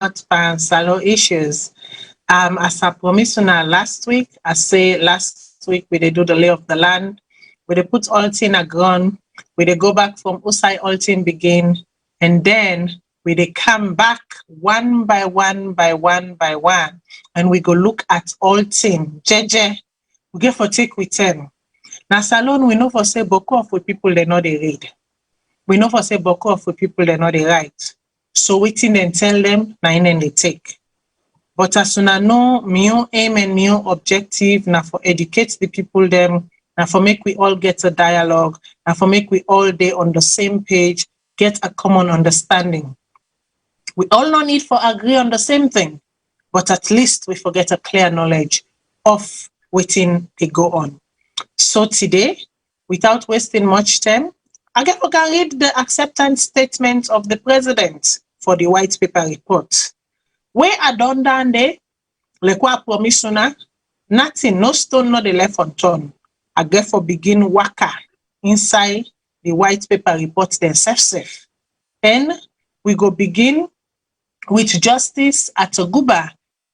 Salone issues. As I promised last week, I say last week we dey do the lay of the land, we dey put all thing a ground, we dey go back from Usai all thing begin, and then we dey come back one by one, and we go look at all thing. Jeje, we get for take with 10. Now Salone, we know for say boku of we people they know they read. We know for say boku of we people they know they write. So waiting and tell them, na in they take. But as soon as know my aim and my objective, now for educate the people them, now for make we all get a dialogue, now for make we all day on the same page, get a common understanding. We all no need for agree on the same thing, but at least we forget a clear knowledge of waiting they go on. So today, without wasting much time, I get to read the acceptance statement of the president for the white paper report. Where I done down there, like what I promise you, nothing, no stone, no the left unturned. I get for begin waka inside the white paper report themselves. And we go begin with Justice Atoguba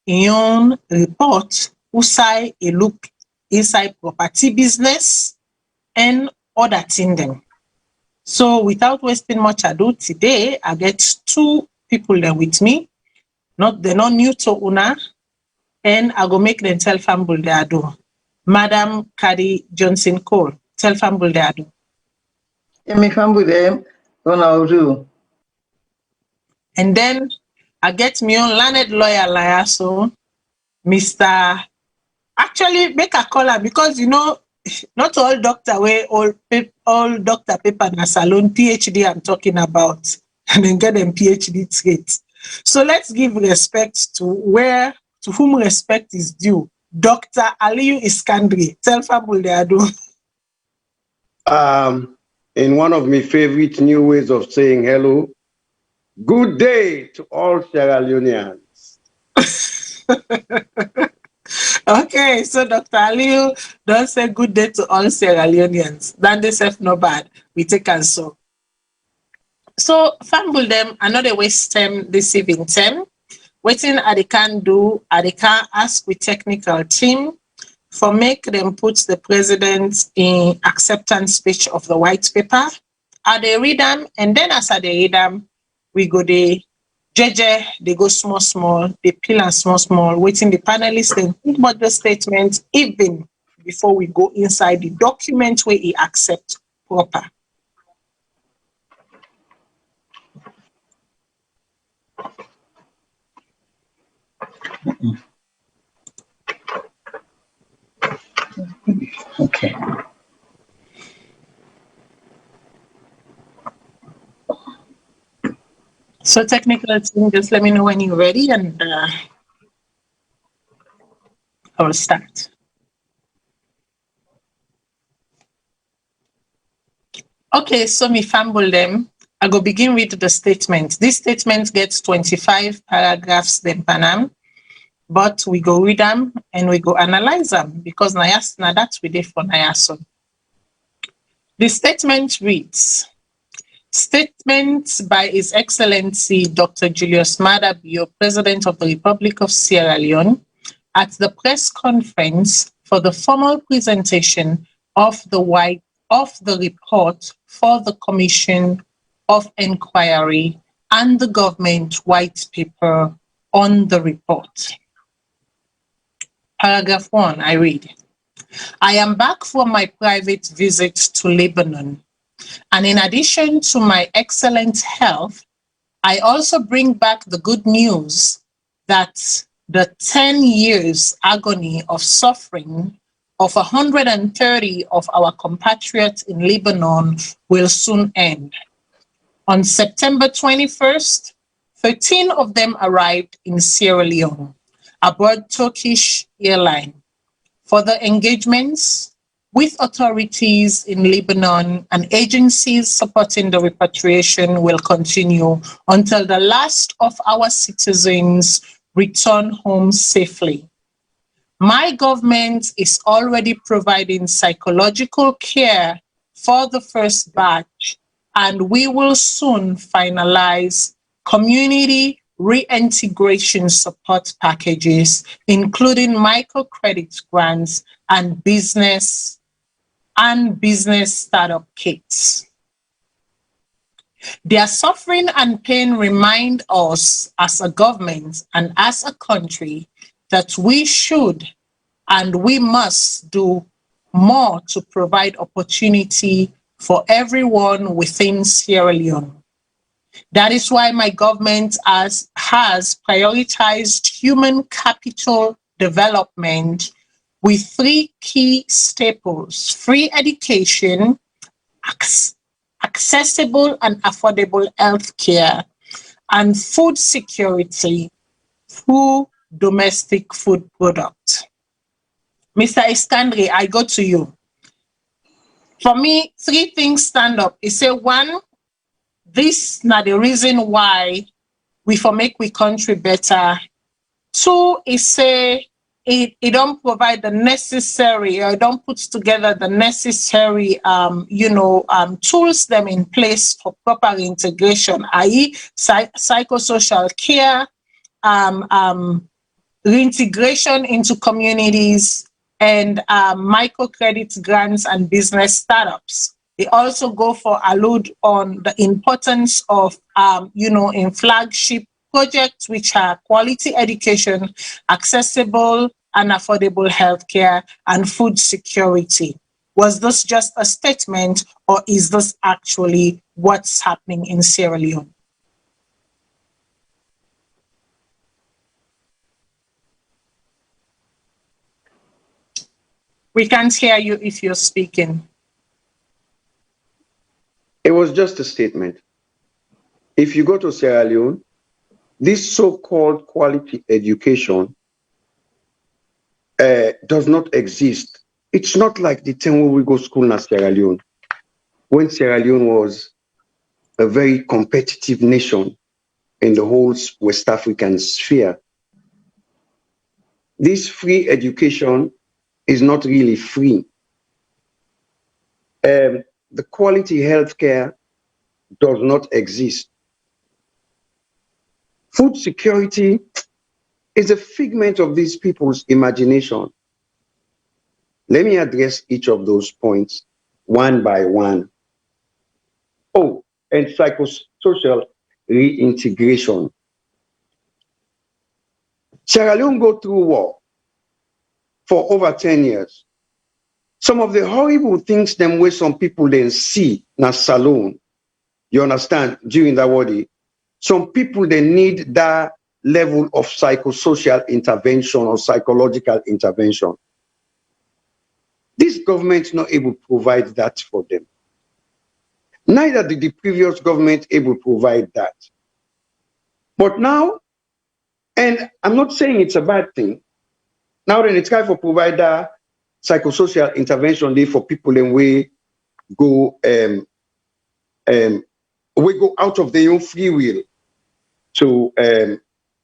in own report who say a look inside property business and other thing them. So without wasting much ado, today I get two people there with me. They're not new to Una, and I go make them tell Fambul they do. Madam Kadi Johnson Cole, tell Fambul they do. Me Fambul them, don't do. And then I get me own learned lawyer, so Mr. Actually, make a caller because you know, not all doctor way all doctor paper na Salone PhD I'm talking about, and then get them PhD straight. So let's give respect to whom respect is due. Dr. Aliyu Iskandri, tell Fambul they do. In one of my favorite new ways of saying hello, good day to all Sierra Leoneans. Okay, so Dr. Aliyu don't say good day to all Sierra Leoneans. Then they say no bad. We take and so. So Fambul them, I know they waste time this evening time. Waiting they can do, they can ask with technical team for make them put the president in acceptance speech of the white paper. They read them, and then as they read them, we go the jeje, they go small, they peel and small, waiting the panelists and think about the statement even before we go inside the document where he accept proper. Okay. So technical team, just let me know when you're ready and I will start. Okay, so me Fambul them. I go begin with the statement. This statement gets 25 paragraphs then Panam, but we go read them and we go analyze them because now that's we did for Nayaso. The statement reads, statement by His Excellency Dr. Julius Maada Bio, President of the Republic of Sierra Leone, at the press conference for the formal presentation of the report for the Commission of Inquiry and the government white paper on the report. Paragraph 1, I read. I am back from my private visit to Lebanon, and in addition to my excellent health, I also bring back the good news that the 10 years agony of suffering of 130 of our compatriots in Lebanon will soon end. On September 21st, 13 of them arrived in Sierra Leone aboard Turkish airline. Further engagements with authorities in Lebanon and agencies supporting the repatriation will continue until the last of our citizens return home safely. My government is already providing psychological care for the first batch, and we will soon finalize community reintegration support packages, including microcredit grants and business startup kits. Their suffering and pain remind us as a government and as a country that we should and we must do more to provide opportunity for everyone within Sierra Leone. That is why my government has prioritized human capital development with 3 key staples: free education, accessible and affordable healthcare, and food security through domestic food products. Mr. Iskandri, I go to you. For me, 3 things stand up. He say, 1, this not the reason why we for make we country better. 2, he say it don't provide the necessary, or don't put together the necessary tools them in place for proper integration, i.e. psychosocial care, reintegration into communities, and microcredit grants and business startups. They also go for allude on the importance of, in flagship projects, which are quality education, accessible and affordable healthcare, and food security. Was this just a statement, or is this actually what's happening in Sierra Leone? We can't hear you if you're speaking. It was just a statement. If you go to Sierra Leone, this so-called quality education does not exist. It's not like the time when we go to school in Sierra Leone, when Sierra Leone was a very competitive nation in the whole West African sphere. This free education is not really free. The quality healthcare does not exist. Food security is a figment of these people's imagination. Let me address each of those points one by one. Oh, and psychosocial reintegration. Sierra Leone go through war for over 10 years. Some of the horrible things them way some people then see na Salone, you understand, during that war, some people they need that level of psychosocial intervention or psychological intervention. This government is not able to provide that for them. Neither did the previous government able to provide that. But now, and I'm not saying it's a bad thing, now then it's time for provide that psychosocial intervention there for people and we go out of their own free will to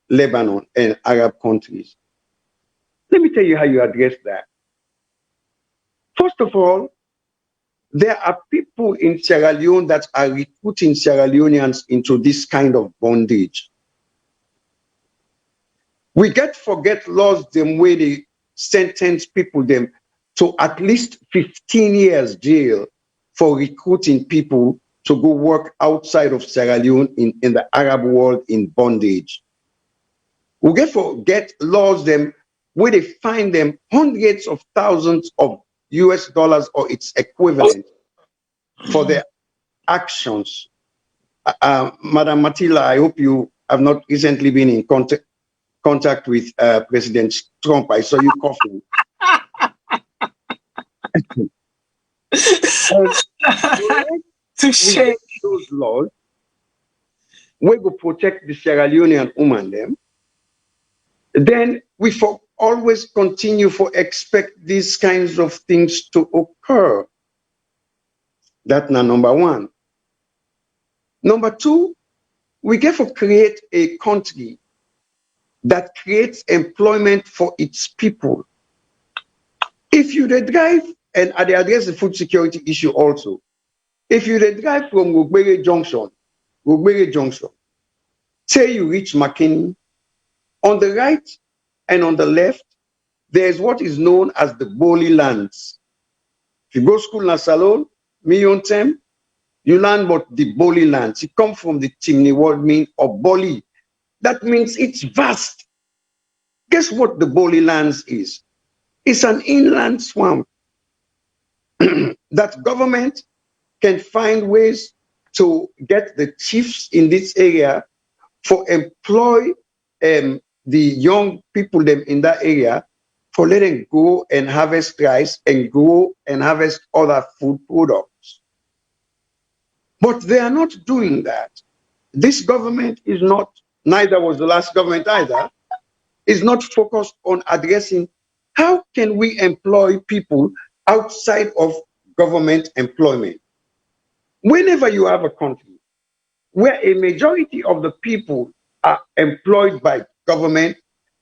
Lebanon and Arab countries. Let me tell you how you address that. First of all, there are people in Sierra Leone that are recruiting Sierra Leoneans into this kind of bondage. We forget laws them way they sentence people them to at least 15 years jail for recruiting people to go work outside of Sierra Leone in the Arab world in bondage. We forget laws them where they find them hundreds of thousands of US dollars or its equivalent for their actions. Madam Matila, I hope you have not recently been in contact with President Trump. I saw you coughing. Those laws, we go protect the Sierra Leonean woman them. Then we always continue to expect these kinds of things to occur. That's number one. Number two, we create a country that creates employment for its people. If you drive, and I address the food security issue also, if you drive from Gogbere Junction, Say you reach McKinney, on the right and on the left, there's what is known as the Boli lands. If you go to school in Salone, Miyontem, you learn about the Boli lands. It comes from the Chimney word mean of Boli. That means it's vast. Guess what the Boli lands is? It's an inland swamp that government can find ways to get the chiefs in this area for employ the young people them in that area for letting go and harvest rice and grow and harvest other food products. But they are not doing that. This government is not, neither was the last government either, is not focused on addressing how can we employ people outside of government employment. Whenever you have a country where a majority of the people are employed by government,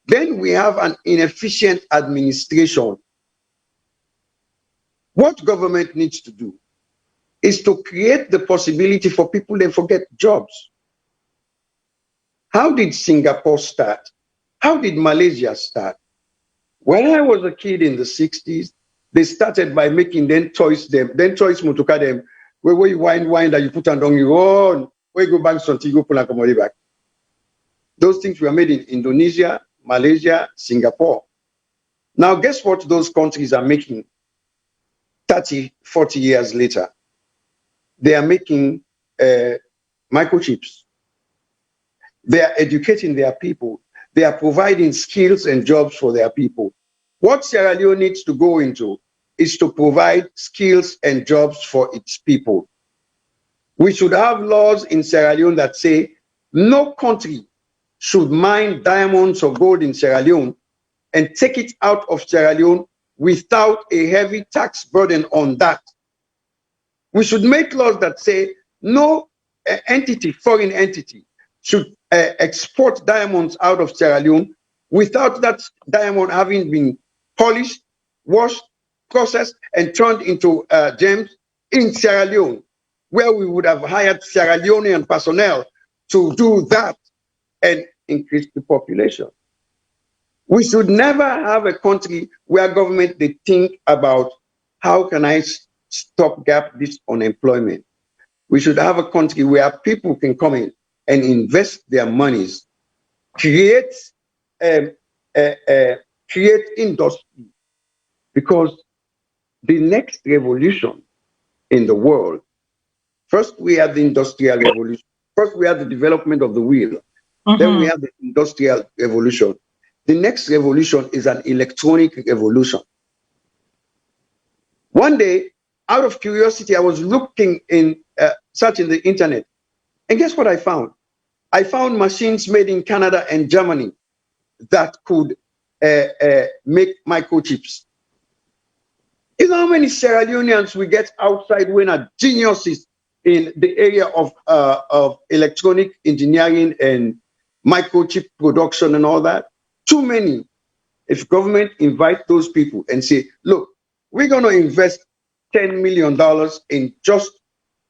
then we have an inefficient administration. What government needs to do is to create the possibility for people to forget jobs. How did Singapore start? How did Malaysia start? When I was a kid in the 60s, they started by making then choice motoka them, where you wind that you put on you run, where you go back to Santiago, pull and come back. Those things were made in Indonesia, Malaysia, Singapore. Now, guess what those countries are making 30, 40 years later? They are making microchips. They are educating their people. They are providing skills and jobs for their people. What Sierra Leone needs to go into is to provide skills and jobs for its people. We should have laws in Sierra Leone that say no country should mine diamonds or gold in Sierra Leone and take it out of Sierra Leone without a heavy tax burden on that. We should make laws that say no entity, foreign entity, should export diamonds out of Sierra Leone without that diamond having been polished, washed, processed, and turned into gems in Sierra Leone, where we would have hired Sierra Leonean personnel to do that and increase the population. We should never have a country where government, they think about how can I stopgap this unemployment. We should have a country where people can come in and invest their monies, create industry, because the next revolution in the world, first we had the industrial revolution, first we had the development of the wheel, then we have the industrial revolution. The next revolution is an electronic revolution. One day, out of curiosity, I was looking in, searching the internet, and guess what I found? I found machines made in Canada and Germany that could make microchips. You know how many Sierra Leoneans we get outside when are geniuses in the area of electronic engineering and microchip production and all that? Too many. If government invite those people and say, look, we're going to invest $10 million in just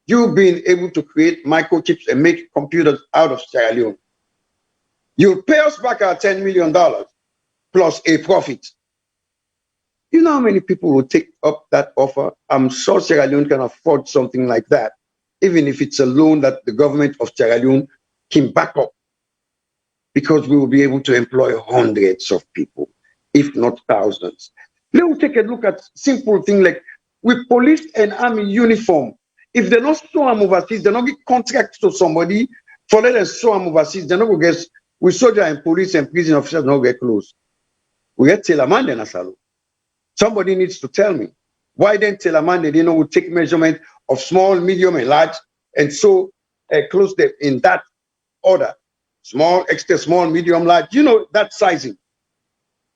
you being able to create microchips and make computers out of Sierra Leone. You'll pay us back our $10 million plus a profit. You know how many people will take up that offer? I'm sure Sierra Leone can afford something like that, even if it's a loan that the government of Sierra Leone can back up, because we will be able to employ hundreds of people, if not thousands. Let's take a look at simple things like with police and army uniform. If they're not show them overseas, they're not get contracts to somebody for let us show them overseas. They're not going to get with soldier and police and prison officers not get close. We get Telamande and Asalo. Somebody needs to tell me why then Telamande they know take measurement of small, medium, and large, and so close them in that order. Small, extra small, medium, large. You know that sizing.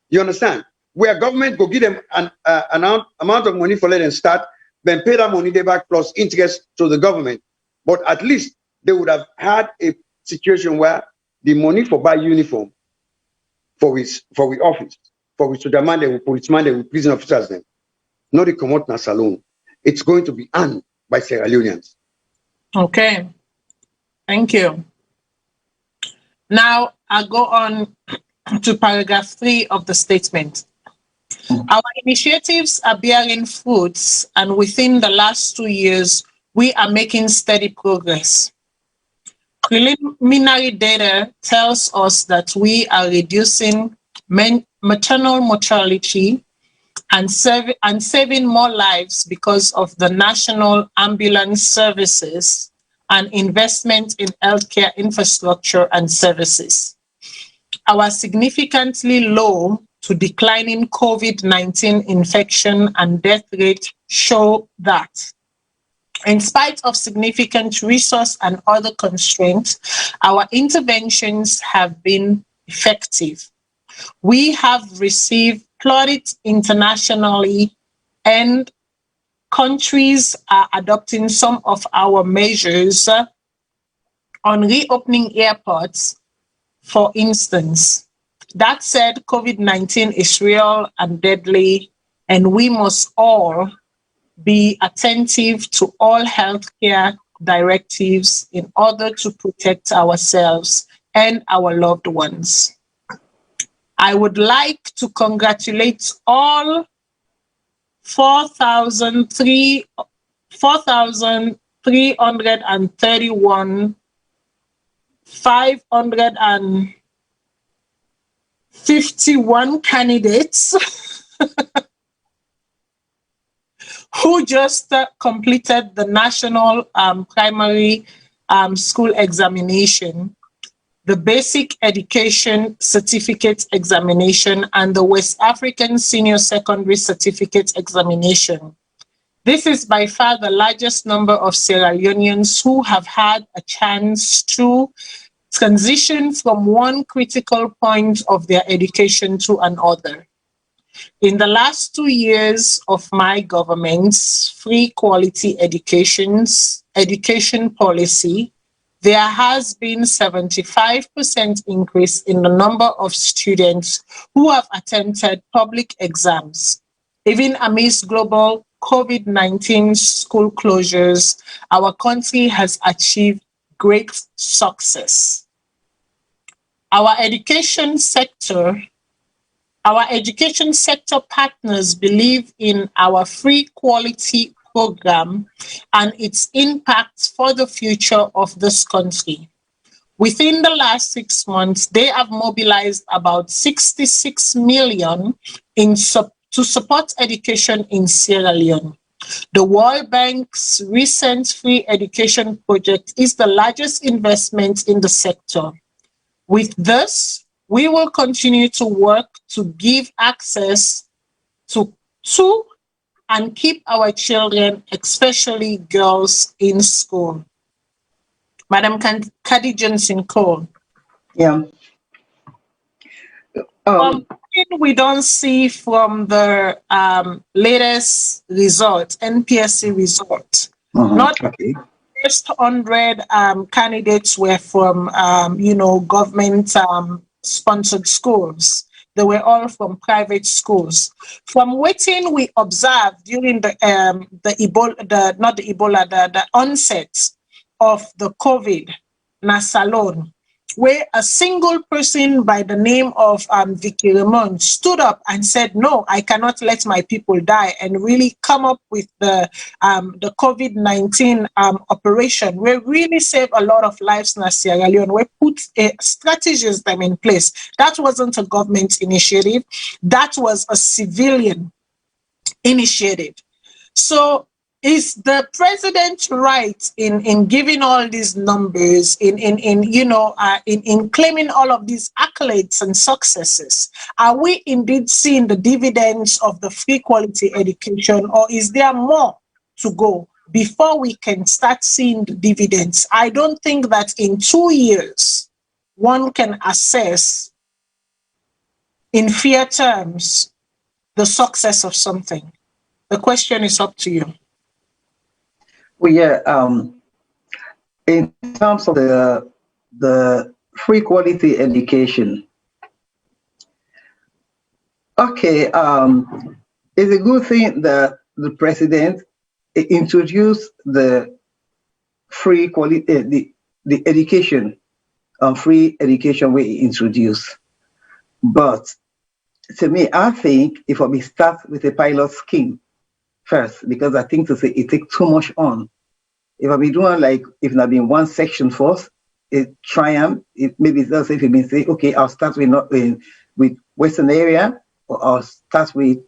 You understand? Where government go give them an amount of money for let them start, then pay that money they back plus interest to the government. But at least they would have had a situation where the money for buy uniform for the office, for which the man, the policeman, the prison officers, them, not the come out na Salone. It's going to be earned by Sierra Leoneans. Okay. Thank you. Now, I'll go on to paragraph 3 of the statement. Our initiatives are bearing fruits, and within the last 2 years, we are making steady progress. Preliminary data tells us that we are reducing maternal mortality and saving more lives because of the national ambulance services and investment in healthcare infrastructure and services. Our significantly low to declining COVID-19 infection and death rate show that, in spite of significant resource and other constraints, our interventions have been effective. We have received plaudits internationally, and countries are adopting some of our measures on reopening airports, for instance. That said, COVID-19 is real and deadly, and we must all be attentive to all healthcare directives in order to protect ourselves and our loved ones. I would like to congratulate all 4,331 551 candidates who just completed the national primary school examination, the basic education certificate examination, and the West African senior secondary certificate examination. This is by far the largest number of Sierra Leoneans who have had a chance to transition from one critical point of their education to another. In the last 2 years of my government's free quality education policy, there has been 75% increase in the number of students who have attempted public exams. Even amidst global COVID-19 school closures, our country has achieved great success. Our education sector partners believe in our free quality program and its impact for the future of this country. Within the last 6 months, they have mobilized about 66 million to support education in Sierra Leone. The World Bank's recent free education project is the largest investment in the sector. With this, we will continue to work to give access to and keep our children, especially girls, in school. Madam Kadi Johnson Cole. Yeah. We don't see from the latest result, NPSC result. Not okay. First 100 candidates were from, government sponsored schools. They were all from private schools. From what we observed during the onset of the COVID, Salone, where a single person by the name of Vicky Ramon stood up and said, "No, I cannot let my people die," and really come up with the COVID-19 operation, where really saved a lot of lives in Sierra Leone, where put strategies them in place. That wasn't a government initiative. That was a civilian initiative. So is the president right in giving all these numbers, in claiming all of these accolades and successes? Are we indeed seeing the dividends of the free quality education, or is there more to go before we can start seeing the dividends? I don't think that in 2 years one can assess in fair terms the success of something. The question is up to you. Well, yeah, in terms of the free quality education, okay, it's a good thing that the president introduced the free quality, the education free education we introduce. But to me, I think if we start with a pilot scheme first, because I think to say it takes too much on. If I be doing like, if not been one section first, it maybe it's also if you been say, okay, I'll start with Western area, or I'll start with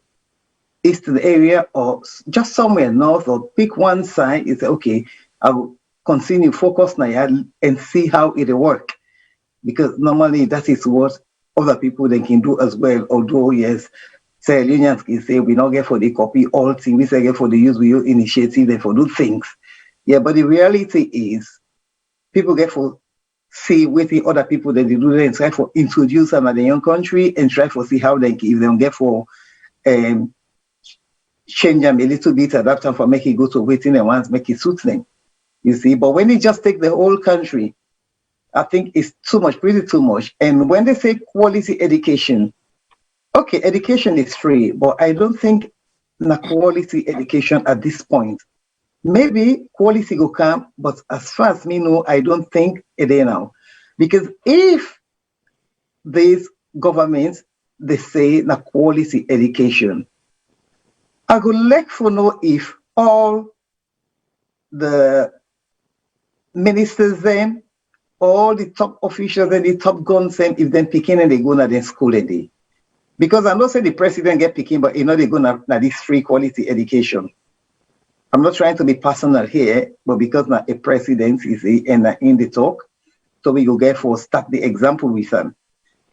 Eastern area, or just somewhere north, or pick one side. It's okay, I'll continue focus now and see how it will work. Because normally that is what other people they can do as well. Although yes, say unions can say we not get for the copy all things, we say get for the use we use initiative and for do things. Yeah, but the reality is people get for see with the other people that they do and try for introduce them at the young country and try for see how they if them get for change them a little bit, adapt them for make it go to waiting and once make it suit them. You see, but when they just take the whole country, I think it's too much, pretty too much. And when they say quality education, okay, education is free, but I don't think na quality education at this point. Maybe quality will come, but as far as me know, I don't think it is now. Because if these governments, they say na quality education, I would like to know if all the ministers then, all the top officials and the top guns and if them picking and they go to the school a day. Because I know say the president get picking, but you know they go na this free quality education. I'm not trying to be personal here, but because now a president is in the talk, so we go get for start the example with them.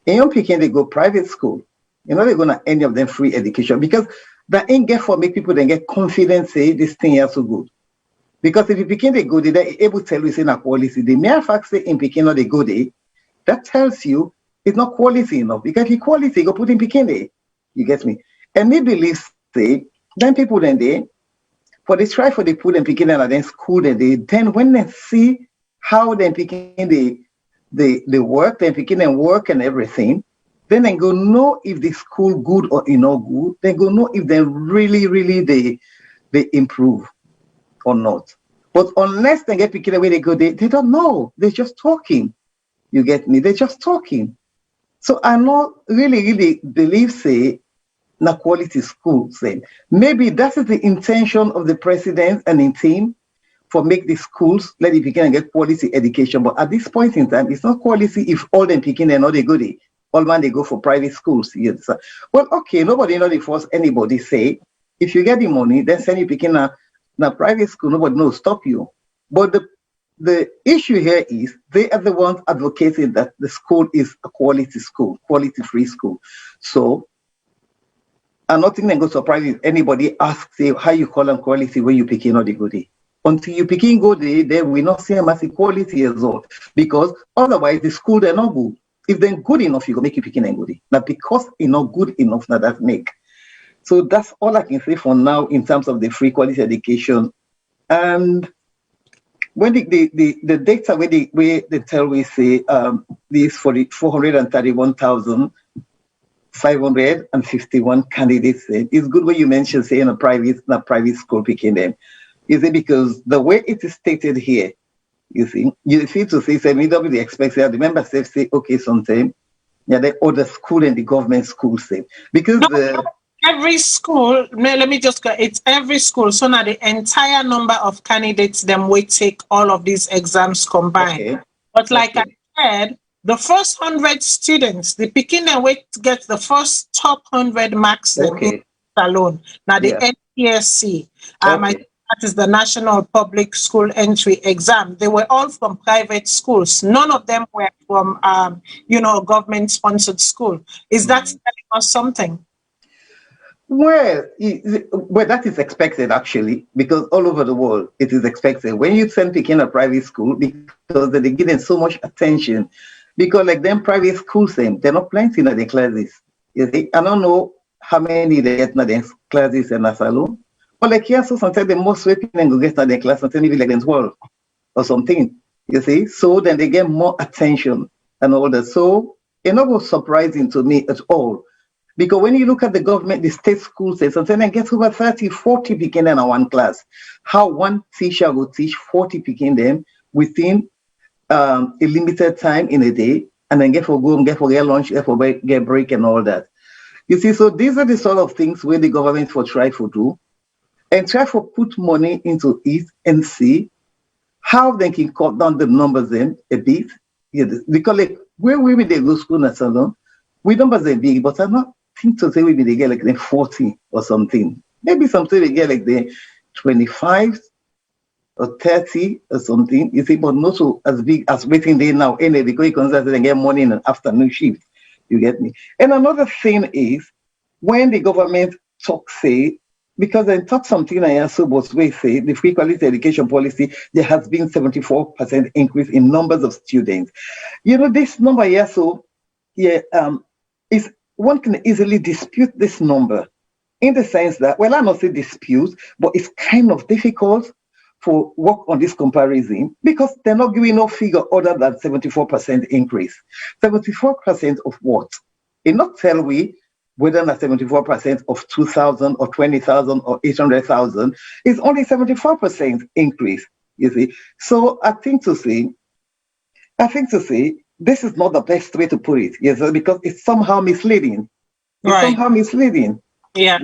And young picking they go private school, you know they're gonna any of them free education because that ain't get for make people then get confidence say this thing is so good. Because if you begin they go there, they're able to tell you say na quality. The mere fact say in Peking or they go there, that tells you it's not quality enough. Because if quality, go put in Peking there. You get me? And me believe say, then people then they for they try for they put them Peking and then school then when they see how they Peking they work, they Peking and work and everything, then they go know if the school good or not good, they go know if they really they improve or not. But unless they get picking away, they go, they don't know. They're just talking. You get me? They're just talking. So I not really believe, say, na quality school, say. Maybe that is the intention of the president and his team for make the schools, let it begin and get quality education. But at this point in time, it's not quality if all them picking and all they go there. All man, they go for private schools. Yes. Well, okay, nobody know they force anybody say, if you get the money, then send you picking now, private school, nobody knows, stop you. But the issue here is they are the ones advocating that the school is a quality school, quality free school. So, I'm not thinking go surprise if anybody asks say, how you call them quality when you picking or the good day. Until you picking good day, they will not see them as quality as well. Because otherwise, the school, they're not good. If they're good enough, you go make you picking and good day. Now, because it's not good enough, now that make. So that's all I can say for now in terms of the free quality education. And when the data where they tell we say this for the 431,551 candidates, it's good when you mention say in a private school picking them. Is it because the way it is stated here, you see to say they expect the member states say okay sometime, yeah, the other school and the government school say because every school, let me just go, it's every school. So now the entire number of candidates, them we take all of these exams combined. Okay. But like I said, the first 100 students, the picking and wait to get the first top 100 marks in Salone. Now the NPSC, that is the National Public School Entry Exam. They were all from private schools. None of them were from, government-sponsored school. Is that telling us something? Well, that is expected actually, because all over the world it is expected. When you send Peking a private school, because they give them so much attention, because like them private schools, they're not plenty in the classes. You see, I don't know how many they get in the classes in a salon, but like here, so sometimes the most sweeping and go get in the class, sometimes maybe like 12 or something. You see, so then they get more attention and all that. So it's not surprising to me at all. Because when you look at the government, the state schools, sometimes they get over 30, 40 picking in one class. How one teacher will teach 40 picking them within a limited time in a day, and then get for go and get for get lunch, get for get break and all that. You see, so these are the sort of things where the government for try to do and try to put money into it and see how they can cut down the numbers in a bit. Yeah, because like where we they go school at Salone, we numbers are big, but I'm not think to say we they get like the 40 or something. Maybe something they get like the 25 or 30 or something. You see, but not so as big as waiting there now. Anyway, because you consider they get morning and afternoon shift. You get me? And another thing is when the government talk say, because they talk something I also was way say the free quality education policy, there has been 74% increase in numbers of students. You know, this number here, so yeah, is one can easily dispute this number in the sense that, well, I'm not say dispute, but it's kind of difficult for work on this comparison because they're not giving no figure other than 74% increase. 74% of what? It not tell we whether not 74% of 2,000 or 20,000 or 800,000 is only 74% increase, you see. So I think to say, this is not the best way to put it, yes, because it's somehow misleading. It's somehow misleading. Yeah.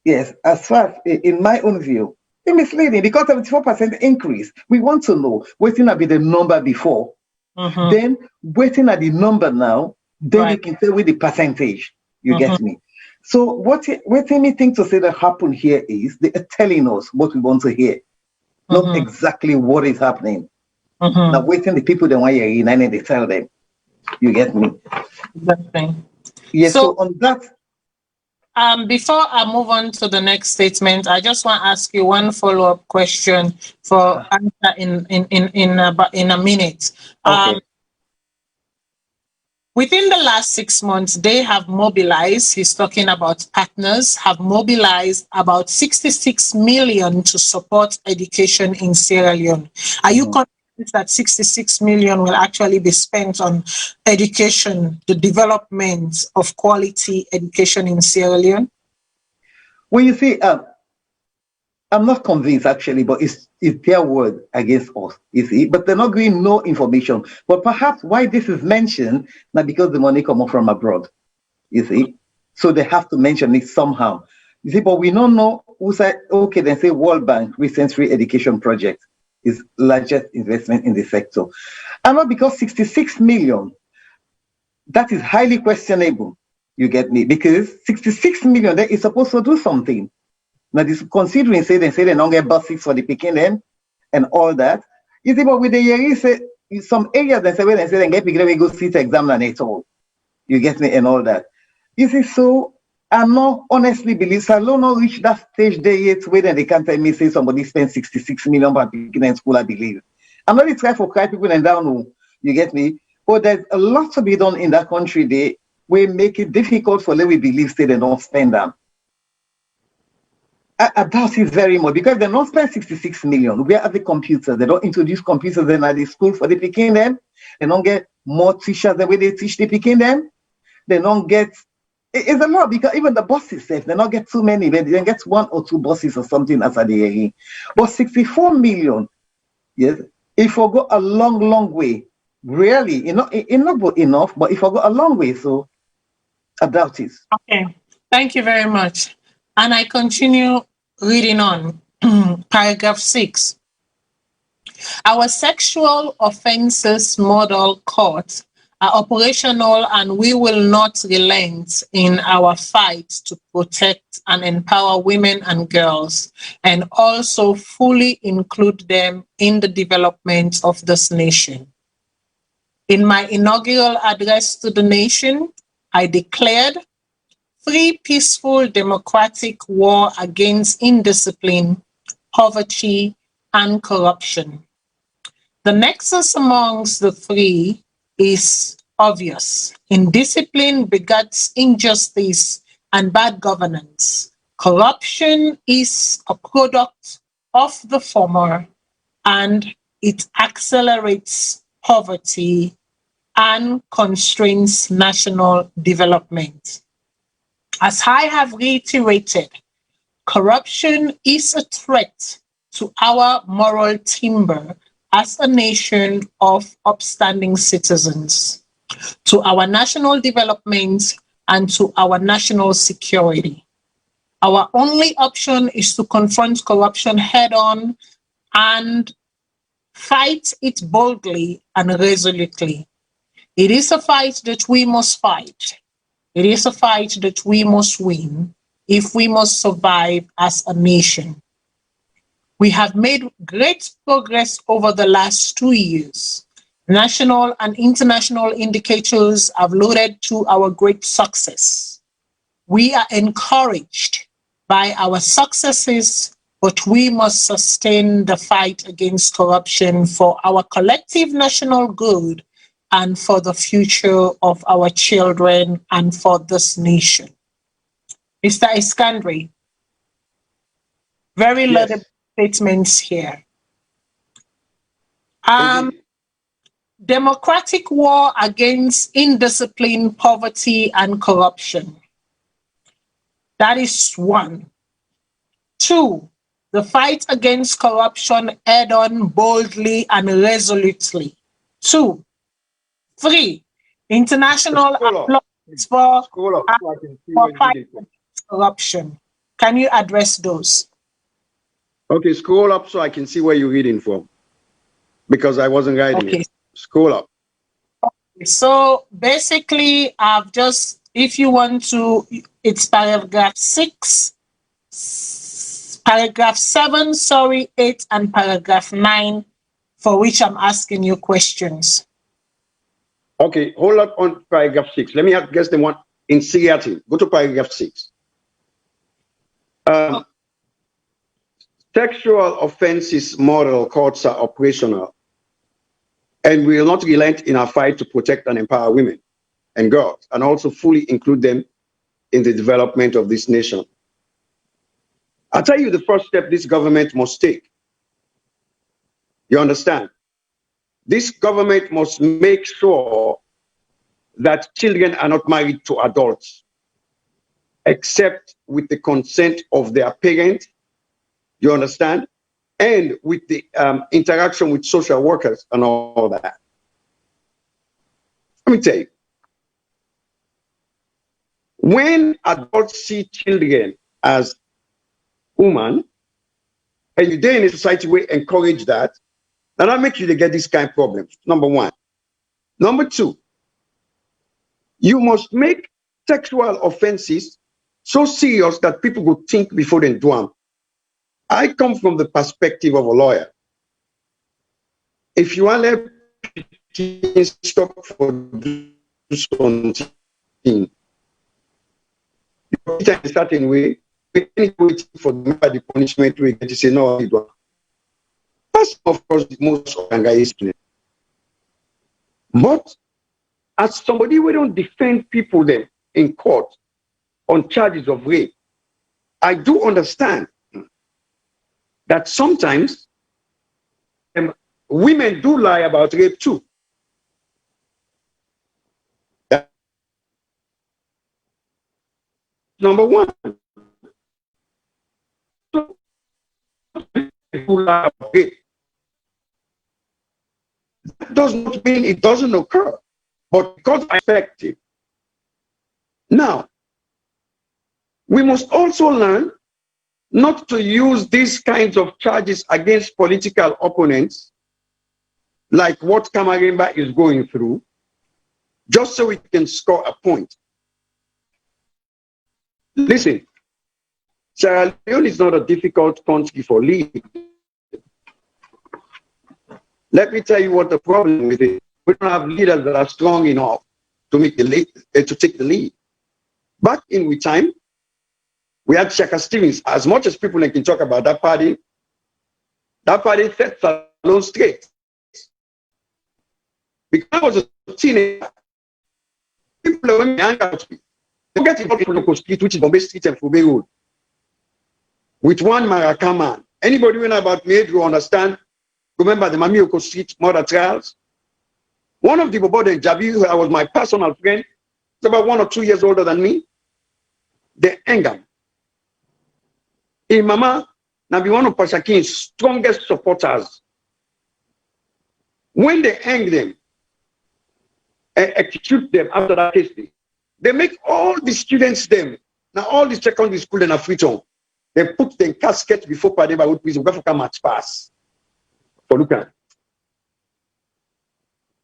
Yes. As far as in my own view, it's misleading because 74% increase. We want to know waiting at the number before, then waiting at the number now, then you can say with the percentage. You get me? So what me think to say that happened here is they are telling us what we want to hear, not exactly what is happening. Now waiting the people that want to hear and then they tell them. You get me? Exactly. Yes. So on that. Before I move on to the next statement, I just want to ask you one follow-up question for answer in a minute. Okay. Within the last 6 months, they have mobilized, he's talking about partners, have mobilized about 66 million to support education in Sierra Leone. Are you confident that 66 million will actually be spent on education, the development of quality education in Sierra Leone? Well, you see, I'm not convinced actually, but it's their word against us, you see. But they're not giving no information. But perhaps why this is mentioned, not because the money come from abroad, you see. So they have to mention it somehow. You see, but we don't know who said, okay, then say World Bank recent free education project is largest investment in the sector. And not because 66 million, that is highly questionable, you get me? Because 66 million, that is supposed to do something. Now, this considering say they don't get buses for the picking them and all that. You see, but with the year, say some areas they say when they say they get picking we go sit exam and it's all. You get me and all that. You see, so I'm not honestly believe Salone not reach that stage there yet where they can't tell me say somebody spent 66 million per picking in school, I believe. I'm not trying for cry people and down, you get me? But there's a lot to be done in that country there where make it difficult for them we believe say they don't spend them. I doubt it very much because they don't spend 66 million. Where are the computers? They don't introduce computers in the school for the picking them. They don't get more teachers the way they teach the picking them. They don't get, it's a lot because even the buses safe, they don't get too many. They get 1 or 2 buses or something after the year. But 64 million, yes, if I go a long way, really, it's not enough, but if I go a long way, so I doubt it. Okay, thank you very much. And I continue reading on. Paragraph 6. Our sexual offences model court are operational and we will not relent in our fight to protect and empower women and girls and also fully include them in the development of this nation. In my inaugural address to the nation, I declared free, peaceful, democratic war against indiscipline, poverty, and corruption. The nexus amongst the three is obvious. Indiscipline begets injustice and bad governance. Corruption is a product of the former, and it accelerates poverty and constrains national development. As I have reiterated, corruption is a threat to our moral timber as a nation of upstanding citizens, to our national development, and to our national security. Our only option is to confront corruption head on and fight it boldly and resolutely. It is a fight that we must fight. It is a fight that we must win if we must survive as a nation. We have made great progress over the last 2 years. National and international indicators have loaded to our great success. We are encouraged by our successes, but we must sustain the fight against corruption for our collective national good and for the future of our children and for this nation. Mr. Iskandri, very Yes. laudable statements here. Indeed. Democratic war against indiscipline, poverty, and corruption. That is one. Two, the fight against corruption head on boldly and resolutely. Two. Three, international applause for Scroll up so I can see where you're fight reading from. against corruption. Can you address those? Okay, scroll up so I can see where you're reading from, because I wasn't writing Okay. it. Scroll up. So basically, I've just, if you want to, it's paragraph 6, paragraph 7, 8, and paragraph 9, for which I'm asking you questions. Okay, hold up on paragraph 6. Let me guess the one in Seattle. Go to paragraph 6. Sexual offenses model courts are operational, and we will not relent in our fight to protect and empower women and girls, and also fully include them in the development of this nation. I'll tell you the first step this government must take. You understand? This government must make sure that children are not married to adults, except with the consent of their parents. You understand? And with the interaction with social workers and all that. Let me tell you, when adults see children as human, and you're there in a society where encourage that, then that makes you to get this kind of problems. Number one. Number two, you must make sexual offenses so serious that people would think before they do them. I come from the perspective of a lawyer. If you are let stop for do something, you put it in a certain way, waiting for the punishment we get to say no. That's of course the most organized place. But as somebody who don't defend people then in court on charges of rape, I do understand that sometimes women do lie about rape too. That's number one. Who lie about rape. That does not mean it doesn't occur, but because it's effective. Now, we must also learn not to use these kinds of charges against political opponents, like what Kamarimba is going through, just so we can score a point. Listen, Sierra Leone is not a difficult country for lead. Let me tell you what the problem with it. We don't have leaders that are strong enough to make the lead, to take the lead. Back in the time, we had Shaka Stevens. As much as people can talk about that party set Salone straight. Because I was a teenager, people were young out me. They get involved in local street, which is Bombay Street and Fube Road, with one Maraka man. Anybody who know about me, you understand? Remember the Mamioko Street murder trials? One of the Bobo in Jabi, who was my personal friend, was about 1 or 2 years older than me. They anger. In Mama, now be one of Pashakin's strongest supporters. When they hang them and execute them after that case, they make all the students them. Now all the secondary school in Africa, they put them casket before Padeva would prison, where for match pass. For look at.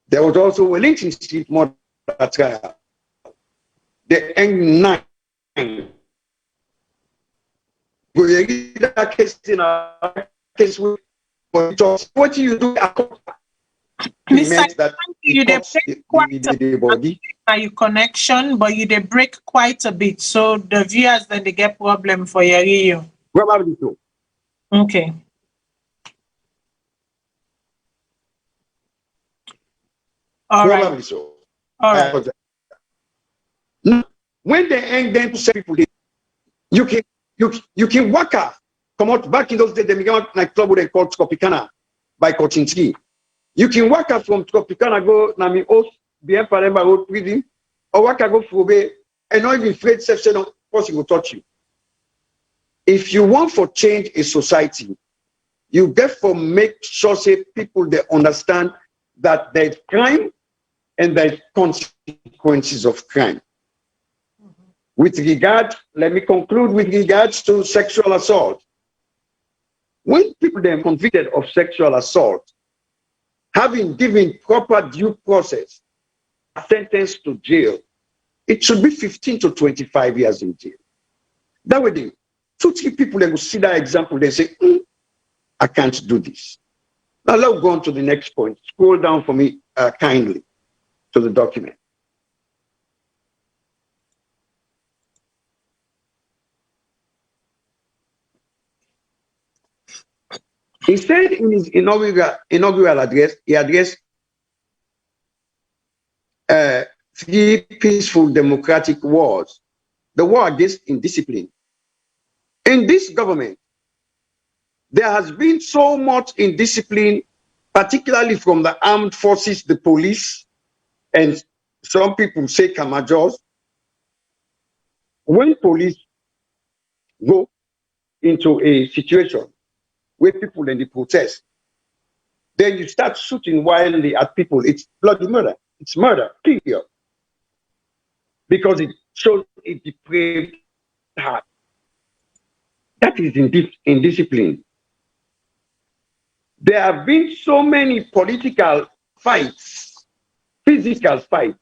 There was also Wellington Street murder trial. They hang 9. We read that case in a case with what you do. Mr. That you they break quite a bit your connection, but you they break quite a bit. So the viewers then they get problem for your radio. Okay. All right. So. All right. When they hang them to say people, you can work out. Come out back in those days, they began like club they called Tropicana by Kochinsky. You can work out from Tropicana, go Nami Oath, bien Paremba Road Reading, or work out go Frobe, and not even afraid section of course it will touch you. If you want for change in society, you therefore make sure say people they understand that there's crime and there's consequences of crime. With regard, let me conclude with regards to sexual assault. When people are convicted of sexual assault, having given proper due process, sentenced to jail, it should be 15 to 25 years in jail. That way, 2-3 people that will see that example, they say, I can't do this. Now, let's go on to the next point. Scroll down for me kindly to the document. He said in his inaugural address, he addressed 3 peaceful democratic wars. The war against indiscipline. In this government, there has been so much indiscipline, particularly from the armed forces, the police, and some people say Kamajors. When police go into a situation where people in the protest, then you start shooting wildly at people. It's bloody murder. It's murder, period. Because it shows a depraved heart. That is indiscipline. There have been so many political fights, physical fights,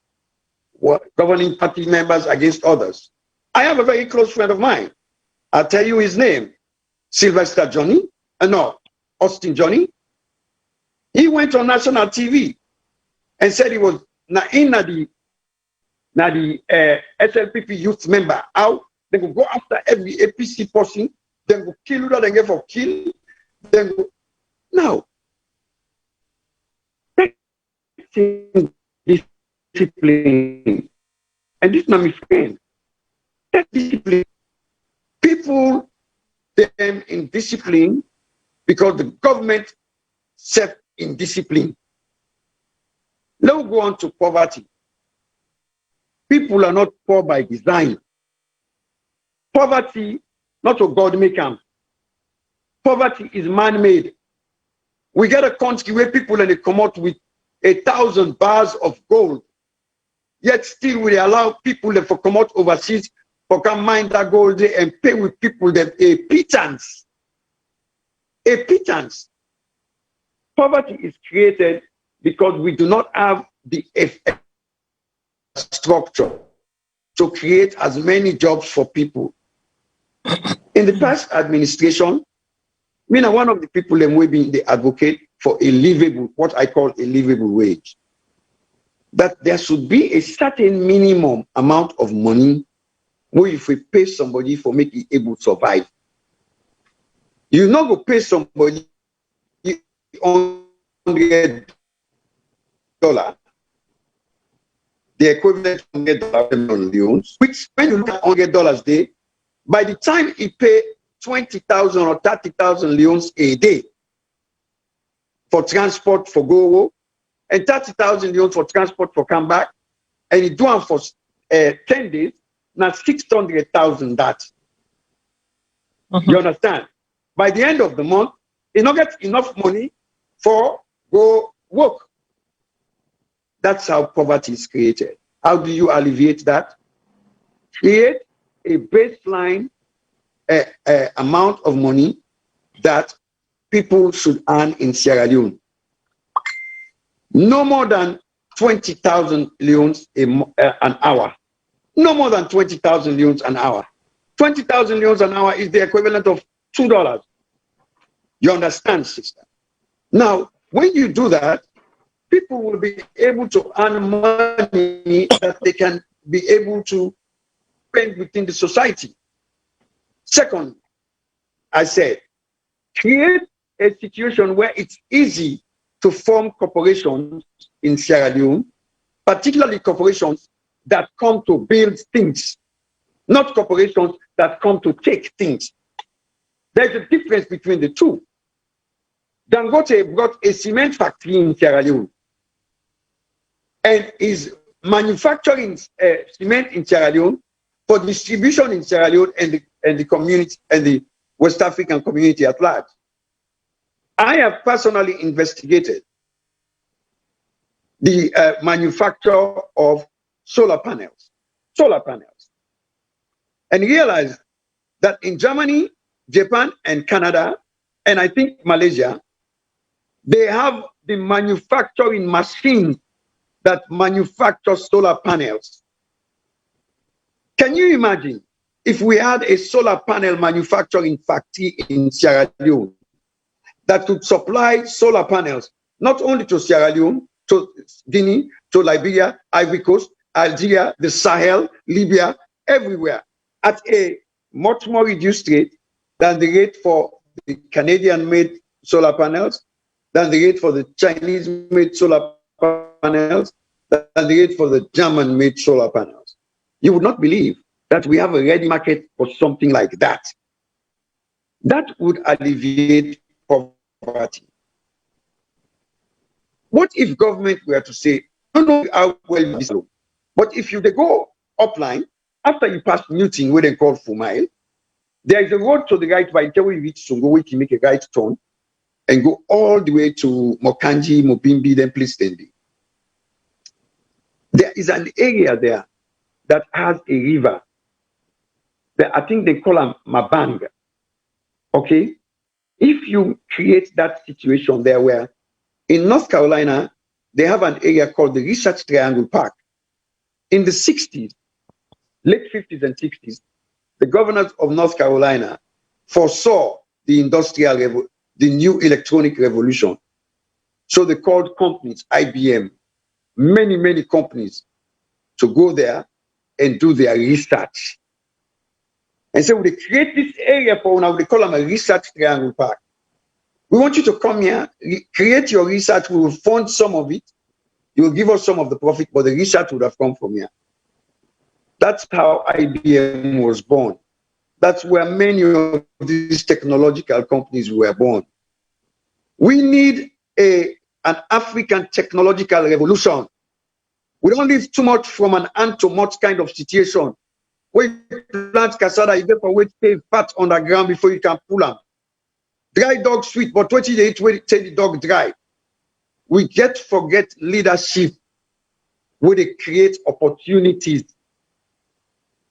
governing party members against others. I have a very close friend of mine. I'll tell you his name, Sylvester Johnny. No, Austin Johnny. He went on national TV and said he was in the SLPP youth member. How they will go after every APC person, then go kill you, then get for kill, then go. Now, discipline, and this is not my friend. That discipline, people them in discipline because the government set in discipline. Let's go on to poverty. People are not poor by design. Poverty, not a God make them. Poverty is man-made. We get a country where people and they come out with 1,000 bars of gold. Yet still we allow people that for come out overseas for come mine that gold and pay with people that a pittance. A pittance. Poverty is created because we do not have the structure to create as many jobs for people. In the past administration, me and one of the people that will be the advocate for a livable, what I call a livable wage. That there should be a certain minimum amount of money where if we pay somebody for making able to survive. You not go pay somebody $100, the equivalent of $100 loans, which when you look at $100 a day, by the time he pay 20,000 or 30,000 loans a day for transport for go and 30,000 loans for transport for come back, and he do them for 10 days, now 600,000 that. You understand? By the end of the month, he not get enough money for go work. That's how poverty is created. How do you alleviate that? Create a baseline amount of money that people should earn in Sierra Leone. No more than 20,000 leones an hour. No more than 20,000 leones an hour. 20,000 leones an hour is the equivalent of $2. You understand, sister? Now, when you do that, people will be able to earn money that they can be able to spend within the society. Second, I said, create a situation where it's easy to form corporations in Sierra Leone, particularly corporations that come to build things, not corporations that come to take things. There's a difference between the two. Dangote brought a cement factory in Sierra Leone and is manufacturing cement in Sierra Leone for distribution in Sierra Leone and the community and the West African community at large. I have personally investigated the manufacture of solar panels, and realized that in Germany, Japan, and Canada, and I think Malaysia, they have the manufacturing machines that manufacture solar panels. Can you imagine if we had a solar panel manufacturing factory in Sierra Leone that could supply solar panels not only to Sierra Leone, to Guinea, to Liberia, Ivory Coast, Algeria, the Sahel, Libya, everywhere, at a much more reduced rate than the rate for the Canadian-made solar panels, than the rate for the Chinese-made solar panels, than the rate for the German-made solar panels. You would not believe that we have a ready market for something like that. That would alleviate poverty. What if government were to say, I don't know how well this is, but if they go upline, after you pass Newton, where they call Fumail, there is a road to the right by the time you reach Songo, where you make a right turn and go all the way to Mokanji, Mobimbi, then Plistendi. There is an area there that has a river that I think they call them Mabang. Okay? If you create that situation there where in North Carolina, they have an area called the Research Triangle Park. In the 60s, late 50s and 60s, the governors of North Carolina foresaw the the new electronic revolution. So they called companies, IBM, many companies, to go there and do their research. And so they create this area for now, they call them a Research Triangle Park. We want you to come here, create your research, we will fund some of it, you will give us some of the profit, but the research would have come from here. That's how IBM was born. That's where many of these technological companies were born. We need an African technological revolution. We don't live too much from an ant to much kind of situation. When you plant cassava, you get for wait stay fat on the ground before you can pull them. Dry dog sweet, but 20 days wait till the dog dry. We forget leadership where they create opportunities.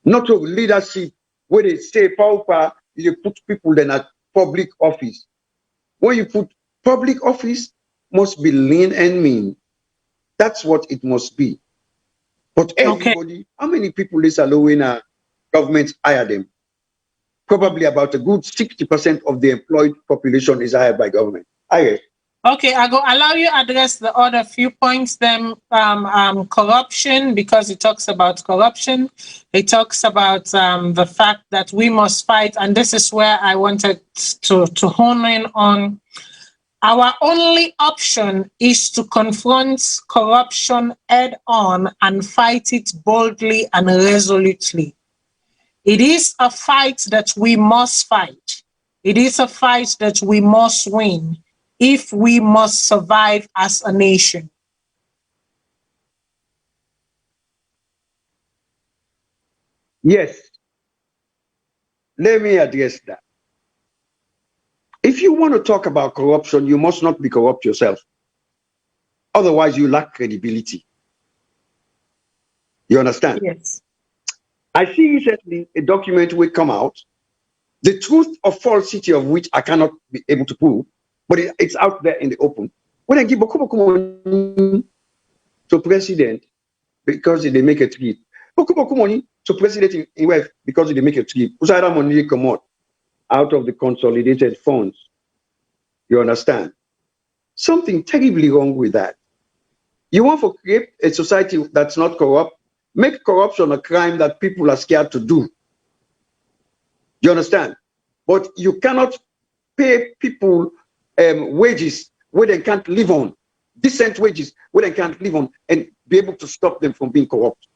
Not of leadership where they say power, you put people in a public office. When you put public office, must be lean and mean. That's what it must be. But everybody, how many people in Salone government hire them? Probably about a good 60% of the employed population is hired by government. Okay, I go allow you address the other few points. Then corruption, because it talks about corruption. It talks about the fact that we must fight, and this is where I wanted to hone in on. Our only option is to confront corruption head on and fight it boldly and resolutely. It is a fight that we must fight. It is a fight that we must win if we must survive as a nation. Yes. Let me address that. If you want to talk about corruption, you must not be corrupt yourself. Otherwise, you lack credibility. You understand? Yes. I see recently a document will come out, the truth or falsity of which I cannot be able to prove, but it's out there in the open. When I give money to president because they make a trip, money to president in West because they make a trip, that money come out of the consolidated funds. You understand? Something terribly wrong with that. You want to create a society that's not corrupt? Make corruption a crime that people are scared to do. You understand? But you cannot pay people wages where they can't live on, decent wages where they can't live on, and be able to stop them from being corrupt.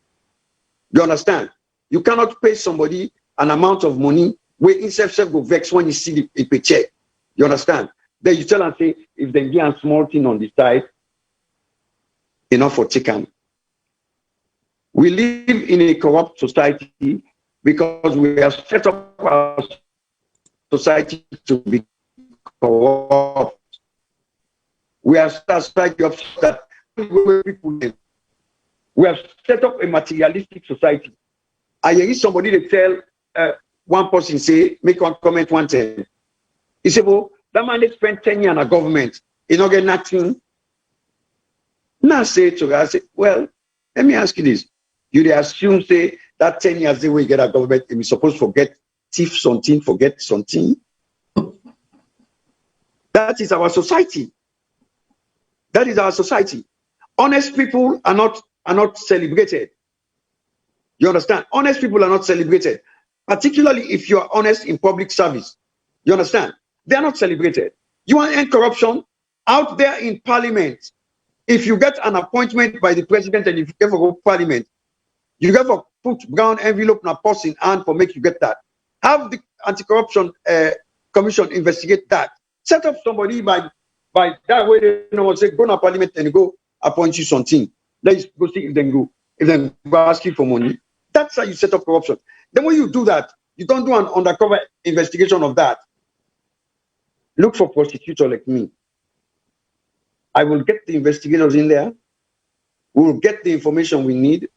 You understand? You cannot pay somebody an amount of money where instead go vex when you see the paycheck. You understand? Then you tell and say, if they get a small thing on the side, enough for chicken. We live in a corrupt society because we have set up our society to be corrupt. We have set a society of that people live. We have set up a materialistic society. I hear somebody they tell one person say, make one comment one time. He said, well, that man they spent 10 years in a government, he not get nothing. Now say to her, I say, well, let me ask you this. You they assume say that 10 years they will get a government and we supposed to forget thief something, forget something. That is our society. That is our society. Honest people are not celebrated. You understand? Honest people are not celebrated, particularly if you are honest in public service. You understand? They are not celebrated. You want to end corruption out there in parliament. If you get an appointment by the president and if you ever go to parliament, you ever put brown envelope in a person hand for make you get that. Have the anti-corruption commission investigate that. Set up somebody by that way they know say go to parliament and go appoint you something. Let's go see if they go ask you for money. That's how you set up corruption. Then when you do that, you don't do an undercover investigation of that. Look for prosecutor like me. I will get the investigators in there. We'll get the information we need.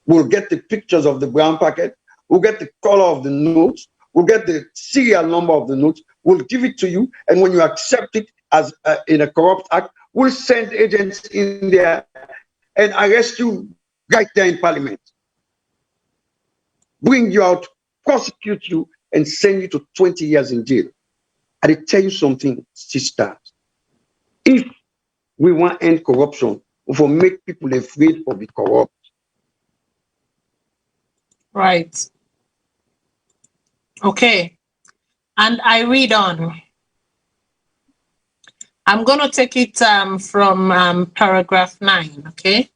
We'll get the pictures of the brown packet. We'll get the color of the notes. We'll get the serial number of the notes. We'll give it to you. And when you accept it as in a corrupt act, we'll send agents in there and arrest you right there in parliament. Bring you out, prosecute you, and send you to 20 years in jail. I tell you something, sisters. If we want to end corruption, we will make people afraid of the corrupt. Right. Okay. And I read on. I'm going to take it from paragraph 9, okay?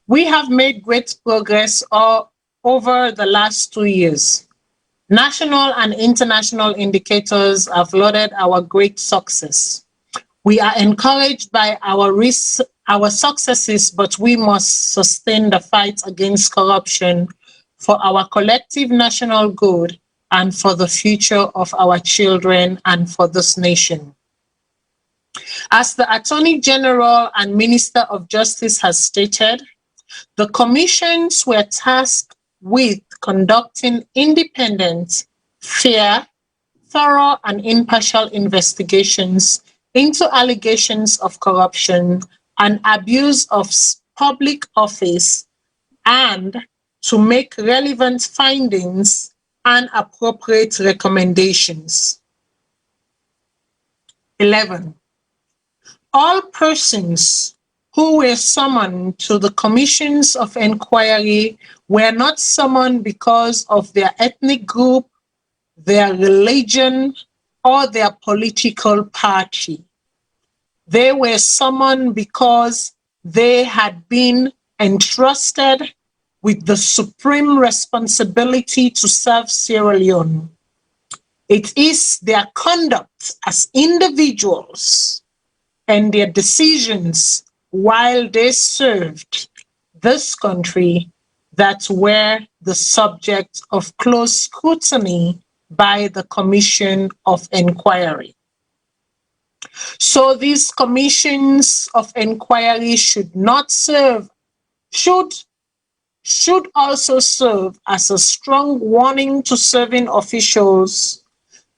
We have made great progress over the last 2 years. National and international indicators have lauded our great success. We are encouraged by our successes, but we must sustain the fight against corruption for our collective national good and for the future of our children and for this nation. As the Attorney General and Minister of Justice has stated, the commissions were tasked with conducting independent, fair, thorough, and impartial investigations into allegations of corruption and abuse of public office and to make relevant findings and appropriate recommendations. 11. All persons who were summoned to the commissions of inquiry were not summoned because of their ethnic group, their religion, or their political party. They were summoned because they had been entrusted with the supreme responsibility to serve Sierra Leone. It is their conduct as individuals and their decisions while they served this country that were the subject of close scrutiny by the Commission of Inquiry. So these commissions of inquiry should should also serve as a strong warning to serving officials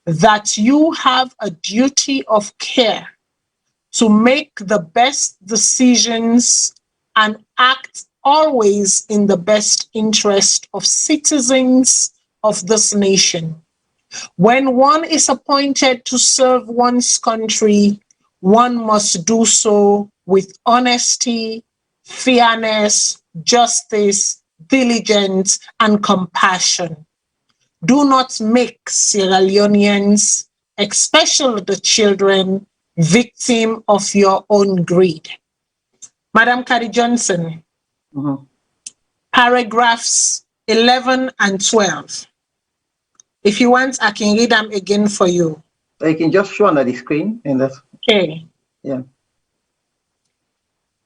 that you have a duty of care to make the best decisions and act always in the best interest of citizens of this nation. When one is appointed to serve one's country, one must do so with honesty, fairness, justice, diligence, and compassion. Do not make Sierra Leoneans, especially the children, victim of your own greed. Madam Carrie Johnson, paragraphs 11 and 12. If you want, I can read them again for you. I can just show on the screen, and that's okay. Yeah.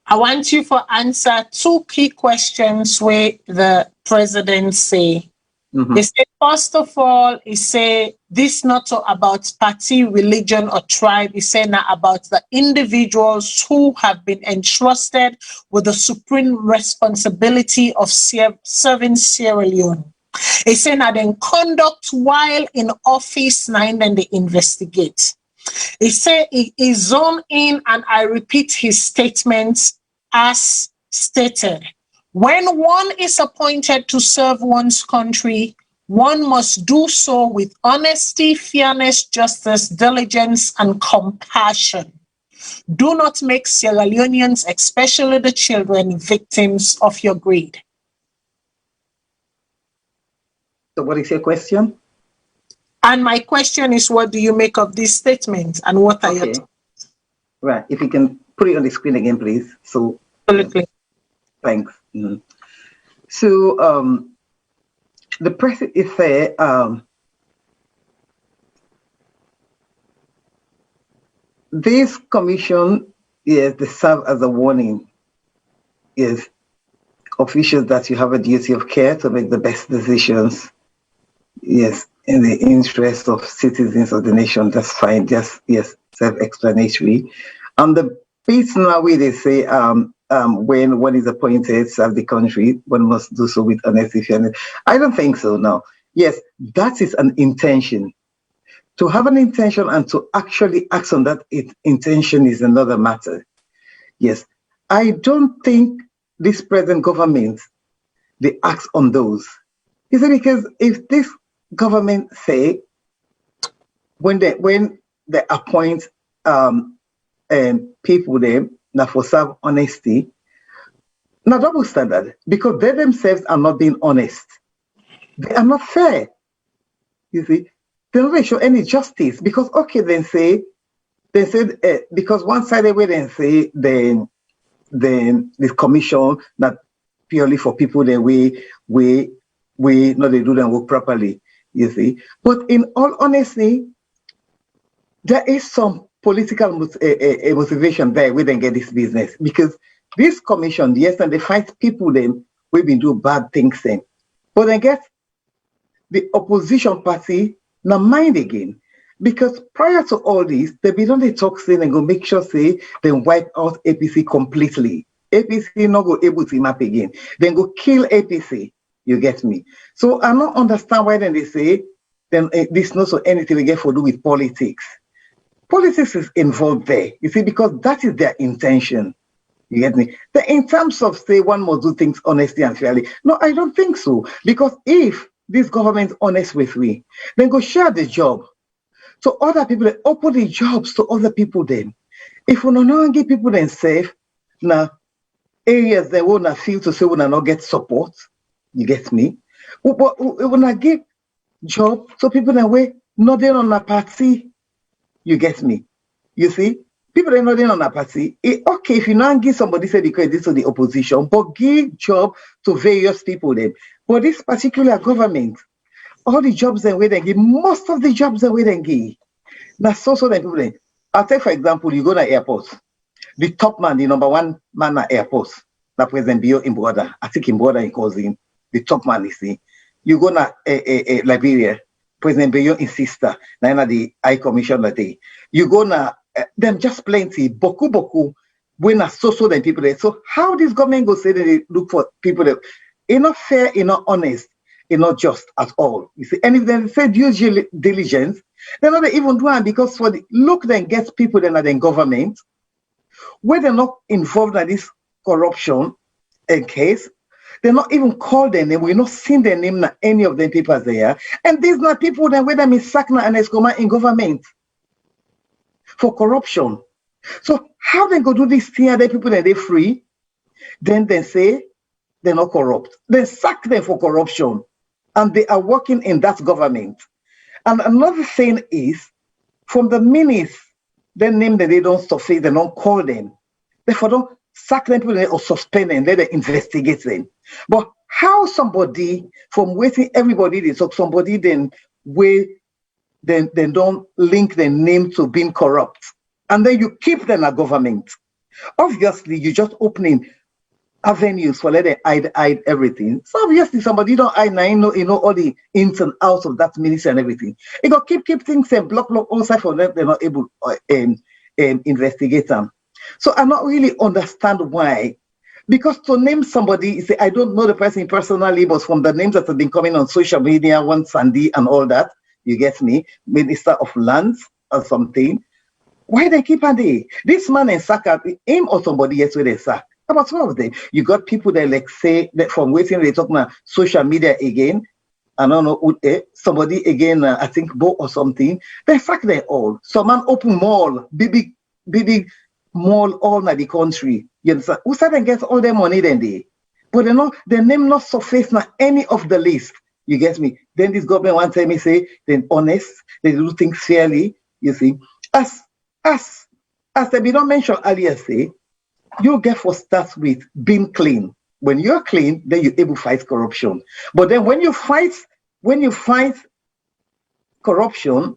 I want you to answer two key questions where the president say. He said, first of all, he said, this not about party, religion, or tribe. He said now about the individuals who have been entrusted with the supreme responsibility of serving Sierra Leone. He said now then conduct while in office, and then they investigate. He said he zoned in, and I repeat his statements as stated. When one is appointed to serve one's country, one must do so with honesty, fairness, justice, diligence, and compassion. Do not make Sierra Leoneans, especially the children, victims of your greed. So what is your question? And my question is, what do you make of this statement, and what are your thoughts? Right. If you can put it on the screen again, please. So absolutely. Thanks. So the president is there. This commission, yes, they serve as a warning. Yes, officials that you have a duty of care to make the best decisions. Yes, in the interest of citizens of the nation. That's fine. Just yes, self-explanatory. And the piece now where they say when one is appointed to serve the country, one must do so with honesty, fairness. I don't think so. No. Yes, that is an intention. To have an intention and to actually act on that intention is another matter. Yes, I don't think this present government, they act on those. You see, because if this government say, when they appoint people there, now for serve honesty, now double standard, because they themselves are not being honest. They are not fair. You see, they don't show any justice, because okay, they said because one side way they say then this commission not purely for people that we not they do their work properly. You see, but in all honesty, there is some political motivation there. We then get this business, because this commission, yes, and they fight people them we've been doing bad things then, but then get the opposition party now mind again, because prior to all this, they be done the talk saying and go make sure say they wipe out APC completely. APC not go able to map again. Then go kill APC. You get me? So I don't understand why then they say then this not so anything we get for do with politics. Politics is involved there. You see, because that is their intention. You get me? In terms of say one must do things honestly and fairly. No, I don't think so. Because if this government is honest with me, then go share the job. So other people open the jobs to other people then. If we don't give people then safe, now areas they will not feel to say we not get support. You get me? We will not give job so people that way not there on a party. You get me? You see? People are not in on a party. Okay, if you not give somebody say the credit to the opposition, but give job to various people then. But this particular government, all the jobs that we then give, most of the jobs that we then give, that's so the people then. I'll take for example, you go to the airport, the top man, the number one man at airport, that President Bio in border, I think in border in causing the top man, you see. You go to Liberia, President Bio in sister, now the High Commissioner day. You go to them just plenty, boku, when are so the people there. So how this government go say that they look for people that It's not fair, it's not honest, it's not just at all. You see, and if they say due diligence, they're not even doing it because look then gets people then at the government where they're not involved in this corruption case. They're not even called their name. We're not seeing their name in any of the papers there. And these are people that where them in Sakna and Escoma in government for corruption. So how they go do this thing and then people that they free, then they say they're not corrupt. They sack them for corruption. And they are working in that government. And another thing is, from the minutes, their name that they don't surface, they don't call them. Therefore, don't sack them or suspend them, let them investigate them. But how somebody, from waiting everybody, they talk somebody then don't link their name to being corrupt. And then you keep them at government. Obviously, you're just opening avenues for let them hide everything. So obviously somebody don't hide now, you know all the ins and outs of that ministry and everything. You got keep things and block all side for them, they're not able to investigate them. So I don't really understand why. Because to name somebody, you say, I don't know the person personally, but from the names that have been coming on social media, one Sandy and all that, you get me, Minister of Lands or something. Why they keep on there? This man in Saka, him or somebody else where they sack. About 12 of them. You got people that like say that from waiting, they talk about social media again. I don't know, somebody again, I think Bo or something. They sack them all. Some man open mall, big mall all in the country. You understand? Who said they get all their money then they? But they know their name not surface na any of the list. You get me? Then this government one time me say, then honest, they do things fairly, you see. As they be not mentioned earlier say, you get for start with being clean. When you're clean, then you're able to fight corruption. But then when you fight corruption,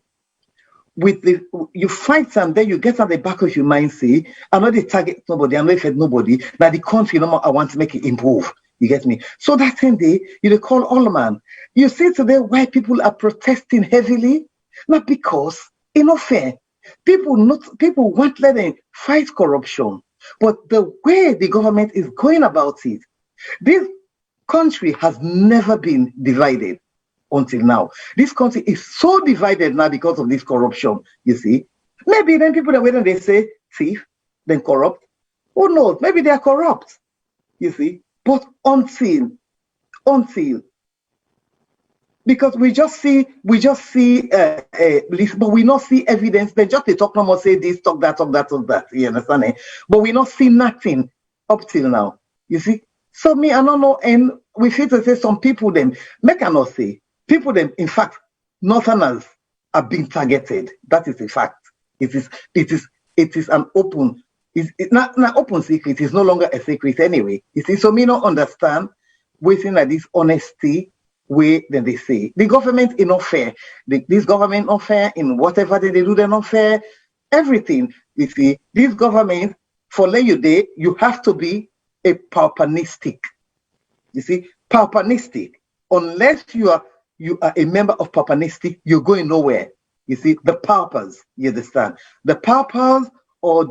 you fight them, then you get at the back of your mind, say, I'm not the target nobody, I'm not affect nobody. Now the country, no more, I want to make it improve. You get me? So that same day, you call all man. You see today why people are protesting heavily? Not because it's not fair. People want let them fight corruption. But the way the government is going about it, this country has never been divided until now. This country is so divided now because of this corruption, you see. Maybe then people that when they say thief, then corrupt. Who knows? Maybe they are corrupt, you see. But until, because we just see list, but we not see evidence. They just they talk no more, say this, talk that. You understand? Eh? But we not see nothing up till now. You see? So me, I don't know, and we feel to say some people them, make I not say, people them, in fact, Northerners are being targeted. That is a fact. It is an open, it's not open secret, it's no longer a secret anyway. You see, so me not understand waiting like this honesty way then they say the government is not fair. This government not fair in whatever they do, they're not fair. Everything, you see, this government for lay you day, you have to be a paupernistic. You see, paupernistic. Unless you are a member of paupernistic, you're going nowhere. You see, the paupers, you understand? The paupers or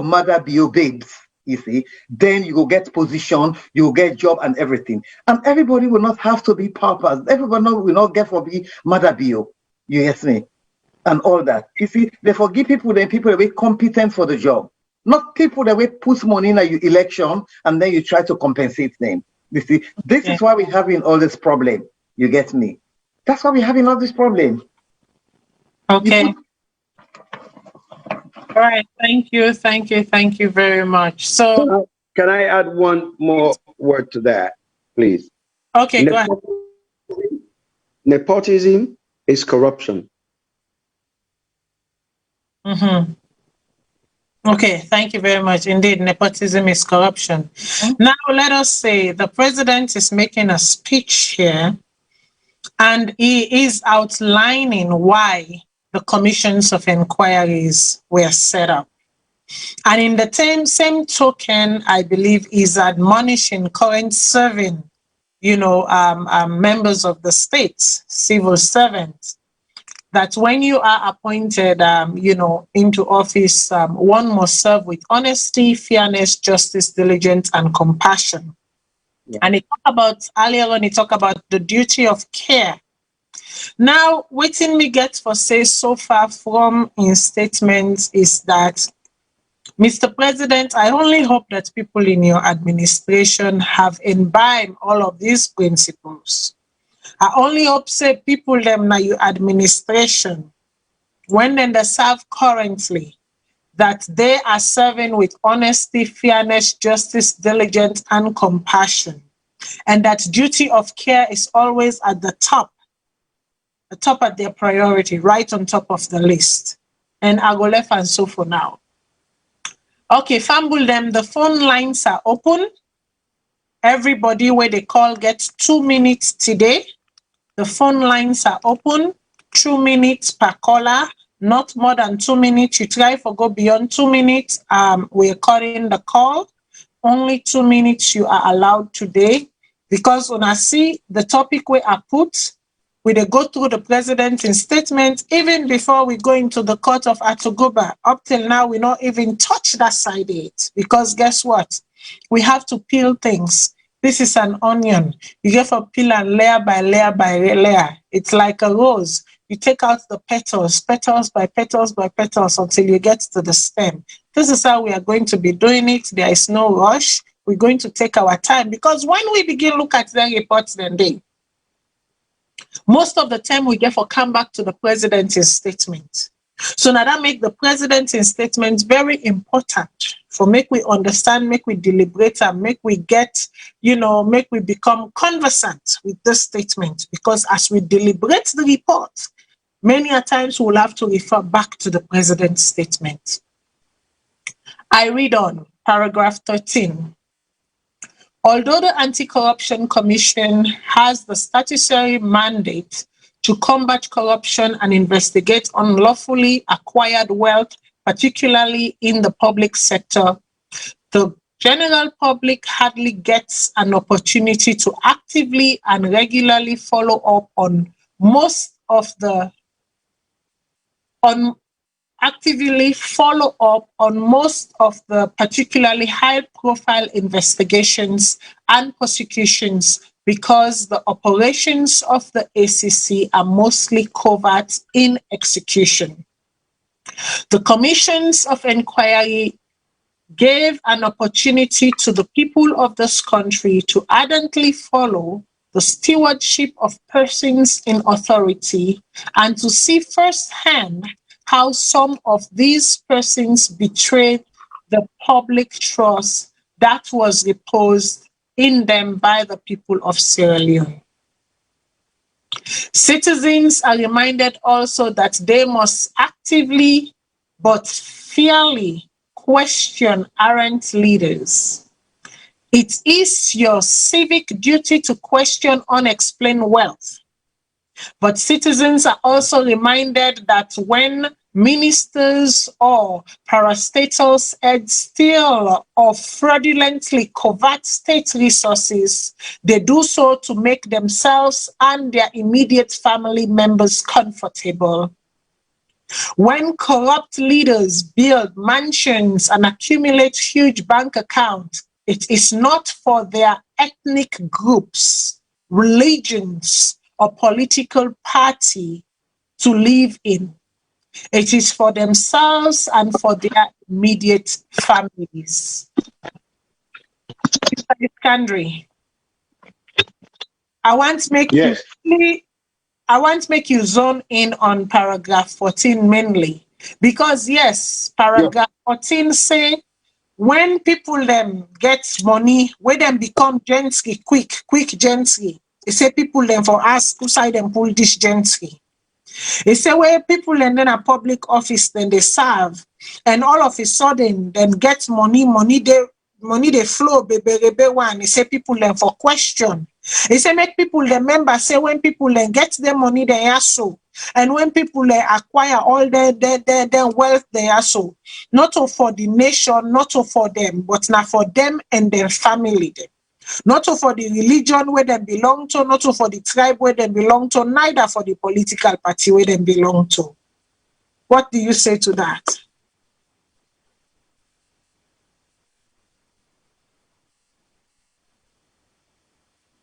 mother bio babes. You see, then you will get position, you will get job and everything. And everybody will not have to be paupers. Everybody will not get for be mother bio. You get me? And all that. You see, they forgive people, then people that were competent for the job. Not people that will put money in your election and then you try to compensate them. You see, this is why we're having all this problem. You get me? That's why we're having all this problem. Okay. All right, thank you very much. So, can I add one more word to that, please? Okay, go ahead. Nepotism is corruption. Mm-hmm. Okay, thank you very much. Indeed, nepotism is corruption. Mm-hmm. Now, let us say the president is making a speech here, and he is outlining why the commissions of inquiries were set up. And in the same token, I believe is admonishing current serving, members of the states, civil servants, that when you are appointed, into office, one must serve with honesty, fairness, justice, diligence, and compassion. Yeah. And it talk about earlier on, it talk about the duty of care. Now, waiting me get for say so far from in statements is that, Mr. President, I only hope that people in your administration have imbibed all of these principles. I only hope say people them na your administration, when then they serve currently, that they are serving with honesty, fairness, justice, diligence, and compassion. And that duty of care is always at the top of their priority, right on top of the list. And I go left and so for now. Okay, Fambul them, the phone lines are open. Everybody where they call gets 2 minutes today. The phone lines are open. 2 minutes per caller, not more than 2 minutes. You try for go beyond 2 minutes. We're calling the call. Only 2 minutes you are allowed today. Because when I see the topic where I put, we dey go through the president's statement even before we go into the court of Atuguba. Up till now, we not even touch that side of it. Because guess what? We have to peel things. This is an onion. You get for peel and layer by layer by layer. It's like a rose. You take out the petals, petals by petals by petals until you get to the stem. This is how we are going to be doing it. There is no rush. We're going to take our time because when we begin look at the reports, then most of the time we get for come back to the president's statement. So now that make the president's statement very important for make we understand, make we deliberate, and make we get, make we become conversant with this statement. Because as we deliberate the report, many a times we'll have to refer back to the president's statement. I read on paragraph 13. Although the Anti-Corruption Commission has the statutory mandate to combat corruption and investigate unlawfully acquired wealth, particularly in the public sector, the general public hardly gets an opportunity to actively and regularly follow up on most of the particularly high-profile investigations and prosecutions because the operations of the ACC are mostly covert in execution. The commissions of inquiry gave an opportunity to the people of this country to ardently follow the stewardship of persons in authority and to see firsthand how some of these persons betrayed the public trust that was reposed in them by the people of Sierra Leone. Citizens are reminded also that they must actively but fairly question errant leaders. It is your civic duty to question unexplained wealth. But citizens are also reminded that when ministers or parastatals steal or fraudulently covert state resources, they do so to make themselves and their immediate family members comfortable. When corrupt leaders build mansions and accumulate huge bank accounts, it is not for their ethnic groups, religions, or political party to live in. It is for themselves and for their immediate families. Mr. Iskandri, I want to make you zone in on paragraph 14 mainly. Because yes, paragraph 14 say when people them get money, when them become gentry, quick gentry. They say people them for ask who side them pull this gentry. They say where people and then a public office then they serve, and all of a sudden then get money they flow baby one. They say people then for question. They say make people remember say when people then get their money they are so, and when people acquire all their wealth they are so, not for the nation, not for them, but now for them and their family. Not for the religion where they belong to, not for the tribe where they belong to, neither for the political party where they belong to. What do you say to that?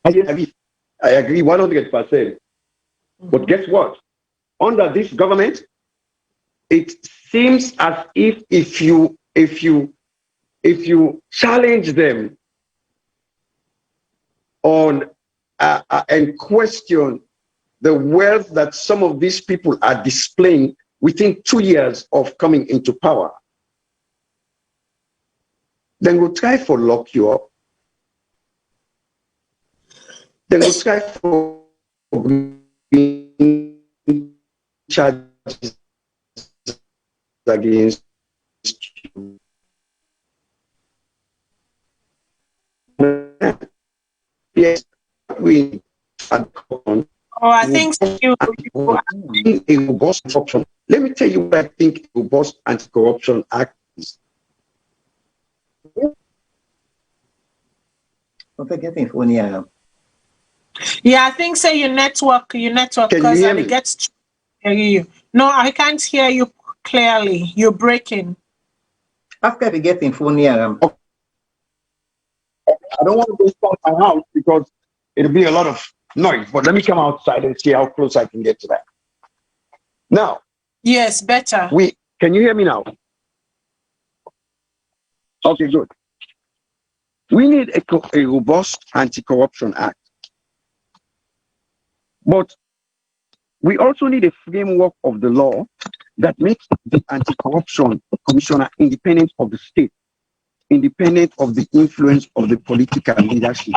I agree 100%. But guess what? Under this government, it seems as if you challenge them on and question the wealth that some of these people are displaying within 2 years of coming into power, then we'll try for lock you up. Then we'll try for charges against you. Yes, we had on. Oh, I think you A robust option. Let me tell you what I think a robust anti-corruption act is. I'm forgetting phone here. Yeah, I think say your network Can you because hear it me? gets hear you. No, I can't hear you clearly. You're breaking. After we get in phone here, I don't want to go inside my house because it'll be a lot of noise, but let me come outside and see how close I can get to that. Now, Yes, better. Can you hear me now? Okay, good. We need a robust anti-corruption act. But we also need a framework of the law that makes the anti-corruption commissioner independent of the state, independent of the influence of the political leadership.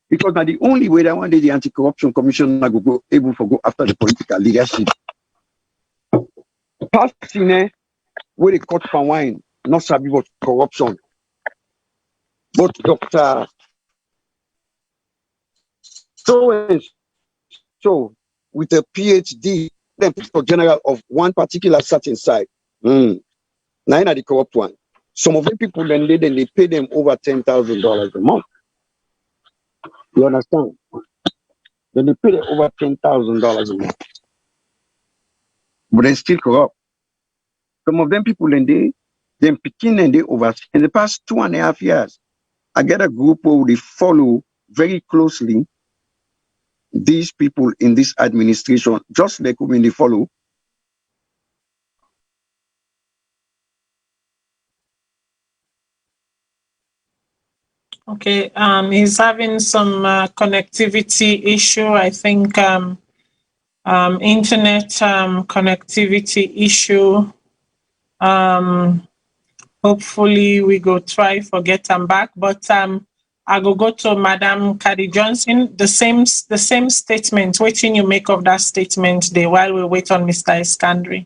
Because now the only way that one day the anti-corruption commissioner will go able to go after the political leadership. Past seen where they cut for wine, not sabi about corruption. But Dr. So with a PhD, then for general of one particular certain side. Nine are the corrupt one. Some of the people then they pay them over $10,000 a month. You understand? Then they pay them over $10,000 a month. But they're still corrupt. Some of them people then picking and they oversee. In the past 2.5 years, I get a group where they follow very closely these people in this administration, just like when they follow. Okay, he's having some connectivity issue. I think internet connectivity issue. Hopefully we go try forget him back, but I go to Madam Cady Johnson. The same statement. What can you make of that statement there while we wait on Mr. Iskandri?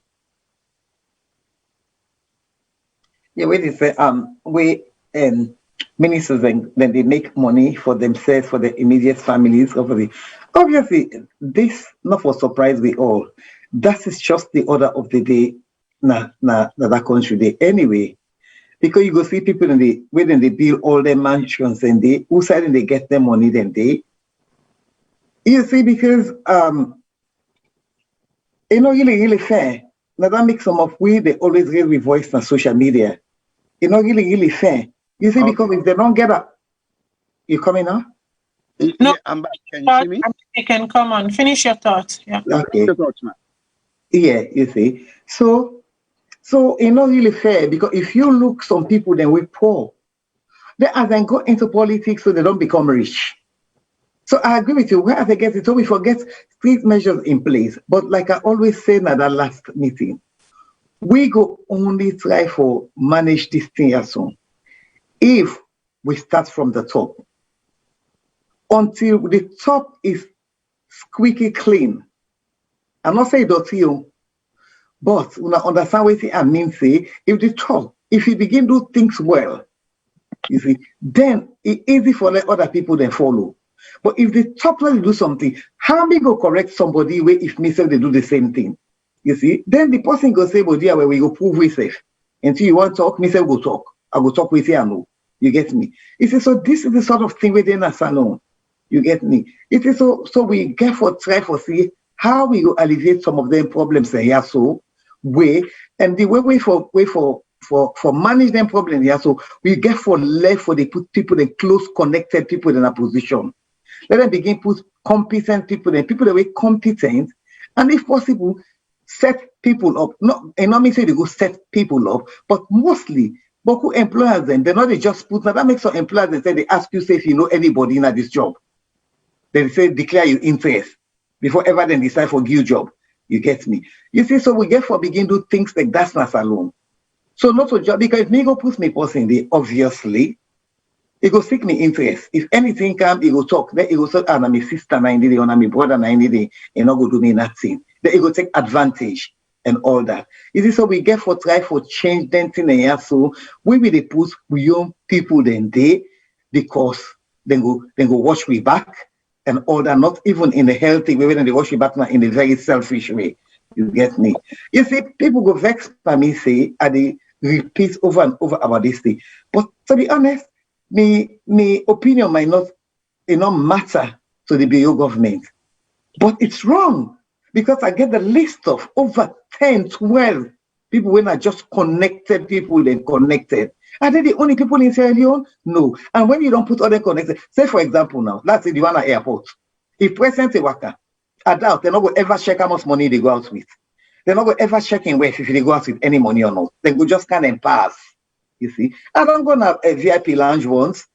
yeah, wait a second. Ministers then they make money for themselves, for their immediate families. Obviously, this not for surprise we all. That is just the order of the day. That country day anyway. Because you go see people when they build all their mansions and who side and they get their money then they. You see, because really fair. Now that makes some of they always raise their voice on social media. Really fair. You see, because if they don't get up, you coming now? No, yeah, I'm back. Can you see me? You can come on. Finish your thoughts. Yeah. Okay. Your thoughts, man. Yeah, you see. So it's not really fair because if you look some people then we poor, they as they go into politics so they don't become rich. So I agree with you. Where they get it, so we forget strict measures in place. But like I always say at that last meeting, we go only try for manage this thing as soon. If we start from the top, until the top is squeaky clean, I'm not saying dirty, but when I understand what I mean, say, if you begin to do things well, you see, then it's easy for the other people then follow. But if the top level do something, how me go correct somebody where if me say they do the same thing? You see, then the person go say, but yeah, where we go prove we safe. Until you want to talk, me say go talk. I go talk with you, I know. You get me? You see, so this is the sort of thing within a salon. You get me? It is so we get for try for see how we go alleviate some of them problems here. So and the way for manage them problems here. So we get for left for the people the close connected people in a position. Let them begin put competent people there, people that were competent, and if possible, set people up. Not, and not me say they go set people up, but mostly, but who employers them? They're not they just put. Now that makes some employers they say they ask you say if you know anybody in this job. They say declare your interest before ever then decide for give job. You get me? You see, so we get for begin do things like that's not alone. So not to job because if me go put me person there, obviously, it go seek me interest. If anything come, it go talk. Then it go say, I'm my sister 90 day, or my brother 90 day, and not go do me nothing. Then it go take advantage and all that. You see, so we get for try for change then thing here. So we will put young people then they because then go wash we back and all that, not even in a healthy way, when they wash we back now in a very selfish way. You get me? You see, people go vex by me say, and they repeat over and over about this thing. But to be honest, me opinion might not matter to the BO government. But it's wrong. Because I get the list of over 10, 12 people when I just connected people, then connected. Are they the only people in Sierra Leone? No. And when you don't put other connected, say for example now, let's say the one at airport. If President Iwaka, I doubt they're not going to ever check how much money they go out with. They're not going to ever check in where if they go out with any money or not. They go just kind of pass. You see, I don't go to a VIP lounge once.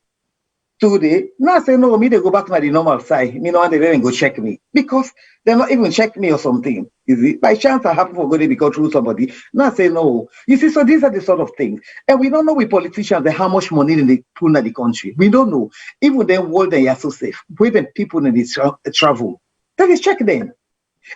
Today, now I say no, me they go back to the normal side. Me no one they didn't go check me because they're not even check me or something. You see, by chance I happen for going to go through somebody. Now I say no. You see, so these are the sort of things, and we don't know with politicians how much money they put in the country. We don't know. Even the world they are so safe. Where the people in this travel, then they check them.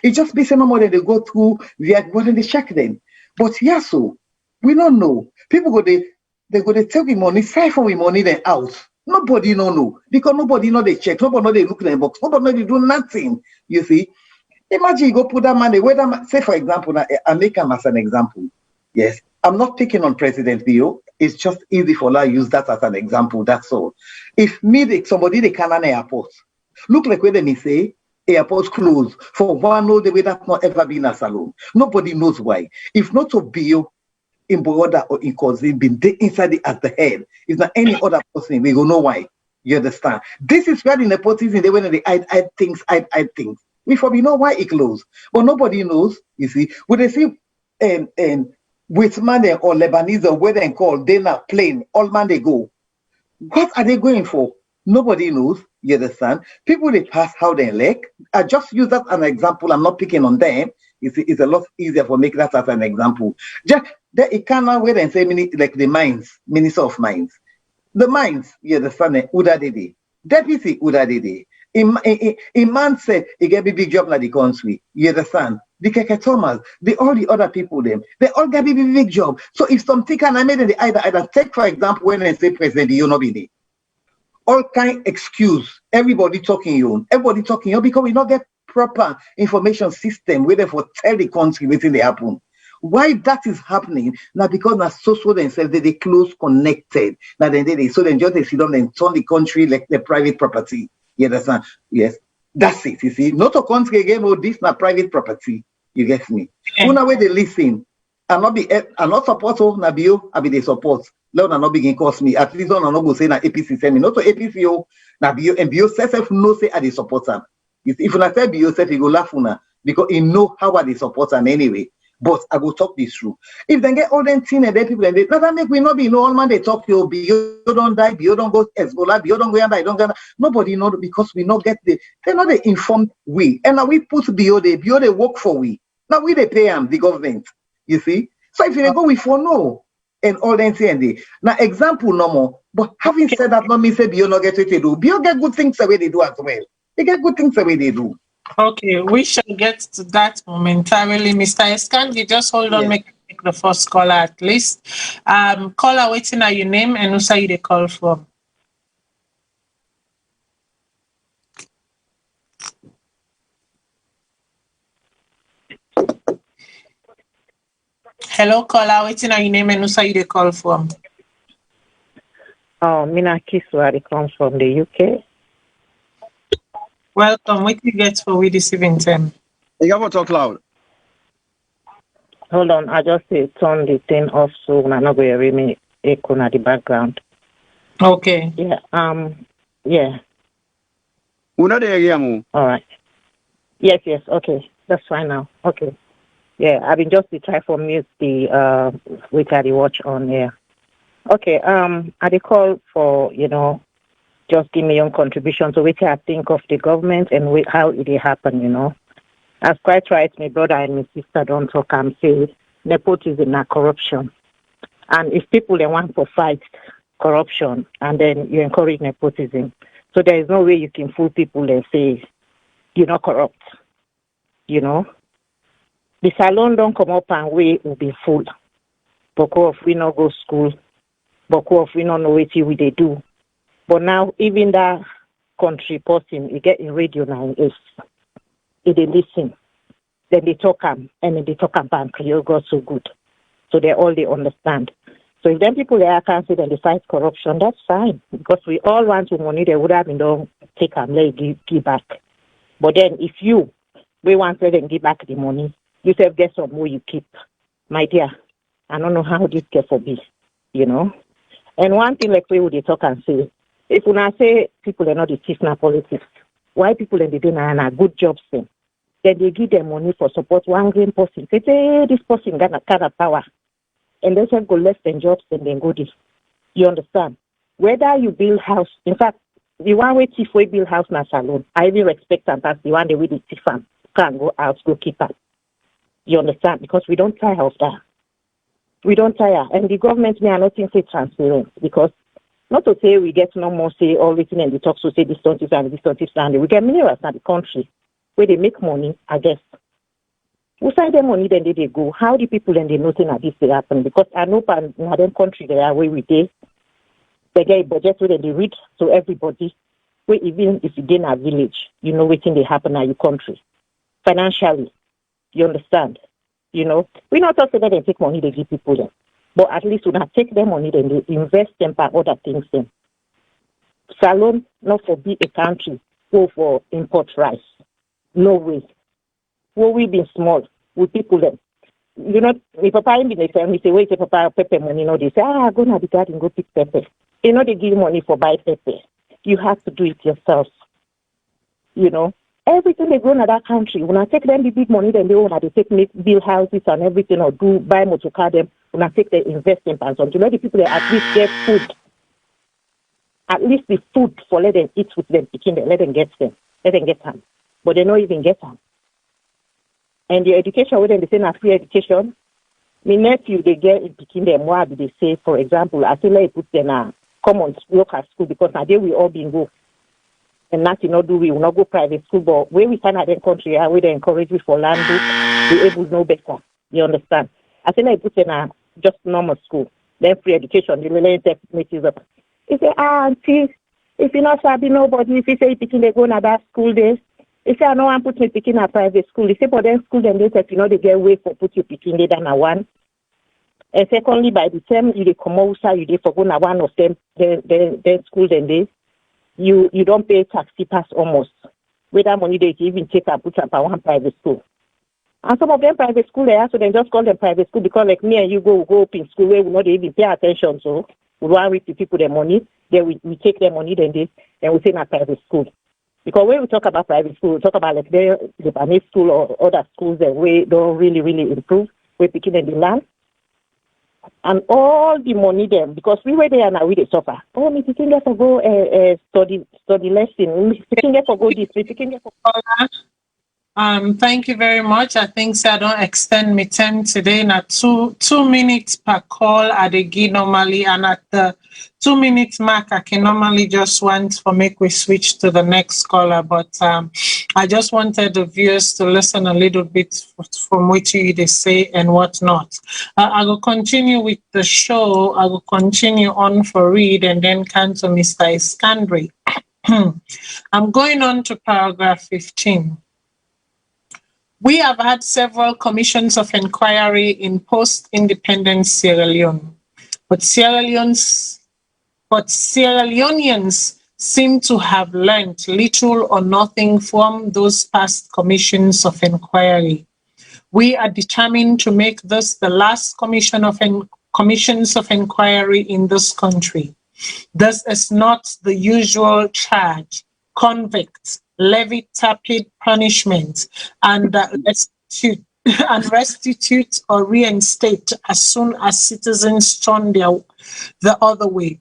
It just be some more that they go through via what they check them. But yeah, so we don't know. People go they go to take with money, siphon with money, then out. Nobody know because nobody know they check, nobody know they look in the box, nobody know they do nothing. You see, imagine you go put that money where that say for example, I make him as an example. Yes, I'm not picking on President Bio. It's just easy for us to use that as an example. That's all. If me somebody they can an airport, look like where they say airports closed for one all the way that's not ever been a Salone. Nobody knows why. If not to Bio. In Boyoda or in Kozi, been inside it at the head. It's not any other person. We don't know why. You understand? This is where the nepotism, they went and they hide things. We probably know why it closed. But nobody knows, you see. When they see with money or Lebanese or where they call, they're not plane, all man they go. What are they going for? Nobody knows. You understand? People they pass how they like. I just use that as an example. I'm not picking on them. It's a lot easier for making that as an example. Just it cannot wait and say like the mines, Minister of Mines. The mines, you understand, Uda Dede. Deputy Uda Dede. In man said he get a big job like the country. You understand? The Keke Thomas, all the other people them, they all get a big job. So if something can I made in the either take for example when they say President you know be all kind excuse, everybody talking you because we not get proper information system where they for tell the country within they happen. Why that is happening now? Because now so themselves they close connected. Now then they so then just they sit down and turn the country like the private property. You understand? Yes, that's it. You see, not a country again. Oh, this not private property. You get me? Una way they listen. I'm not support of Nabio. I be the support. Let not begin cost me. At least don't not go say na APC send me. Not to APC o Nabio and Bio self no say I the support them. If I say Bio self, he go laugh una because he know how I the support them anyway. But I go talk this through. If they get all them things and then people and they that make we not be no all man they talk you don't die, you don't go Hezbollah, you don't go and die, don't go. Nobody know because we not get they're not the informed we. And now we put BO they work for we. Now we they pay them the government. You see? So if they go we for no and all them things and they now example no more. But having said that, not me say BO not get what they do. BO get good things the way they do as well. They get good things the way they do. Okay, we shall get to that momentarily. Mr. Eskangi, just hold on, make the first caller at least. Caller, waiting at your name and also you the call from. Hello, caller, waiting at your name and also you the call from. Oh, Mina Kiswari comes from the UK. Welcome. What you get for we this evening? You got to talk loud. Hold on, I just turn the thing off so I'm not going to hear me echo in the background. Okay. Yeah. Yeah. Una de area All right. Yes, okay. That's fine now. Okay. Yeah, I've been just to try for mute the which I watch on here. Okay, I dey call for, just give me your contribution to which I think of the government and how it dey happen. As quite right, my brother and my sister don't talk and say nepotism and corruption. And if people they want to fight corruption and then you encourage nepotism, so there is no way you can fool people and say you're not corrupt. The Salone don't come up and we will be full. Because we not go school, because we not know what we they do. But now even that country person, you get in radio now is they listen. Then they talk and then they talk about Creole God so good. So they understand. So if them people there can't say that they fight corruption, that's fine. Because we all want to money, they would have been done take and let give back. But then if we want to let them give back the money, you say get some more you keep. My dear, I don't know how this can be, And one thing like we would talk and say, if we not say people are not the chief in politics, why people in the doing a good job then they give them money for support one green person. They say this person got a kind of power. And they say go less than jobs and then go this. You understand? Whether you build house, in fact, the one way chief we build house na Salone, I even respect and that's the one way the chief can go out, go keep up. You understand? Because we don't tire of that. We don't tire. And the government may not think say transparent because not to say we get no more say all written in the talk so say this don't and this don't we get minerals in the country where they make money, I guess. Who side them money then they go? How the people then they nothing at this they happen? Because I know in other country they are where we they get a budget where they read to everybody. Where even if you gain a village, you know what thing they happen at your country. Financially. You understand? We not talk about them take money they give people them. But at least we not take them money then they invest them for other things then. Salone not for be a country go for import rice. No way. Well, we been small with people them. If papa in the family say, wait, papa pepper money, they say, go to the garden, go pick pepper. They give money for buy pepper. You have to do it yourself. Everything they grow in that country, when I take them the big money, then they take build houses and everything or do buy motor car them, when I take the investment and something. The people that at least get food. At least the food for let them eat with them, let them get them. Let them get them. But they don't even get them. And the education, whether they say not free education, my nephew, they get in picking them, what they say, for example, I say let put them a common local school because now they will all be go. And nothing not do, we will not go private school, but where we can at the country, where they encourage me for land book, we able to know better. You understand? I say let put them a just normal school, then free education, the related techniques up. He say, auntie, if you not sabi nobody, if you say picking they go to that school days, he say, I no one put me picking a private school. He say, but then school then they say, they get way for put you picking they than a one. And secondly, by the time you come outside, you for go na one of them, then school then they, you don't pay taxi pass almost. With that money they even take and put up at one private school. And some of them private school they so they just call them private school because like me and you go up in school where we not even pay attention. So we want with the people their money, then we take their money then we say na private school. Because when we talk about private school, we talk about like the Japanese school or other schools that we don't really improve. We're picking in the land. And all the money them, because we were there now, we they suffer. Oh, me picking there for go study lesson. Me picking there for go this. Me picking there for. Thank you very much. I think so I don't extend my time today. Now 2 minutes per call at the give normally, and at the 2 minutes mark, I can normally just want for make we switch to the next caller. But I just wanted the viewers to listen a little bit from what you they say and what not. I will continue with the show. I will continue on for read and then come to Mr. Iskandri. I'm going on to paragraph 15. We have had several commissions of inquiry in post-independent Sierra Leone, but Sierra Leoneans seem to have learned little or nothing from those past commissions of inquiry. We are determined to make this the last commissions of inquiry in this country. This is not the usual charge. Convicts, levy tepid punishment, and restitute and restitute or reinstate as soon as citizens turn the other way.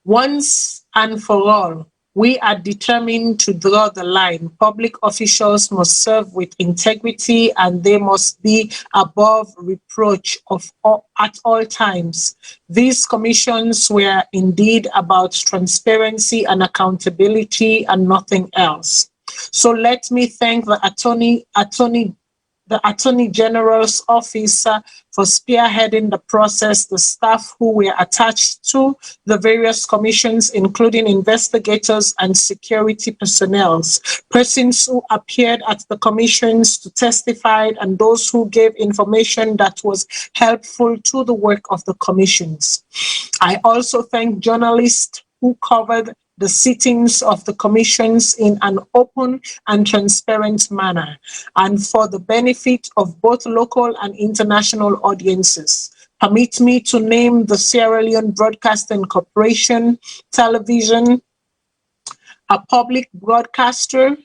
Once and for all, we are determined to draw the line. Public officials must serve with integrity and they must be above reproach at all times. These commissions were indeed about transparency and accountability and nothing else. So let me thank the Attorney General's office for spearheading the process, the staff who were attached to the various commissions, including investigators and security personnel, persons who appeared at the commissions to testify, and those who gave information that was helpful to the work of the commissions. I also thank journalists who covered the sittings of the commissions in an open and transparent manner, and for the benefit of both local and international audiences. Permit me to name the Sierra Leone Broadcasting Corporation Television, a public broadcaster,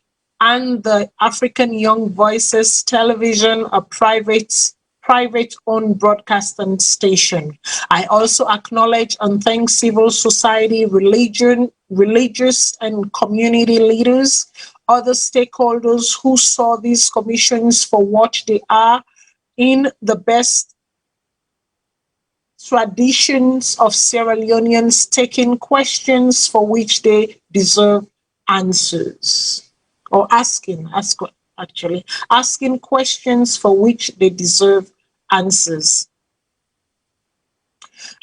and the African Young Voices Television, a private-owned broadcasting station. I also acknowledge and thank civil society, religious and community leaders, other stakeholders who saw these commissions for what they are in the best traditions of Sierra Leoneans, taking questions for which they deserve answers, or asking questions for which they deserve answers.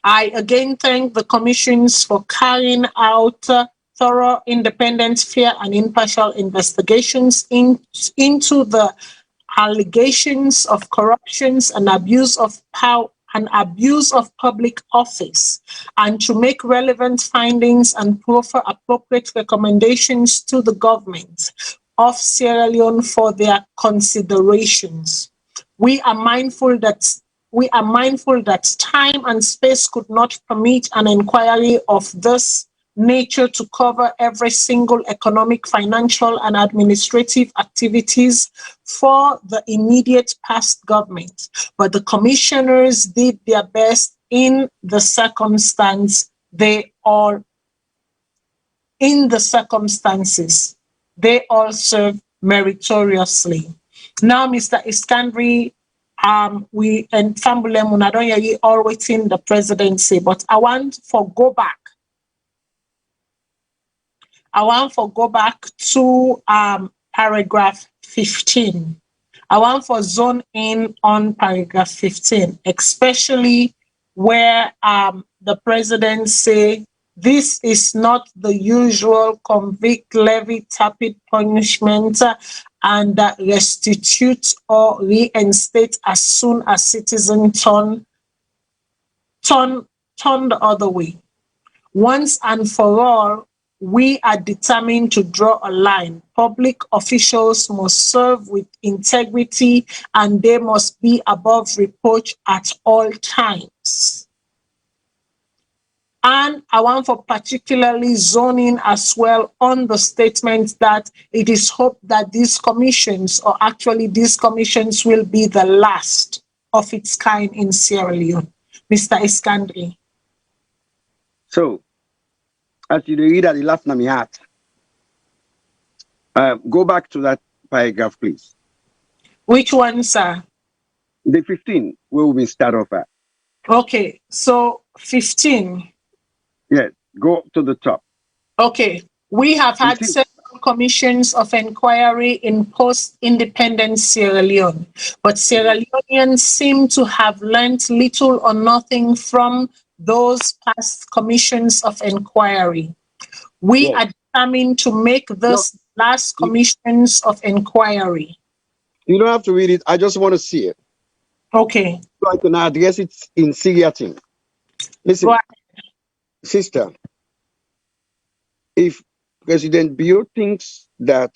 I again thank the commissions for carrying out thorough, independent, fair, and impartial investigations into the allegations of corruptions and abuse of power and abuse of public office, and to make relevant findings and proffer appropriate recommendations to the government of Sierra Leone for their considerations. We are mindful that time and space could not permit an inquiry of this nature to cover every single economic, financial, and administrative activities for the immediate past government. But the commissioners did their best in the circumstances. They all serve meritoriously. Now, Mr. Iskandri, we and Fambule Munadonyayi all waiting the presidency, but I want to go back to paragraph 15. I want to zone in on paragraph 15, especially where the president say this is not the usual convict levy tepid punishment and restitute or reinstate as soon as citizens turn the other way. Once and for all, we are determined to draw a line. Public officials must serve with integrity and they must be above reproach at all times. And I want for particularly zoning as well on the statement that it is hoped that these commissions, or actually these commissions, will be the last of its kind in Sierra Leone. Mr. Iskandri. So, as you read at the last name hat, go back to that paragraph, please. Which one, sir? The 15, where we start off at. Okay, so 15. Yes, go to the top. Okay, we have had 15. several commissions of inquiry in post-independent Sierra Leone, but Sierra Leoneans seem to have learned little or nothing from those past commissions of inquiry. We are determined to make this last commissions of inquiry. You don't have to read it. I just want to see it. Okay. So I can address it in Syrian. Listen, sister, if President Bio thinks that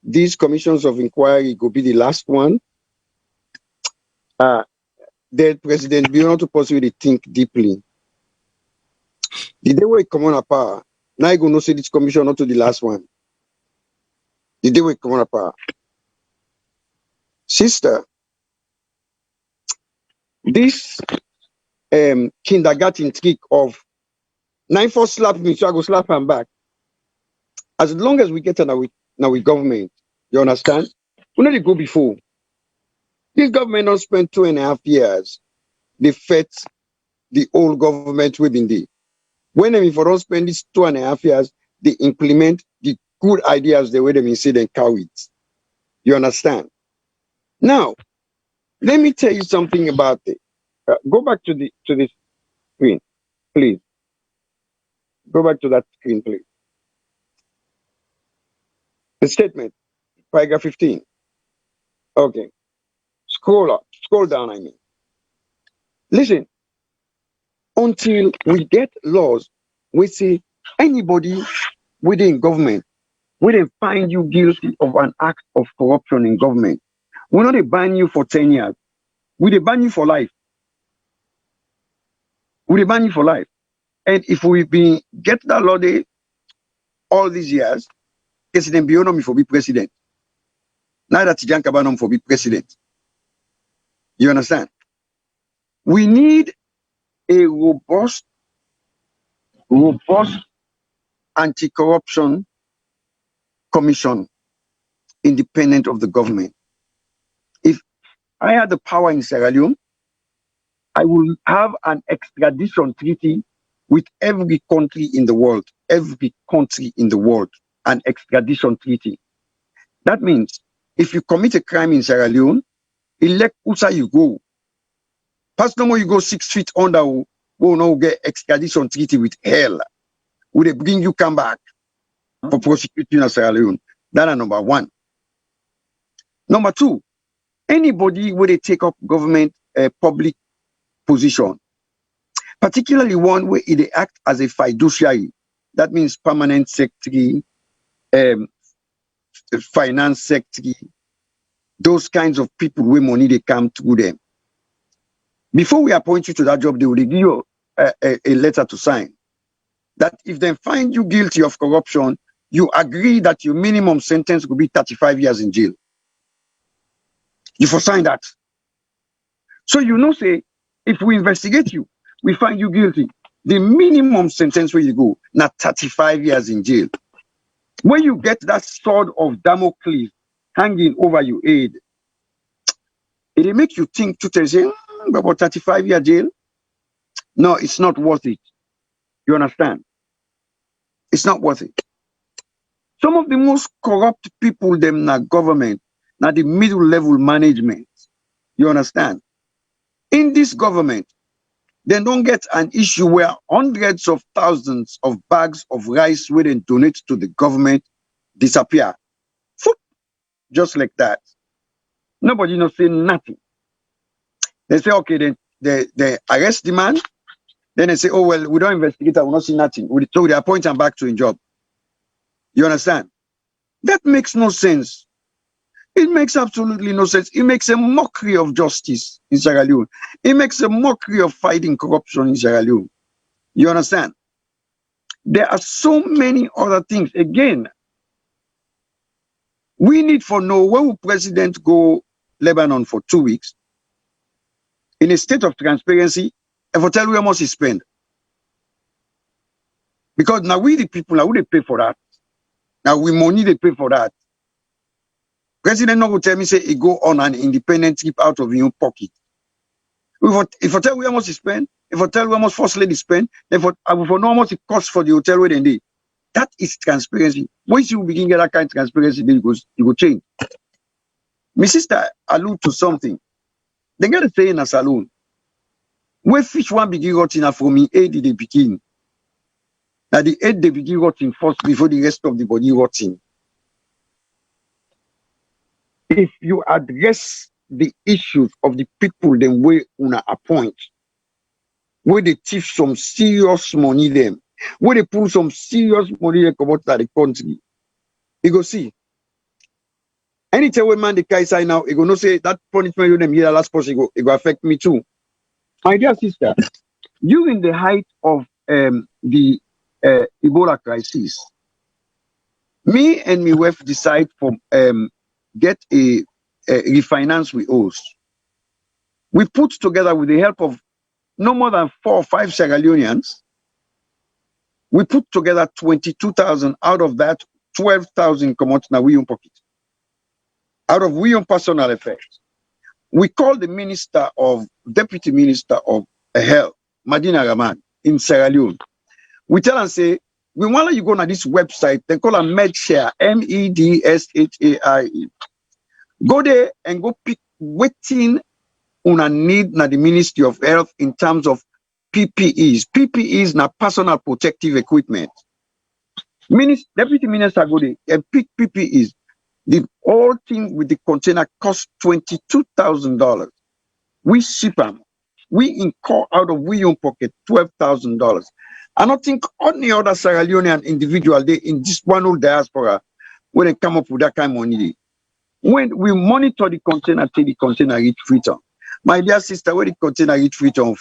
these commissions of inquiry will be the last one, then President Bio not to possibly think deeply. The day we come on a power, Now you gonna say this commission not to the last one. The day we come on power. Sister, this kindergarten trick of 9-4 slap me, so I go slap him back. As long as we get now with government, you understand? We know they go before. This government don't spend 2.5 years. They fed the old government within the. When if don't spend these 2.5 years, they implement the good ideas the way they say they cow it. You understand? Now, let me tell you something about it. Go back to the screen, please. Go back to that screen, please. The statement, paragraph 15. Okay. Scroll down, I mean. Listen, until we get laws, we say anybody within government, we don't find you guilty of an act of corruption in government. We not ban you for 10 years. We ban you for life. We ban you for life. And if we been get that law day all these years, it's then beyond me for be president. Now that Tijan Kabanom for be president. You understand? We need a robust anti-corruption commission independent of the government. If I had the power in Sierra Leone, I will have an extradition treaty with every country in the world, an extradition treaty. That means if you commit a crime in Sierra Leone, elect USA you go. Pass no more you go 6 feet under, we will now get extradition treaty with hell. Will they bring you come back for prosecuting in Sierra Leone? That is number one. Number two, anybody where they take up government public position, particularly one where they act as a fiduciary, that means permanent secretary, finance secretary, those kinds of people where money they come through them. Before we appoint you to that job, they will give you a letter to sign that if they find you guilty of corruption, you agree that your minimum sentence will be 35 years in jail. You for sign that. So you know, say, if we investigate you, we find you guilty, the minimum sentence where you go, not 35 years in jail. When you get that sword of Damocles hanging over your head, it make you think to say, about 35 year jail? No, it's not worth it. You understand? It's not worth it. Some of the most corrupt people, them na government, na the middle level management. You understand? In this government, they don't get an issue where hundreds of thousands of bags of rice where they donate to the government disappear. Just like that. Nobody not say nothing. They say, okay, then they arrest the man. Then they say, oh, well, we don't investigate. I will not see nothing. So they appoint him back to his job. You understand? That makes no sense. It makes absolutely no sense. It makes a mockery of justice in Sierra Leone. It makes a mockery of fighting corruption in Sierra Leone. You understand? There are so many other things. Again, we need to know when will president go Lebanon for 2 weeks in a state of transparency, and for tell we how much he spend. Because now we the people, now we pay for that. Now we money they pay for that. President not go tell me say he go on an independent trip out of your pocket. If I tell you how much he spend, if I tell you how much first lady spend, then I will know how much it costs for the hotel where they did. That is transparency. Once you begin get that kind of transparency, then you go change. My sister allude to something. They get a say in a Salone. Where fish one begin rotting from me, aid they begin. Now the aid they begin rotting first before the rest of the body rotting. If you address the issues of the people then way una appoint, where they thief some serious money them, where they pull some serious money they come out of the country, you go see. Anytime when man the guy sign now, you go no say that punishment you them here last person it go affect me too. My dear sister, during the height of the Ebola crisis. Me and my wife decide for get a refinance we owe. We put together with the help of no more than 4 or 5 Sierra Leoneans. We put together 22,000. Out of that, 12,000 come out in we own pocket. Out of we own personal effects. We called the Deputy Minister of Health, Madina Rahman, in Sierra Leone. We tell and say, we want you go on this website, they call it MedShare, MEDSHARE. Go there and go pick waiting on a need na the Ministry of Health in terms of PPEs. PPEs na personal protective equipment. Deputy Minister go there and pick PPEs. The whole thing with the container cost $22,000. We ship them. We incur out of we own pocket $12,000. I don't think any other Sierra Leonean individual they in this one whole diaspora when they come up with that kind of money. When we monitor the container till the container reach return. My dear sister, when the container reach return,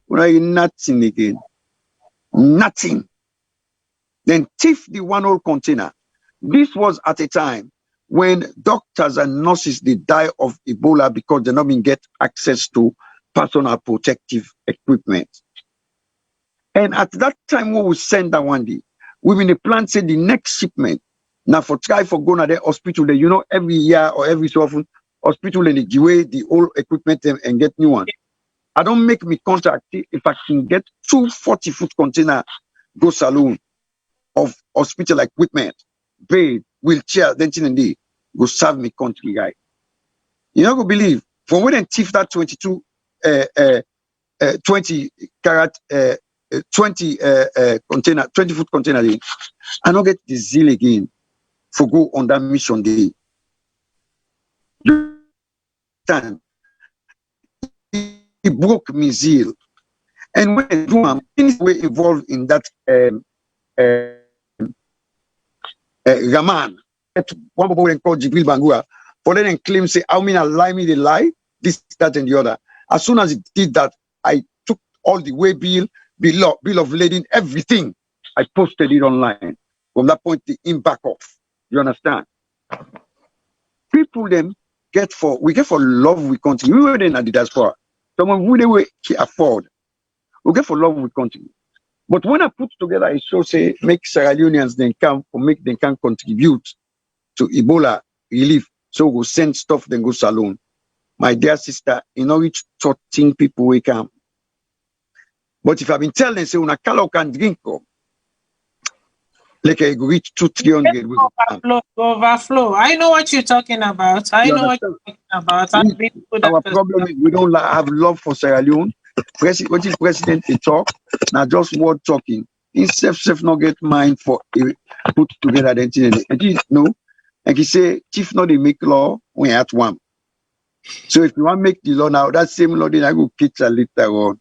nothing again. Nothing. Then thief the one whole container. This was at a time when doctors and nurses they die of Ebola because they not been get access to personal protective equipment. And at that time when we send that one day, we been plan say the next shipment. Now for try for go to the hospital, there, every year or every so often, hospital and they give away the old equipment and get new one. I don't make me contract if I can get 2 40-foot container go Salone of hospital equipment, bed, wheelchair, then and day, go serve me country guy. You know, go believe for when they thief that 20 carat 20 container, 20-foot container day, I don't get the zeal again for go on that mission day. He broke me zeal. And when things were involved in that Raman, one people called Jibril Bangura, for then claim say, how many lie me the lie, this, that, and the other. As soon as it did that, I took all the way bill of lading, everything. I posted it online. From that point, the impact off. You understand? People then we get for love we continue. We were in the diaspora. Someone who they were afford. We get for love we continue. But when I put together a show, say, make Sierra Leoneans then come or make them can contribute to Ebola relief. So we'll send stuff, then go Salone. My dear sister, in reach 13 people we come. But if I've been telling, say, una kalo can drink, like I reach 200-300. Overflow. I know what you're talking about. I've been our problem is we don't have love for Sierra Leone. What is president they talk? Now just word talking. He self not get mind for put together the and he no. And he say, chief not they make law, we at one. So if you want to make the law now, that same law then I go pitch a later on.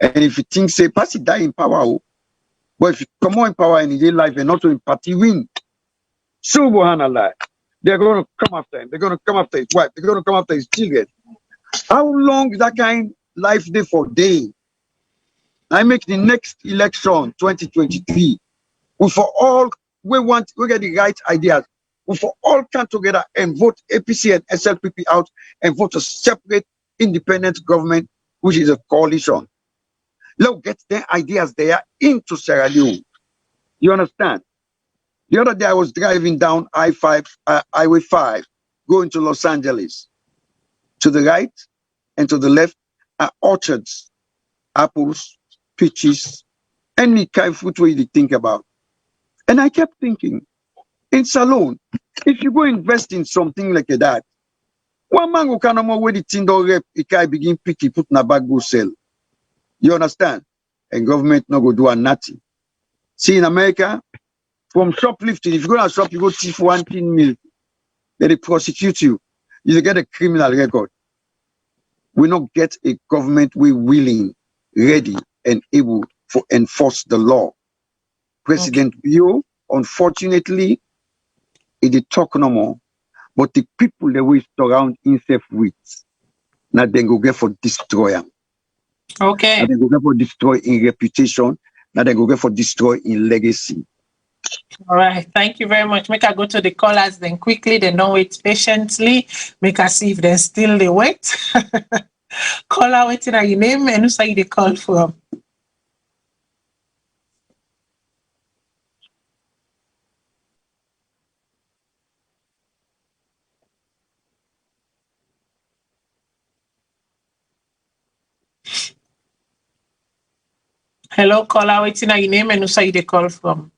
And if you think say pass it die in power, but if you come on in power in his life and not in party win, subhanallah, they're going to come after him. They're going to come after his wife. They're going to come after his children. How long is that kind life day for day? I make the next election 2023. We for all we get the right ideas. We for all come together and vote APC and SLPP out and vote a separate independent government, which is a coalition. Let's get their ideas there into Sierra Leone. You understand? The other day I was driving down Highway 5, going to Los Angeles. To the right and to the left are orchards, apples, peaches, any kind of fruit you think about. And I kept thinking, in Salone, if you go invest in something like that, one man who can where the tinder rep, it can begin picky, put in a bag, go sell. You understand? And government not go do a nothing. See, in America, from shoplifting, if you go to shop, you go thief 1 mil, then they prosecute you. You get a criminal record. We not get a government we willing, ready, and able to enforce the law. President Bio, unfortunately, he did talk no more, but the people that we surround himself with, now then go get for destroy him. Okay. And they go get for destroy in reputation. Now they go get for destroy in legacy. All right. Thank you very much. Make I go to the callers then quickly. Then don't wait patiently. Make us see if they still they wait. Caller waiting at your name and who say they call from. Hello, caller waiting at your name and who say they call from.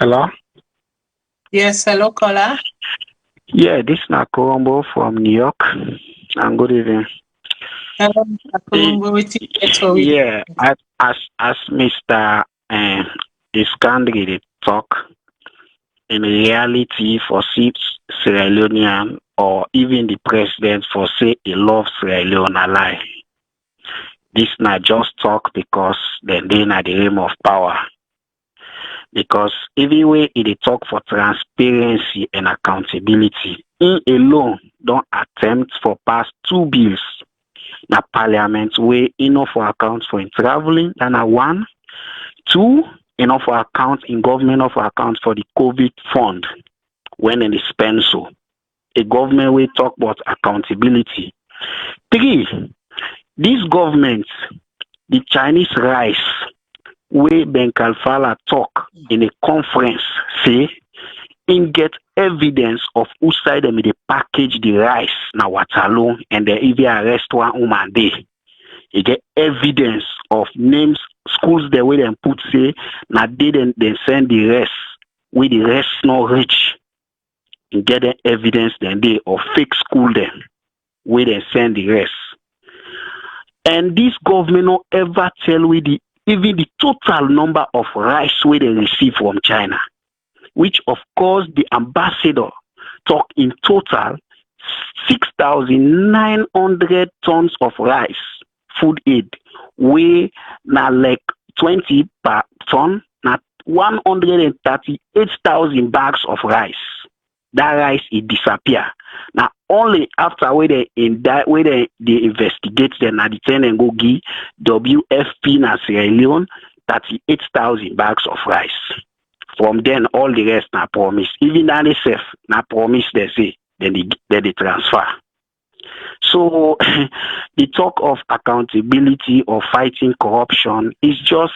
Hello? Yes, hello, caller. Yeah, this is Nakorombo from New York. And good evening. Hello, Mr. Columbo. Waiting for you. Yeah, as Mr. Iskandri talk, in reality, for Sierra Leonean or even the president for say he loves Sierra Leone a lie. This not just talk because then they are the aim of power. Because even way it talk for transparency and accountability, he alone don't attempt for pass 2 bills. Na parliament way enough for account for in traveling than a 1, 2 enough for account in government of account for the COVID fund when they spend so. A government will talk about accountability. 3, this government, the Chinese rice, where Ben Kalfala talk in a conference, say, in get evidence of who side them they package the rice na Waterloo and they even arrest one woman there. You get evidence of names, schools the way they put say, na they then send the rest, where the rest not reach. You get the evidence then they of fake school them, where they send the rest. And this government not ever tell we even the total number of rice where they receive from China, which of course the ambassador talk in total 6,900 tons of rice, food aid, where na like 20 per ton, na 138,000 bags of rice. That rice it disappear. Now only after where they investigate them na the ten and go give WFP na Sierra Leone 38,000 bags of rice. From then all the rest na promise. Even NSF na promise they say then they transfer. So the talk of accountability or fighting corruption is just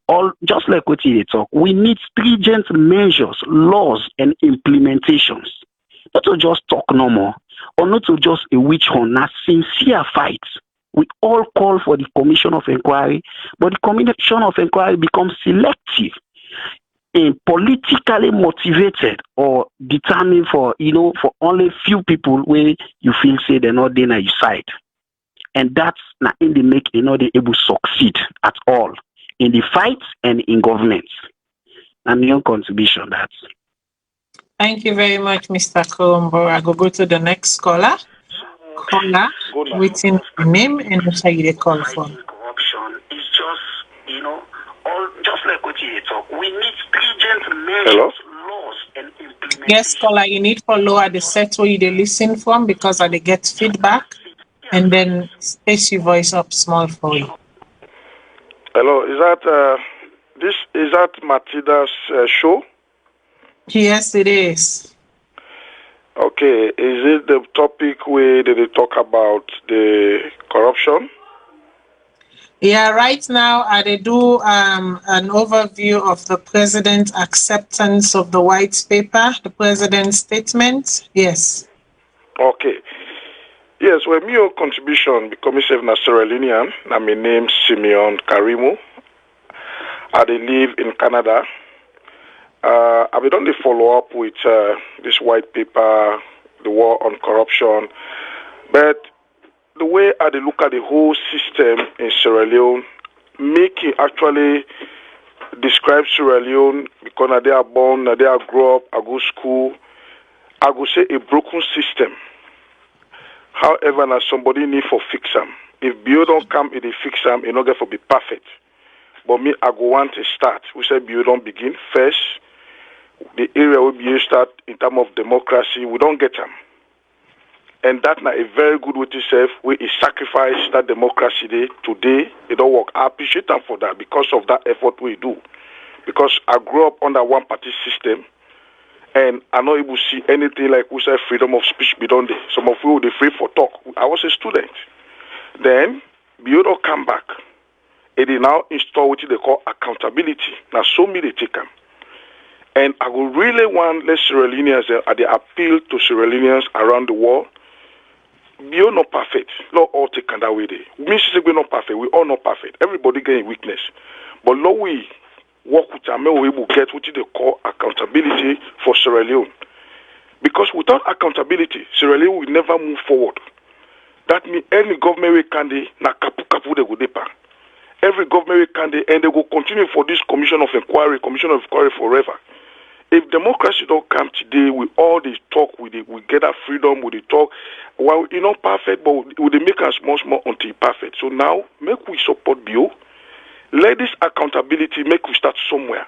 all just like what they talk. We need stringent measures, laws, and implementations. Not to just talk no more, or not to just a witch hunt, not sincere fight. We all call for the commission of inquiry, but the commission of inquiry becomes selective and politically motivated or determined for for only few people where you feel say they're not there on your side. And that's not in the make they able to succeed at all in the fight and in government. And your contribution that. Thank you very much, Mr. Colombo. I go to the next caller. Caller, waiting your name and who say they call from. Corruption is just, all just like what you talk. We need stringent measures, laws, and implementation. Yes, caller, you need to lower the set where they listen from because they get feedback, and then space your voice up small for you. Hello, is that Matilda's show? Yes, it is. Okay, is it the topic where they talk about the corruption? Yeah, right now they do an overview of the president's acceptance of the white paper, the president's statement. Yes. Okay. Yes, well, my contribution because myself na Sierra Leonean, na my name Simeon Karimu. I live in Canada. I will only follow up with this white paper, the war on corruption. But the way I look at the whole system in Sierra Leone, make it actually describe Sierra Leone because they are born, they are grow up, I go school. I go say a broken system. However, now somebody need for fix them. If bill don't come, it fix them, it not get for be perfect. But me, I go want to start. We say bill don't begin first. the area will be start in terms of democracy, we don't get them. And that's not a very good way to say we sacrifice that democracy day. Today, it don't work. I appreciate them for that because of that effort we do. Because I grew up under one party system and I'm not able to see anything like we say freedom of speech be done there. Some of you, they free for talk. I was a student. Then, we don't come back. It is now installed what they call accountability. Now, so many they take them. And I would really want let Sierra Leoneans, they appeal to Sierra Leoneans around the world. We are not perfect. Not all taken that way. We we're not perfect. We all not perfect. Everybody getting weakness. But Lord, we work with them, we will get what they call accountability for Sierra Leone. Because without accountability, Sierra Leone will never move forward. That means any government candidate na kapu they go deeper. Every government candidate and they will continue for this commission of inquiry forever. If democracy don't come today, we all this talk, we get that freedom, we talk. Well, you're not perfect, but we make us much more until perfect. So now, make we support BO. Let this accountability make we start somewhere.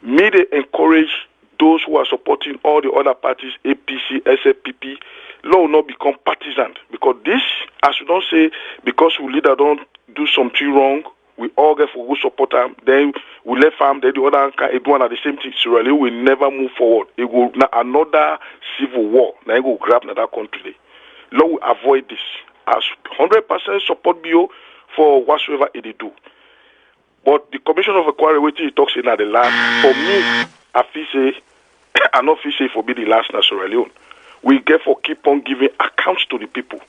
May they encourage those who are supporting all the other parties, APC, SFPP, law will not become partisan. Because this, as you don't say, because we leader don't do something wrong, we all get for good support them, then we let farm, then the other can do one at the same thing. Sierra Leone will never move forward. It will another civil war. Now it will grab another country. Law will avoid this. As 100% support BO for whatsoever it do. But the Commission of Inquiry, which he talks in at the last, for me, I feel say, I not feel say for be the last in Sierra Leone. We get for keep on giving accounts to the people.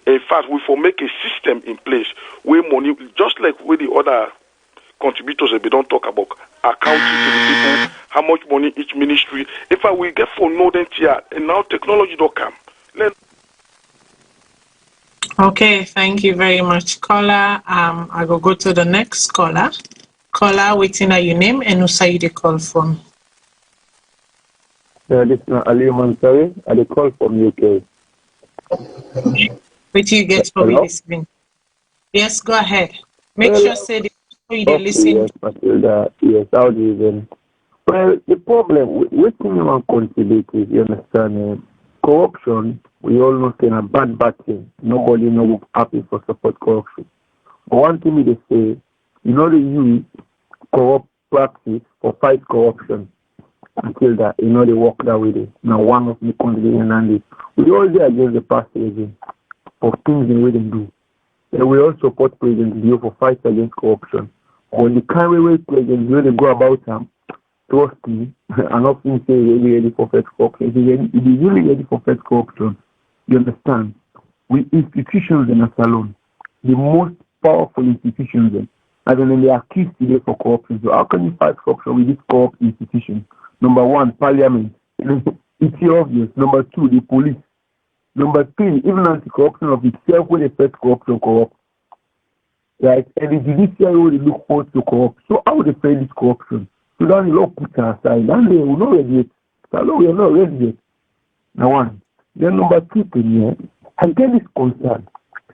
In fact, we for make a system in place where money, just like with the other contributors that we don't talk about, accounting to the people, how much money each ministry. In fact, we get for know them here, and now technology don't come. Okay, thank you very much, caller. I will go to the next caller. Caller, waiting at your name and who say you the call from. This is Ali Mansari. I call from UK. Which you get for me listening. Yes, go ahead. Make sure say the people you listen. Yes, Matilda. Yes, how do you then? Well, the problem with one contribute is, you understand, corruption. We all know it's a bad thing. Nobody knows happy for support corruption. But one thing they say, you know, they use corrupt practice for fight corruption. Until that, you know, they walk that way. Now, one of the countries and we all there against the party again for things in way they do. And we all support President Leo for fight against corruption. When the kind way President Leo they go about them, trust me, I'm not saying they're ready for fight corruption. If they're really ready for fight corruption, you understand? We institutions in Salone, the most powerful institutions in, and then they are accused today for corruption. So how can you fight corruption with these corrupt institutions? Number one, Parliament. It's obvious. Number two, the police. Number three, even anti-corruption of itself when they fight corruption corrupt. Right? And the judiciary will look forward to corrupt. So how would they fight this corruption? So now the law put aside. And they will not ready yet. So we are not ready yet. Now one. Then number two thing here, again is concerned.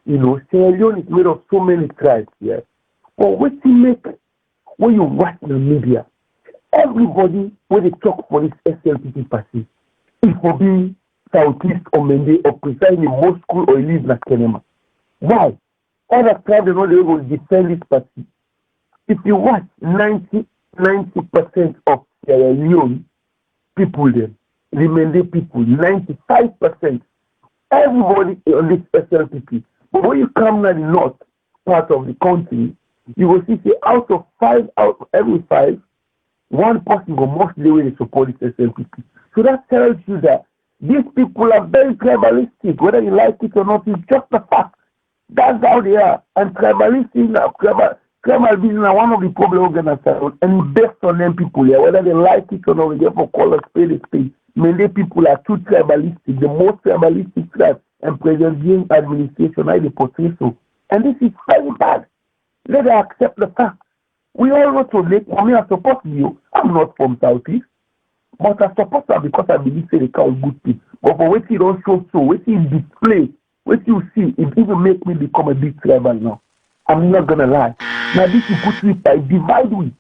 You know, Sierra Leone is made of so many tribes here. But what you make when you watch the media, everybody when they talk for this SLPP party, it will be Southeast or Mende or precisely Moscow or Elise Kenema. Why? Other tribes are not able to defend this party. If you watch 90% of Sierra Leone people there, the Mende people, 95%, everybody on this SLPP. But when you come to the north part of the country, you will see out of every five, one person will mostly really support this SLPP. So that tells you that these people are very tribalistic, whether you like it or not, it's just a fact. That's how they are. And tribalistic, tribalism are one of the problems organized, and based on them people here, whether they like it or not, we get for call a spade. Many people are too tribalistic, the most tribalistic tribe, and President Jing's administration, I portray so. And this is very bad. Let us accept the fact. We all want to make, I support you. I'm not from Southeast, but I support her because I believe they count good things. But for what you don't show so, what you display, what you see, it even make me become a big tribal now. I'm not gonna lie. Now this is put me by divide we.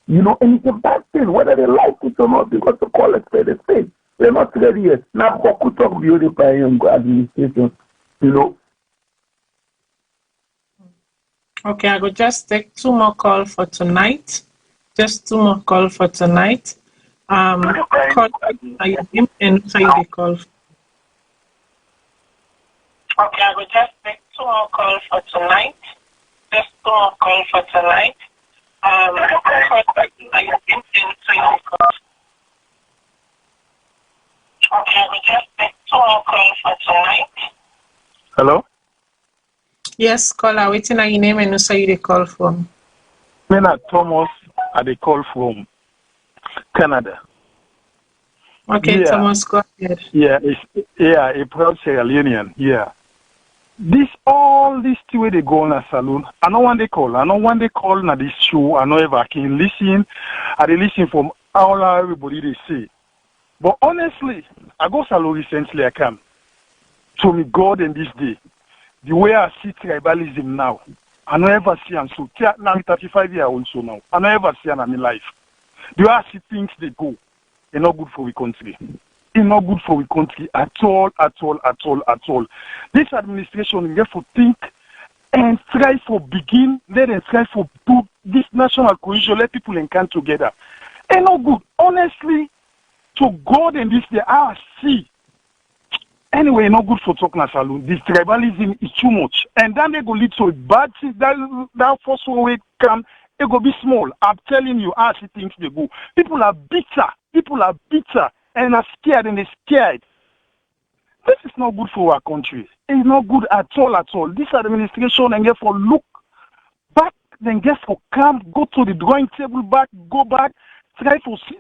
You know, and it's a bad thing, whether they like it or not, because the call is the same. We're not ready yet. Now, Boku talk the European administration, you know. Okay, I will just take 2 more calls for tonight. Just 2 more calls for tonight. Call your name and say the call. Okay, I will just take 2 more calls for tonight. Just 2 more calls for tonight. Call your name and say the call. Okay, I will just take 2 more calls for tonight. Hello? Yes, caller, waiting on your name and say the call from. My name is Thomas, and they call from Canada. Okay, yeah. Thomas, go ahead. Yeah, a proud Sierra Leonean, yeah. All this way they go on a Salone. I know when they call na this show, I know if I can listen, I listen from all everybody they say. But honestly, I go Salone recently, I come. To me, God in this day, the way I see tribalism now, I never see and so now 35 years also now. I never see in my life. The way I see things they go, it's not good for the country. It's not good for the country at all. This administration is to think and try for begin, let them try for do this national cohesion, let people come together. It's not good. Honestly, to God in this day, I see. Anyway, not good for talking a Salone. This tribalism is too much. And then they go lead to a bad thing. That first way come, it go be small. I'm telling you, I see things they go. People are bitter and are scared and they're scared. This is not good for our country. It's not good at all. This administration and get for look back, then get for come, go to the drawing table back, go back, try to see.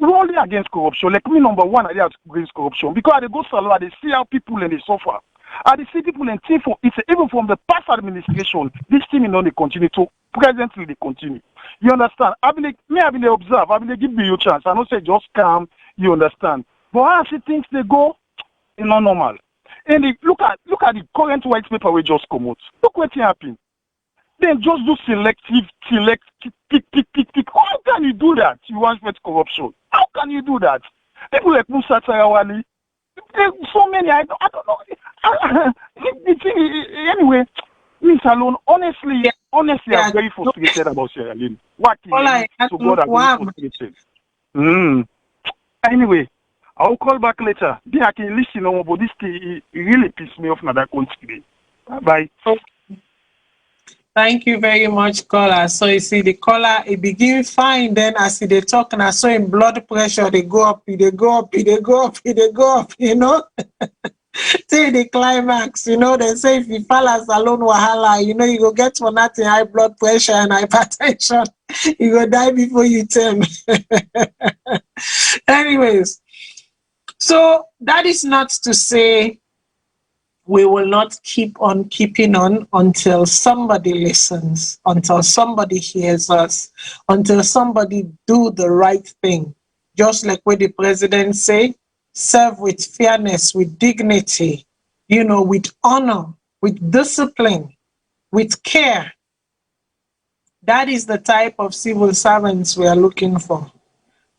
We're only against corruption. Like me, number one, I against corruption because I go Salone, I see how people and they suffer. I see people and think for it's even from the past administration, this thing is not they continue to presently they continue. You understand? I been observe, I been give me your chance. I don't say just come, you understand. But I see things they go, it's not normal. And look at the current white paper we just come out. Look what happened. Then just do select, pick. How can you do that? You want to corruption. How can you do that? People like Musa Tarawali, so many, I don't know. Anyway, me Salone, honestly, I'm very frustrated about Sierra Leone. What is so God, I'm very frustrated. Anyway, I'll call back later. Then I can listen, but this thing really pissed me off now that country. Bye. Thank you very much, caller. So you see the caller, it begin fine. Then as they talk, and I saw him blood pressure, they go up, you know. Till the climax, you know, they say if you fall as Salone wahala, you know, you go get for nothing, high blood pressure and hypertension. You go die before you turn. Anyways, so that is not to say we will not keep on keeping on until somebody listens, until somebody hears us, until somebody do the right thing. Just like what the president say, serve with fairness, with dignity, you know, with honor, with discipline, with care. That is the type of civil servants we are looking for.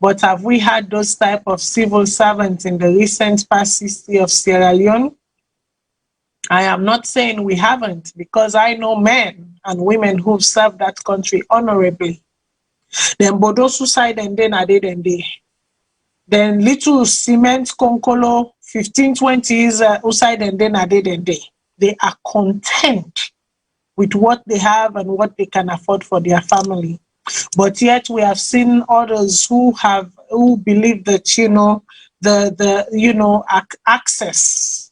But have we had those type of civil servants in the recent past history of Sierra Leone? I am not saying we haven't, because I know men and women who've served that country honorably. Then Bodo suicide and then Ade and they. Then little cement konkolo, 15, 20 years suicide and then Ade and they. They are content with what they have and what they can afford for their family. But yet we have seen others who believe that, you know, access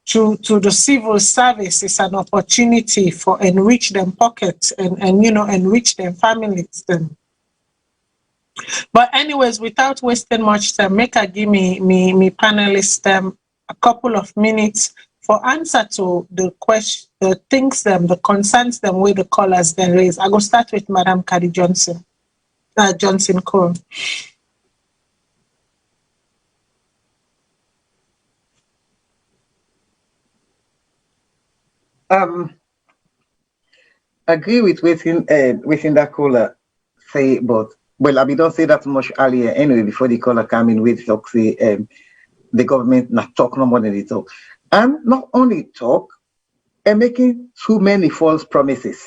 to the civil service is an opportunity for enrich them pockets and you know, enrich their families them. But anyways, without wasting much time, make I give me panelists a couple of minutes for answer to the question, the things them, the concerns them with the callers then raise. I go start with Madam Kadi Johnson Cole. Agree with within that caller say, but well, I don't say that much earlier anyway, before the caller came in with talk, say the government not talk no more than they talk. And not only talk, and making too many false promises.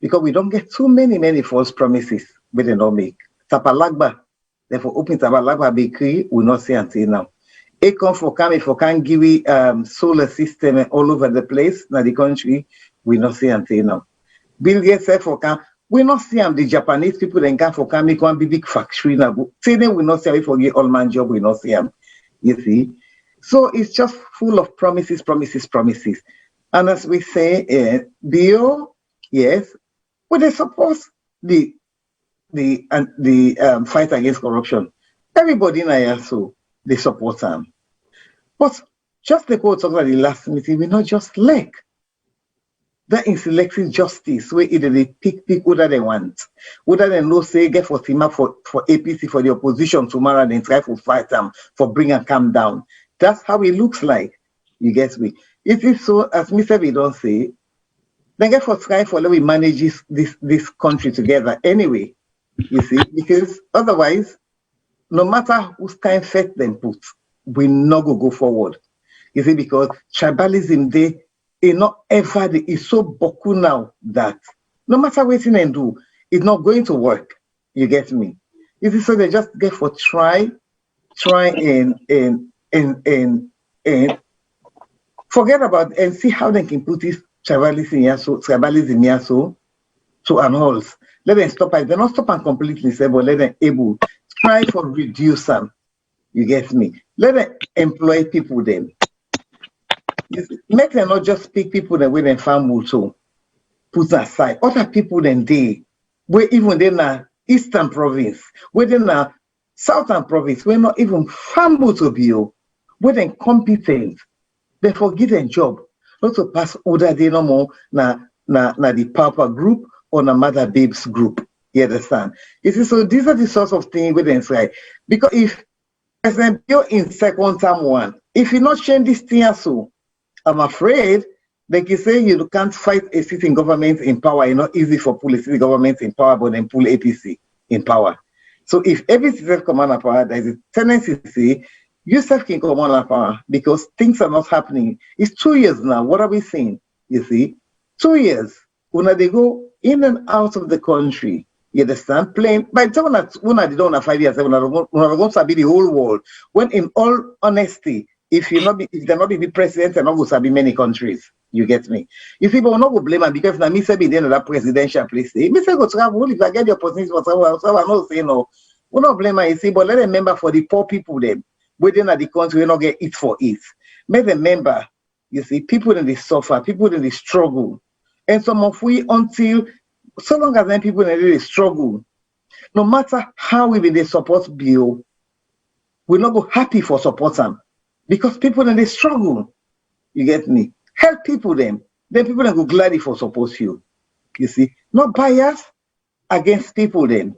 Because we don't get too many false promises we they don't make. Tapalagba, therefore open Tapalagba bakery, we not say until now. It come for can give we solar system all over the place in the country, we not see until now. Bill Gates said for can we not see the Japanese people then can for can make one big factory now. Say them we not see we forget all man job, we not see them. You see? So it's just full of promises. And as we say, Bill, yes, but they support the fight against corruption. Everybody in IASO, they support them. But just like what we talked about the last meeting, we not just like that in selecting justice, where either they pick whether they want, whether they no say get for Tima for APC for the opposition tomorrow and then try to fight them for bring and calm down. That's how it looks like. You get me? It is so, as Mr. B don't say, then get for try for let we manage this country together anyway. You see, because otherwise, no matter whose kind faith them put, we not go forward. You see, because tribalism they not ever is so boku now that no matter what you do, it's not going to work. You get me? You see, so they just get for try and forget about and see how they can put this tribalism here so to an halt. Let them stop it. They not stop and completely say, but let them able try for reduce them. You get me? Let them employ people then. Make them not just pick people that with them farm also put aside. Other people then they where even they na Eastern province, where they na Southern province, we're not even farm to be where they competent. They forget their job. Not to pass order they no more na the Papa group or na Mother Babes group. You understand? You see, so these are the sorts of things we then say. Because if President Bio in second term one, if you not change this thing so, I'm afraid they can say you can't fight a sitting government in power. It's not easy for pull a sitting government in power, but then pull APC in power. So if APC self-command of power, there's a tendency to say you self can command of power because things are not happening. It's 2 years now. What are we seeing? You see, 2 years. When they go in and out of the country, you understand? Playing by the time when they don't have 5 years, when they're going to be the whole world. When in all honesty, if they're not be president, they're not going to be many countries. You get me? You see, but we're not going to blame them because now me say be the end of that presidential place. Me say go travel if I get the opportunity for travel. So I'm not saying no. We're not blame them. You see, but let them remember for the poor people them within the country, we not get it for it. Make them remember. You see, people in the suffer, people in the struggle, and some of we until so long as them people in the struggle, no matter how we be they support Bill, we're not go happy for support them. Because people in the struggle, you get me? Help people then people then go gladly for support you. You see? Not bias against people then.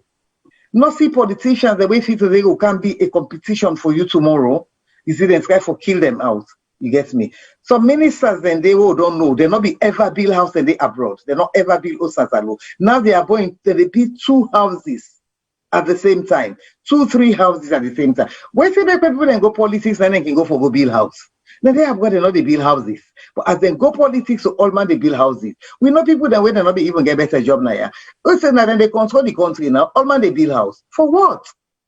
Not see politicians the way people they go can be a competition for you tomorrow. You see, then try for kill them out. You get me? Some ministers then they will don't know. They not be ever build house and they abroad. They not ever build Osasalo. Now they are going to build 2 houses at the same time, 2-3 houses at the same time. When they people then go politics, then they can go for go build house. Now they have got another build houses, but as they go politics, so all man they build houses. We know people that when they not be even get better job now. Yeah, listen, now then they control the country now. All man they build house for what?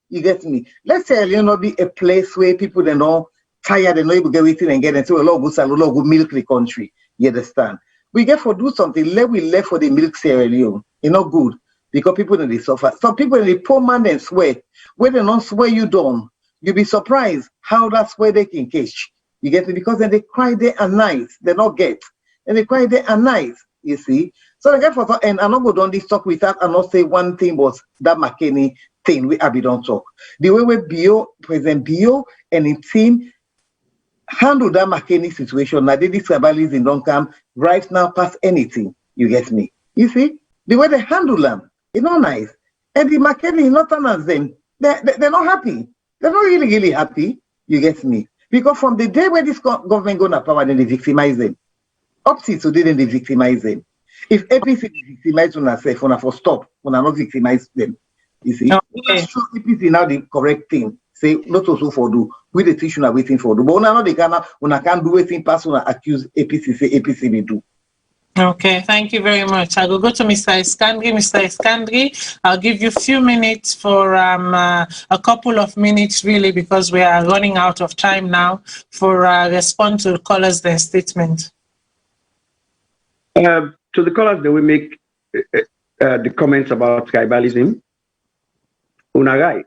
You get me? Let's say you not be a place where people they know tired, they know able to get waiting and get into a lot of good salary, a lot of good milk the country. You understand? We get for do something. We left for the milk Sierra Leone. It's not good. Because people in the suffer. Some people in the poor man then swear. When they don't swear you don't, you'll be surprised how that's where they can catch. You get me? Because then they cry day and night. They not get. And they cry day and night. You see? So they get for and I'm not going on this talk with that and not say one thing was that McKinney thing we Abby don't talk. The way we President Bio and his team handle that McKinney situation, now they tribalism don't come right now past anything. You get me? You see? The way they handle them. It's not nice. And the McKinney is not as them. They're not happy. They're not really happy. You get me? Because from the day where this government go to power, then they victimize them. Up to today, then they victimize them. If APC victimize on herself, on for stop, on not victimize them. You see, Okay. show APC now the correct thing. Say not also for do. We the teach are waiting for do. But now they can't do anything. Person accuse APC. Say APC they do. Okay, thank you very much. I will go to Mr. Iskandri. Mr. Iskandri, I'll give you a few minutes for a couple of minutes, really, because we are running out of time now for response to callers' their statement. To the callers, they will make the comments about tribalism. Una right.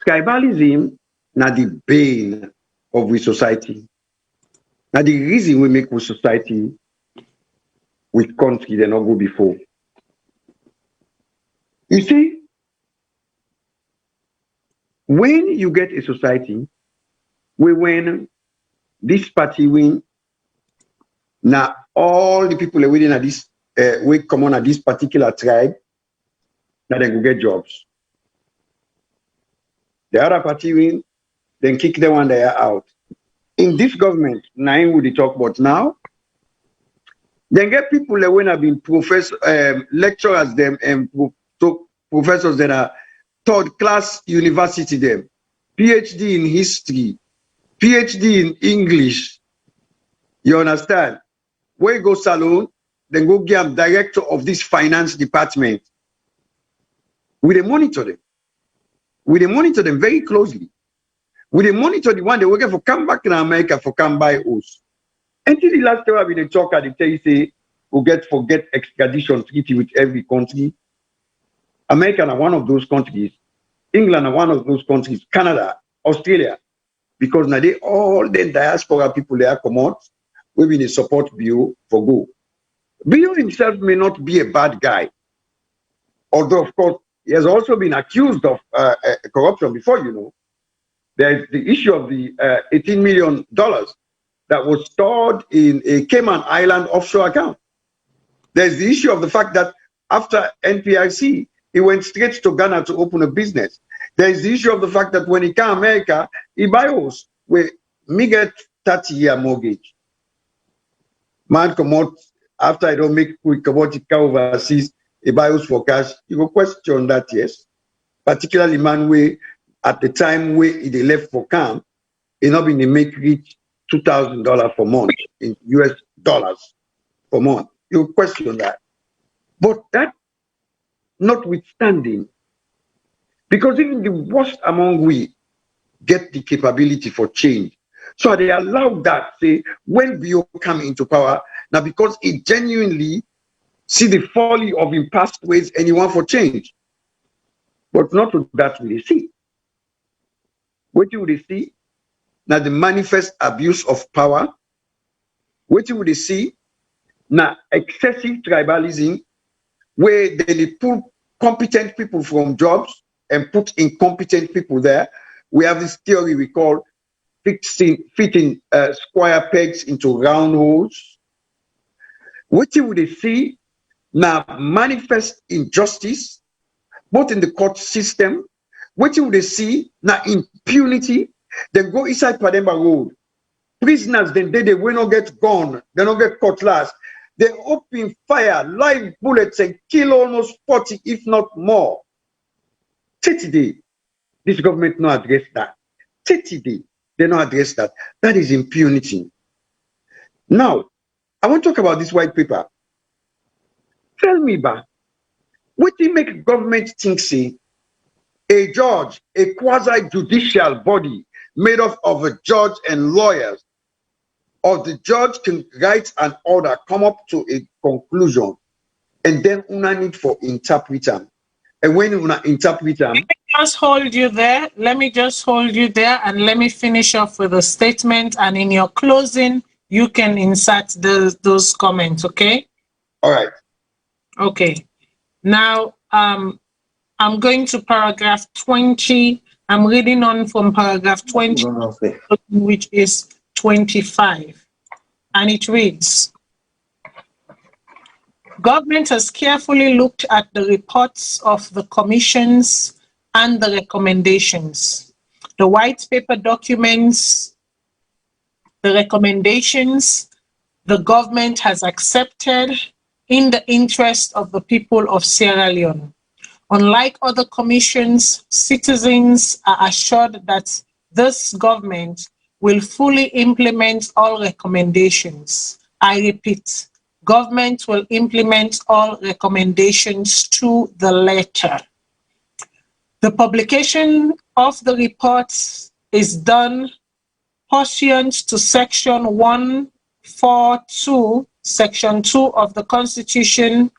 Tribalism na the bane of we society. Now the reason we make with society, with country, they not go before. You see, when you get a society, when this party win, now all the people within this we come on at this particular tribe, now they go get jobs. The other party win, then kick them when they are out. In this government, nine would talk about now. Then get people that when have been lecturers them and professors that are third class university them, PhD in history, PhD in English. You understand? Where you go Salone, then go get them director of this finance department. We monitor them. We monitor them very closely. We monitor the one they work for come back in America for come buy us. Until the last time we talk they tell you say we forget extradition treaty with every country. America are one of those countries. England are one of those countries. Canada, Australia, because now they all the diaspora people they are come out. We been a support Bio for go. Bio himself may not be a bad guy, although of course he has also been accused of corruption before. You know. There's the issue of the $18 million that was stored in a Cayman Island offshore account. There's the issue of the fact that after NPIC, he went straight to Ghana to open a business. There's the issue of the fact that when he came to America, he buy house where me get 30-year mortgage. Man come out after I don't make quick about it overseas, he buy house for cash. You go question that, yes. Particularly man where at the time where they left for camp, he not been make reach $2,000 per month in US dollars per month. You question that. But that notwithstanding, because even the worst among we get the capability for change. So they allow that, say, when Bio come into power, now because it genuinely see the folly of in past ways and you want for change. But not to that will they see. What you would see? Now the manifest abuse of power. What you would see? Now excessive tribalism, where they pull competent people from jobs and put incompetent people there. We have this theory we call fitting square pegs into round holes. What you would see? Now manifest injustice, both in the court system. What you would see now impunity, then go inside Pademba Road. Prisoners, then they will not get gone, they don't get cutlass. They open fire, live bullets, and kill almost 40, if not more. 30 days, this government not address that. 30 days, they not address that. That is impunity. Now, I want to talk about this white paper. Tell me, Ba, what do you make government think, say, a judge, a quasi-judicial body made up of a judge and lawyers, or the judge can write an order, come up to a conclusion, and then una need for interpreter. And when una interpreter, Let me just hold you there. Let me just hold you there, and let me finish off with a statement. And in your closing, you can insert those comments. Okay. all right. Okay. Now, I'm going to paragraph 20. I'm reading on from paragraph 20, which is 25. And it reads, government has carefully looked at the reports of the commissions and the recommendations. The white paper documents, the recommendations, the government has accepted in the interest of the people of Sierra Leone. Unlike other commissions, citizens are assured that this government will fully implement all recommendations. I repeat, government will implement all recommendations to the letter. The publication of the reports is done pursuant to Section 142, Section 2 of the Constitution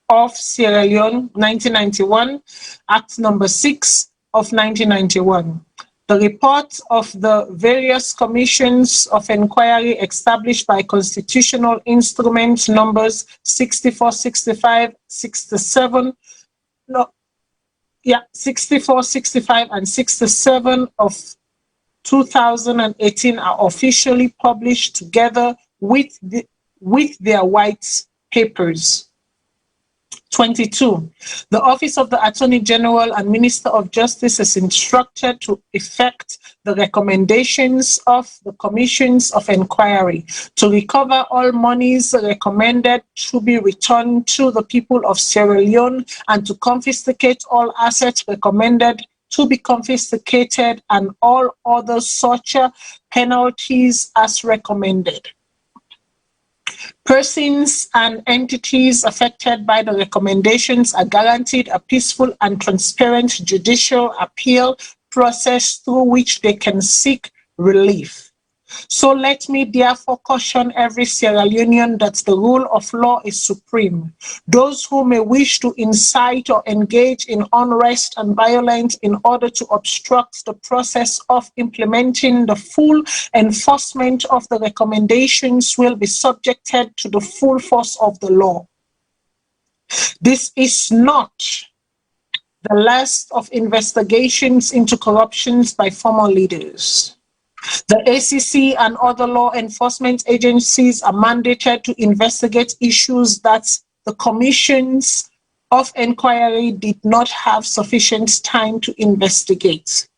of Sierra Leone, 1991, Act number 6 of 1991. The report of the various commissions of inquiry established by constitutional instrument numbers 64, 65, 67, 64, 65, and 67 of 2018 are officially published together with their white papers. 22. The Office of the Attorney General and Minister of Justice is instructed to effect the recommendations of the commissions of inquiry to recover all monies recommended to be returned to the people of Sierra Leone and to confiscate all assets recommended to be confiscated and all other such penalties as recommended. Persons and entities affected by the recommendations are guaranteed a peaceful and transparent judicial appeal process through which they can seek relief. So let me therefore caution every Sierra Leonean that the rule of law is supreme. Those who may wish to incite or engage in unrest and violence in order to obstruct the process of implementing the full enforcement of the recommendations will be subjected to the full force of the law. This is not the last of investigations into corruptions by former leaders. The ACC and other law enforcement agencies are mandated to investigate issues that the commissions of inquiry did not have sufficient time to investigate.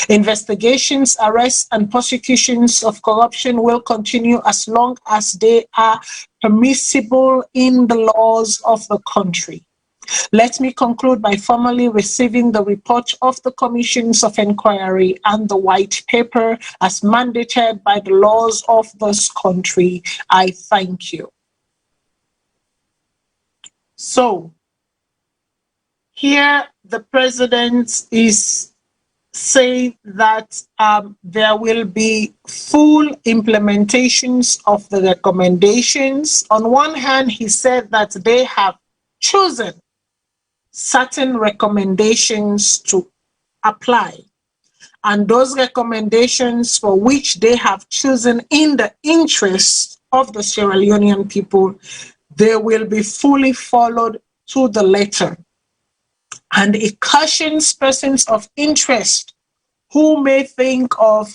Investigations, arrests, and prosecutions of corruption will continue as long as they are permissible in the laws of the country. Let me conclude by formally receiving the report of the commissions of inquiry and the white paper as mandated by the laws of this country. I thank you. So, here the president is saying that there will be full implementations of the recommendations. On one hand, he said that they have chosen certain recommendations to apply, and those recommendations for which they have chosen in the interest of the Sierra Leonean people, they will be fully followed to the letter. And it cautions persons of interest who may think of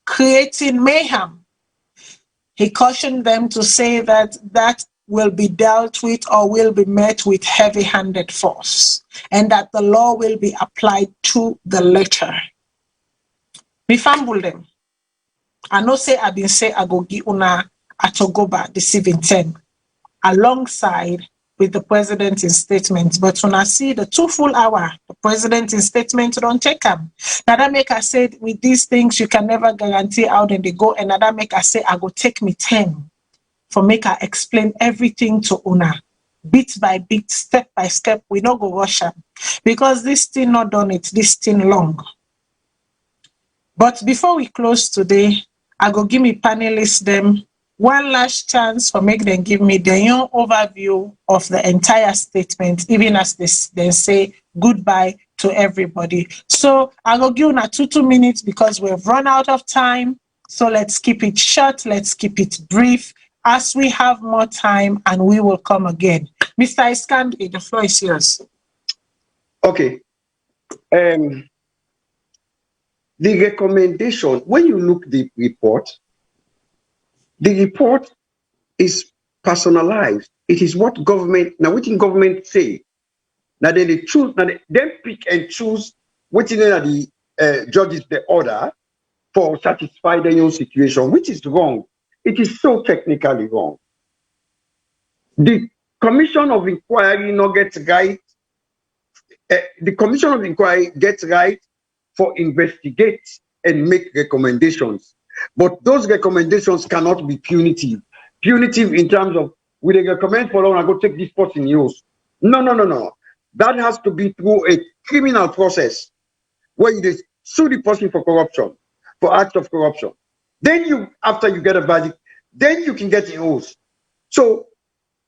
creating mayhem. He cautioned them to say that that will be dealt with or will be met with heavy-handed force, and that the law will be applied to the letter. Me fumble them. I know say I been say I go give una atogoba this evening alongside with the president's statement, but when I see the 2 full hour, the president's statement don't take them. Now that make I say with these things you can never guarantee how then they go, and that make I say I go take me 10. For make I explain everything to una, bit by bit, step by step. We not go rush am, because this thing not done it, this thing long. But before we close today, I go give me panelists them one last chance for make them give me their own overview of the entire statement, even as they say goodbye to everybody. So I go give una 2 minutes because we've run out of time. So let's keep it short, let's keep it brief, as we have more time and we will come again. Mr. Iskandri, the floor is yours. Okay. The recommendation, when you look the report is personalized. It is what government, now what government say. Now they choose, now they pick and choose what the judges the order, for satisfy their own situation, which is wrong. It is so technically wrong. The Commission of Inquiry not gets right. The Commission of Inquiry gets right for investigate and make recommendations. But those recommendations cannot be punitive. Punitive in terms of, we recommend for law and go take this person use. No. That has to be through a criminal process where you sue the person for corruption, for acts of corruption. Then you, after you get a verdict, then you can get in use. So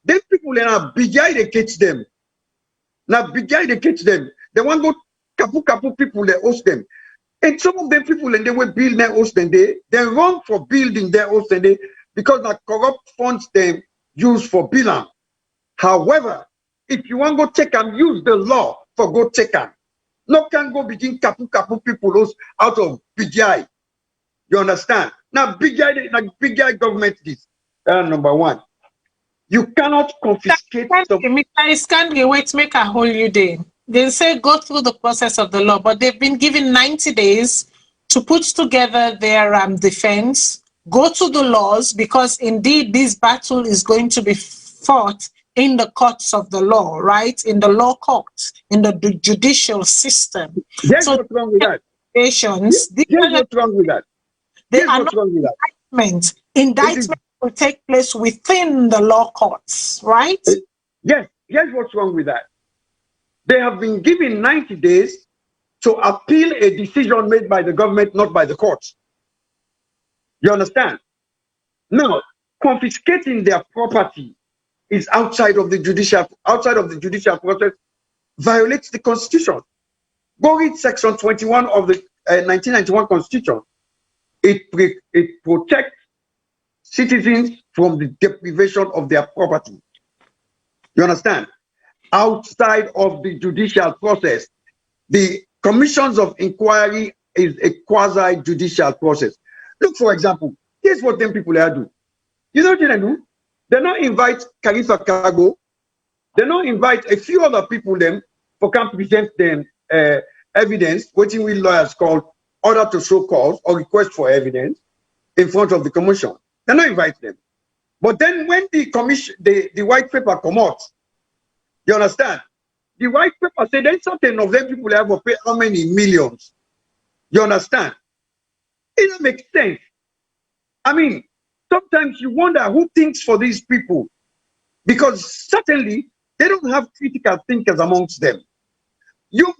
then people now BGI they catch them. Now BGI they catch them. They want to go kapu people they host them. And some of them people and they will build their host and they run for building their host and they because the corrupt funds they use for billing. However, if you want to go take and use the law for go take and no can go begin kapu people out of BGI. You understand? Now BGI government this number one. You cannot confiscate Mr. Iskandri, wait, make a hold you there. They say go through the process of the law, but they've been given 90 days to put together their defense, go to the laws, because indeed this battle is going to be fought in the courts of the law, right? In the law courts, in the judicial system. Yes, what's wrong with that? Yes, what's wrong with that? They are not indictment. Indictment will take place within the law courts, right? Yes, what's wrong with that? They have been given 90 days to appeal a decision made by the government, not by the courts. You understand? Now, confiscating their property is outside of the judicial process, violates the Constitution. Go read Section 21 of the 1991 Constitution. It protects citizens from the deprivation of their property. You understand? Outside of the judicial process, the commissions of inquiry is a quasi-judicial process. Look, for example, here's what them people are do. You know what they do? They not invite Khalifa Cargo. They not invite a few other people them for come present them evidence, what we lawyers call order to show cause or request for evidence in front of the commission. They not invite them. But then when the commission, the white paper come out, you understand? The white paper said then certain of them people have to pay how many millions. You understand? It doesn't make sense. I mean, sometimes you wonder who thinks for these people, because certainly they don't have critical thinkers amongst them. You,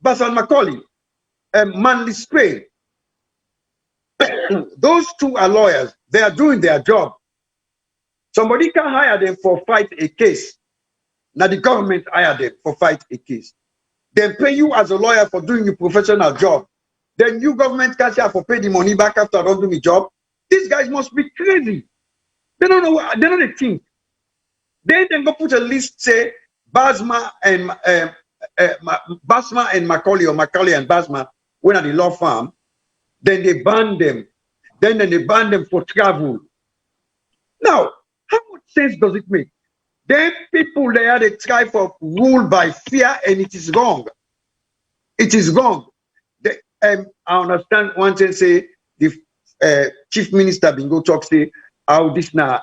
Basan Macaulay, and Manley Spray, those two are lawyers. They are doing their job. Somebody can hire them for fight a case. Now the government hire them for fight a case. Then pay you as a lawyer for doing your professional job. Then you government can say for pay the money back after I don't do my job. These guys must be crazy. They don't know what, they don't think. Then go put a list, say Basma and Macaulay, or Macaulay and Basma when at the law firm. Then they ban them. Then they ban them for travel. Now, how much sense does it make? Then people there, they try for rule by fear, and it is wrong. It is wrong. I understand one thing say the chief minister bingo talk say how this now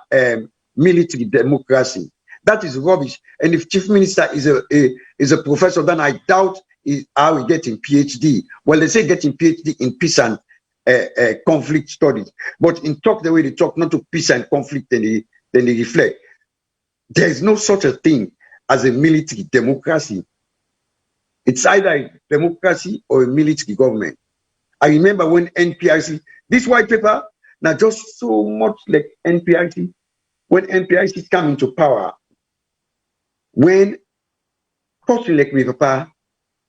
military democracy. That is rubbish. And if chief minister is a professor, then I doubt how he getting PhD. Well, they say getting PhD in peace and conflict studies, but in talk the way they talk, not to peace and conflict, then they reflect. There is no such a thing as a military democracy. It's either a democracy or a military government. I remember when NPRC, this white paper, now just so much like NPRC, when NPRC came into power, when person like me, Papa,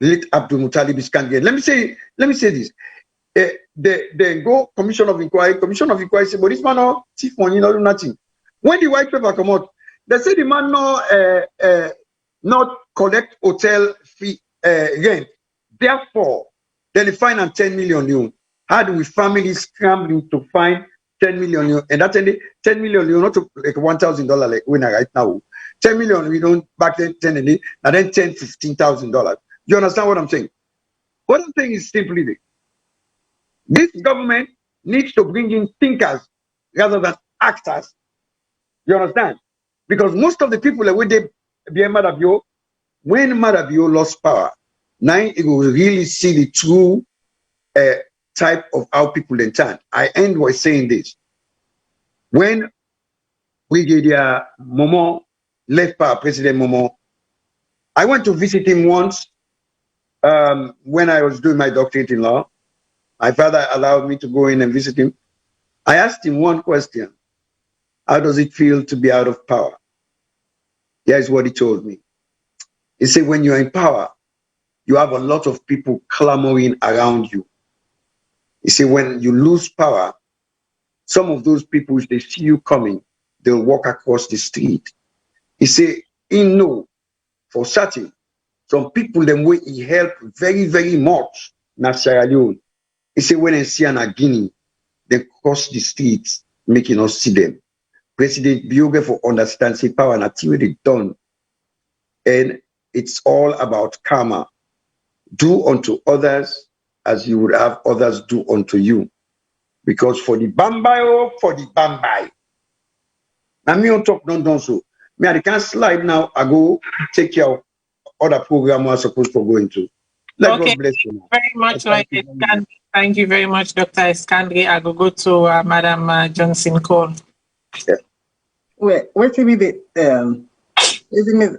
late Abdul Muttalib Iskandri, let me say this. They go Commission of Inquiry say, but this man no thief money, no do nothing. When the white paper come out, they say the man no not collect hotel fee rent. Therefore, then they find 10 million new. How do we families scrambling to find 10 million new? And that's 10 million new, not to like $1,000 like winner right now. 10 million we don't back then 10 and then $10,000, $15,000. You understand what I'm saying? What I'm saying is simply this. This government needs to bring in thinkers rather than actors. You understand? Because most of the people that they be Madabio, when Madabio lost power, now it will really see the true type of how people intend. I end by saying this. When Brigadier Momo left power, President Momo, I went to visit him once when I was doing my doctorate in law. My father allowed me to go in and visit him. I asked him one question. How does it feel to be out of power? Here's what he told me. He said, when you're in power, you have a lot of people clamoring around you. He said, when you lose power, some of those people, if they see you coming, they'll walk across the street. He said, he know for certain, some people, them way he helped very, very much in Sierra Leone. He said, when I see an Guinea, they cross the streets, making us see them. President Bioge for understand, say power and activity done. And it's all about karma. Do unto others as you would have others do unto you. Because for the Bambai, now me on top don't so. Me I can't slide now. I go take care of other program I'm supposed to go into. Let God bless you. Very much like it. Thank you very much, Dr. Iskandri. I go to Madam Johnson Cole. Yeah. Well, what do you mean?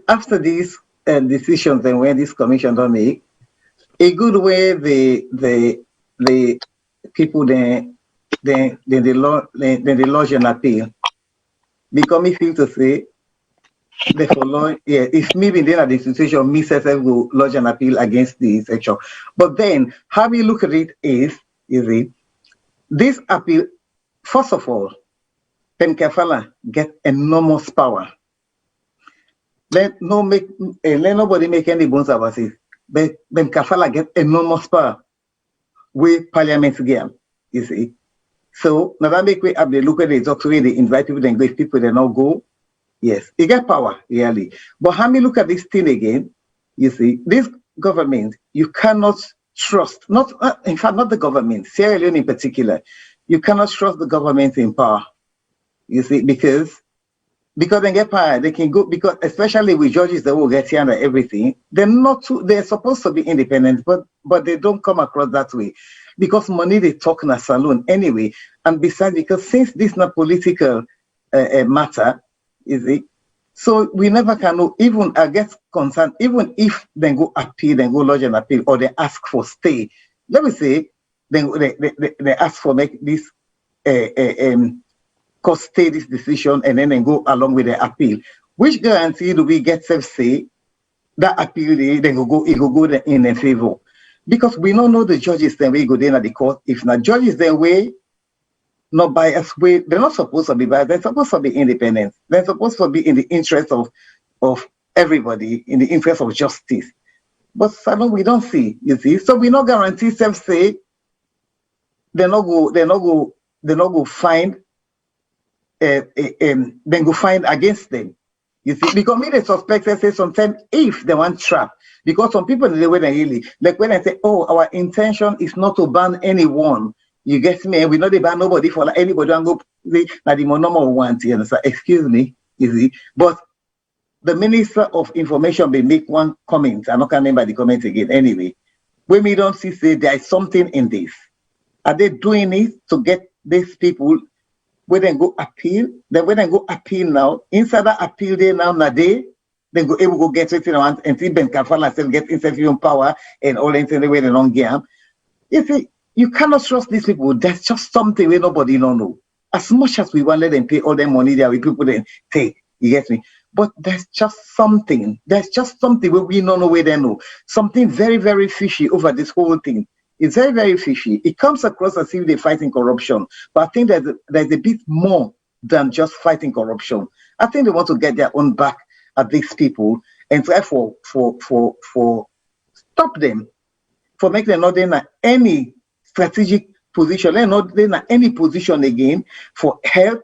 After these decisions and when this commission don't make a good way, the people then they lodge an appeal. Because me feel to say the following, yeah, if maybe then at the institution, me will lodge an appeal against this action. But then how we look at it is this appeal, first of all, Ben Kafala get enormous power. Let nobody make any bones about it. But Ben Kafala get enormous power with Parliament game, you see. So now that make we have the look at it, talk to they invite people, then give people, they now go. Yes, he get power, really. But how me look at this thing again, you see, this government, you cannot trust, in fact, not the government, Sierra Leone in particular, you cannot trust the government in power. You see, because they get power, they can go, because especially with judges that will get here and everything, they're supposed to be independent, but they don't come across that way. Because money they talk in a Salone anyway. And besides, because since this is not political matter, is it? So we never can know, even I get concerned, even if they go appeal, then go lodge an appeal, or they ask for stay. Let me say, they ask for make this stay this decision and then they go along with the appeal. Which guarantee do we get say that appeal then go in a favor? Because we don't know the judges then we go there at the court. If not judges their way, not biased way, they're not supposed to be biased, they're supposed to be independent. They're supposed to be in the interest of everybody, in the interest of justice. But Salone, we don't see, you see. So we not guarantee say they're not go find then go find against them. You see, because me they suspect say sometimes if they want trap, because some people they way really like when I say, oh, our intention is not to ban anyone. You get me? And we know they ban nobody for like, anybody and go like the number one. You understand? Excuse me, you see. But the Minister of Information may make one comment. I'm not gonna remember the comment again. Anyway, when we don't see say there is something in this. Are they doing it to get these people? When they go appeal, then when they go appeal now, inside that appeal day now, they go able to go get it and see Ben Kafala still get interview power and all that in the way they don't get. You see, you cannot trust these people. There's just something where nobody don't know. As much as we want to let them pay all their money there, we people then take. You get me? But there's just something. There's just something where we don't know where they know. Something very, very fishy over this whole thing. It's very, very fishy. It comes across as if they're fighting corruption. But I think there's a bit more than just fighting corruption. I think they want to get their own back at these people and therefore for stop them, for making them not in any strategic position, they're not in any position again for help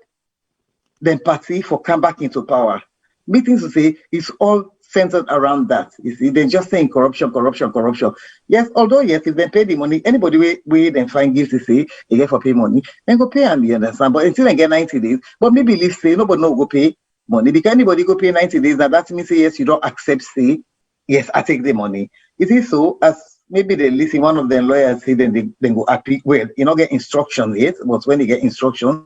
them party for come back into power. Meetings to say it's all centered around that. You see, they're just saying corruption, corruption, corruption. Yes, although yes, if they pay the money, anybody we then find gives to say they get for pay money, then go pay and you understand. But until they get 90 days, but maybe leave say nobody no go pay money because anybody go pay 90 days. Now that means say yes, you don't accept say yes, I take the money. Is it so? As maybe they listen, one of the lawyers say then they go appeal. Well, you know, get instructions yet, but when they get instructions.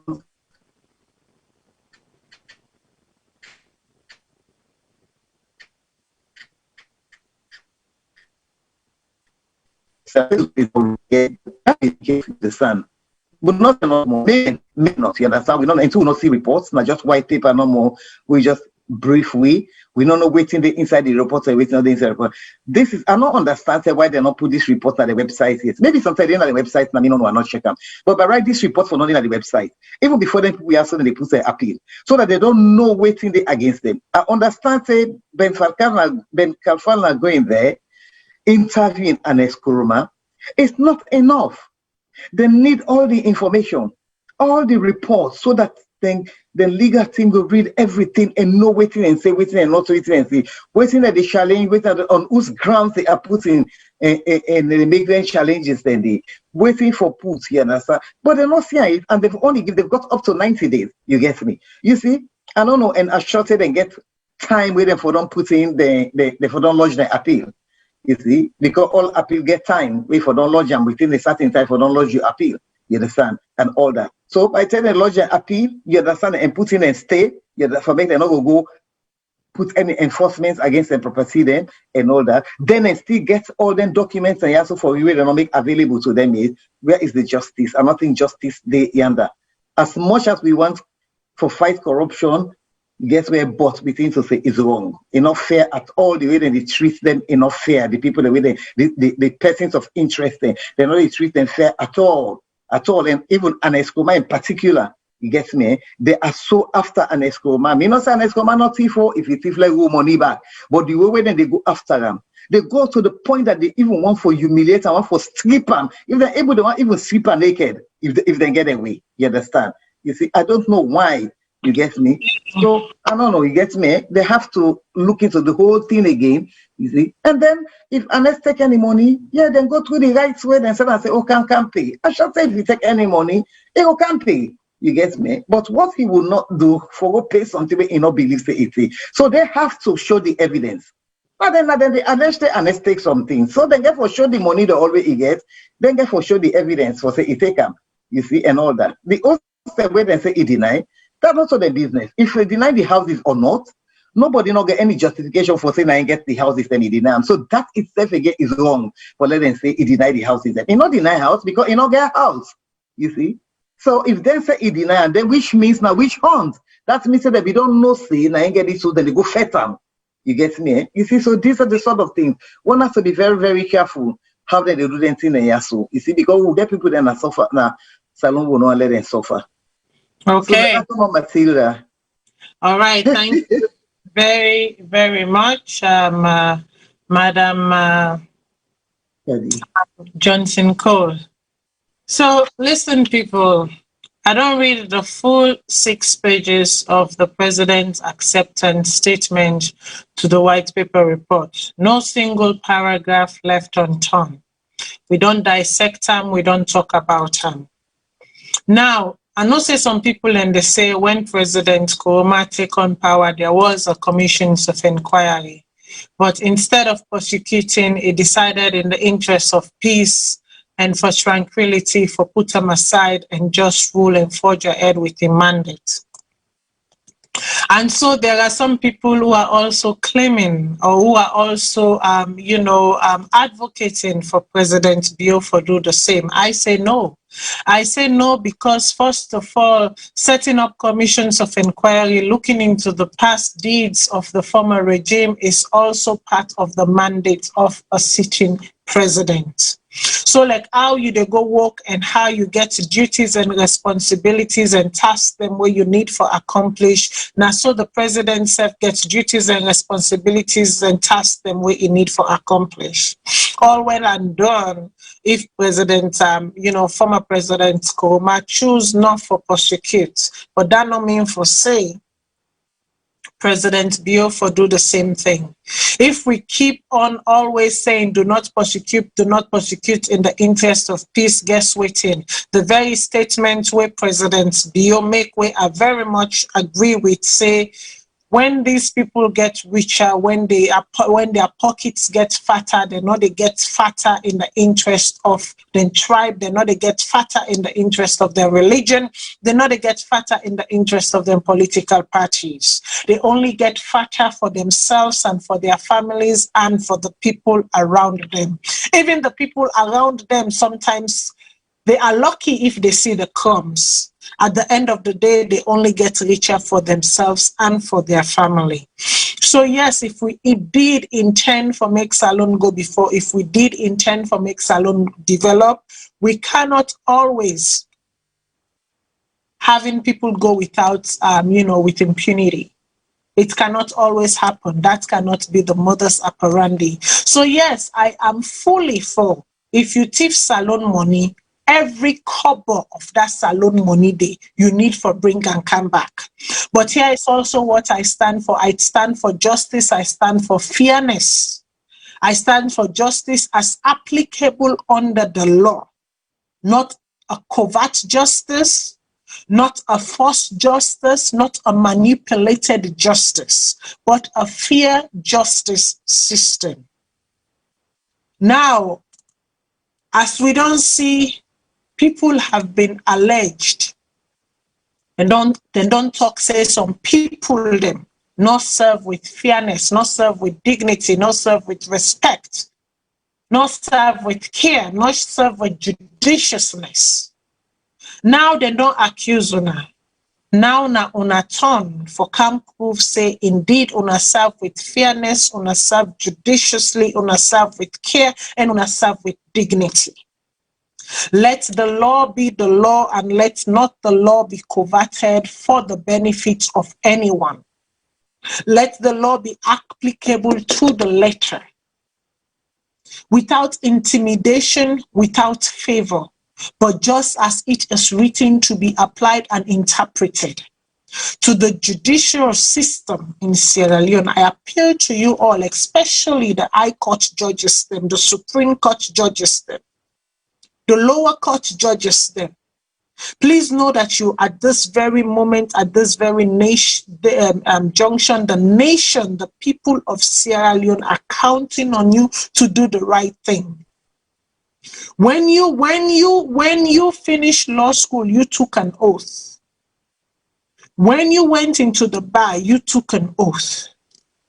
The sun, but not no more. Maybe not. You understand? We don't until we not see reports, not just white paper no more. We just brief we don't know waiting the inside the reports and waiting on the inside report. This is I don't understand why they not put this report at the website yet. Maybe sometimes they're not the website, I mean no, not check them. But by write this report for nothing at the website. Even before them we are so they put their appeal. So that they don't know waiting they against them. I understand say Ben Kalfana going there, interviewing an Eskuruma. It's not enough. They need all the information, all the reports, so that then the legal team will read everything and know waiting and say waiting and not waiting and say waiting at the challenge, waiting on whose grounds they are putting and they make them challenges. Then they waiting for puts, you understand? But they're not seeing it, and they've got up to 90 days. You get me? You see, I don't know, and I shorted and get time with them for them putting for them lodge their appeal. You see, because all appeal get time, wait for don't lodge and within a certain time for don't lodge your appeal. You understand? And all that. So by telling the lodge and appeal, you understand, and put in and stay, you understand, for make them not go put any enforcements against them proceeding and all that. Then they still get all them documents and also for you they not make available to them is where is the justice? And nothing justice they yonder. As much as we want for fight corruption, guess where but between to say is wrong. Enough fair at all the way that they treat them enough fair. The people the way the persons of interest they not treat them fair at all. And even an Escoma in particular, you get me? They are so after an Escoma. Me not say an Escoma not thief for if you thief like money back. But the way then they go after them. They go to the point that they even want for humiliate and want for strip them. If they're able, they want even strip her naked if they get away. You understand? You see, I don't know why. You get me? So, I don't know, you get me? They have to look into the whole thing again, you see? And then, if unless take any money, yeah, then go through the right way and say, oh, can't pay. I shall say if you take any money, he can't pay. You get me? But what he will not do for go pay something he not believes it. So they have to show the evidence. But then they unless take something. So they get for show the money they always he gets, then get for show the evidence for say he take them, you see, and all that. The other way they say he deny. That's also the business. If they deny the houses or not, nobody not get any justification for saying I get the houses then he deny them. So that itself again is wrong for let them say he deny the houses. He not deny house because he not get a house. You see? So if they say he deny, then which means now which hunt? That means that we don't know say now get it so then they go fet them. You get me? You see, so these are the sort of things. One has to be very, very careful how they do them thing in Yasu. You see, because we'll get people then suffer now. Salone will not let them suffer. Okay. So Matilda. All right. Thank you very, very much, Madam Johnson Cole. So listen, people, I don't read the full 6 pages of the president's acceptance statement to the white paper report. No single paragraph left unturned. We don't dissect them. We don't talk about them. Now, I know say some people and they say when President Nkrumah take on power, there was a commissions of inquiry. But instead of prosecuting, it decided in the interest of peace and for tranquility for put them aside and just rule and forge ahead with the mandate. And so there are some people who are also claiming or who are also, advocating for President Bio for do the same. I say no. I say no because, first of all, setting up commissions of inquiry, looking into the past deeds of the former regime is also part of the mandate of a sitting president. So like how you they go work and how you get duties and responsibilities and tasks them where you need for accomplish. Now so the president self gets duties and responsibilities and tasks them where you need for accomplish. All well and done if President, former President Nkrumah choose not for prosecute, but that no mean for say President Biafra do the same thing. If we keep on always saying do not persecute in the interest of peace, guess waiting. The very statements where President Biafra make, we are very much agree with, say, when these people get richer, when their pockets get fatter, they know they get fatter in the interest of the tribe, they know they get fatter in the interest of their religion, they know they get fatter in the interest of their political parties. They only get fatter for themselves and for their families and for the people around them. Even the people around them, sometimes they are lucky if they see the crumbs. At the end of the day, they only get richer for themselves and for their family. So yes, if we did intend for make Salone go before, if we did intend for make Salone develop, we cannot always having people go without, with impunity. It cannot always happen. That cannot be the modus operandi. So yes, I am fully for, if you thief Salone money, every kobo of that Salone money day you need for bring and come back. But here is also what I stand for. I stand for justice. I stand for fairness. I stand for justice as applicable under the law, not a covert justice, not a forced justice, not a manipulated justice, but a fair justice system. Now, as we don't see, people have been alleged, and don't talk, say some people them not serve with fairness, not serve with dignity, not serve with respect, not serve with care, not serve with judiciousness. Now they don't accuse una. Now na una turn for come prove, say indeed una serve with fairness, una serve judiciously, una serve with care, and una serve with dignity. Let the law be the law, and let not the law be coveted for the benefit of anyone. Let the law be applicable to the letter, without intimidation, without favor, but just as it is written, to be applied and interpreted. To the judicial system in Sierra Leone, I appeal to you all, especially the High Court judges, them, the Supreme Court judges, them, the lower court judges, them. Please know that you, at this very moment, at this very junction, the nation, the people of Sierra Leone are counting on you to do the right thing. When you finished law school, you took an oath. When you went into the bar, you took an oath.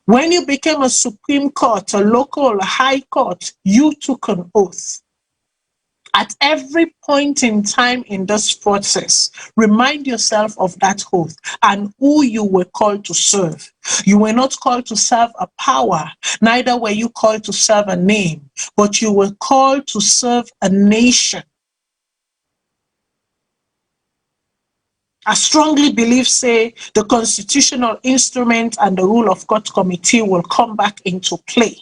When you became a Supreme Court, a local, a high court, you took an oath. At every point in time in this process, remind yourself of that oath and who you were called to serve. You were not called to serve a power, neither were you called to serve a name, but you were called to serve a nation. I strongly believe, say, the constitutional instrument and the rule of court committee will come back into play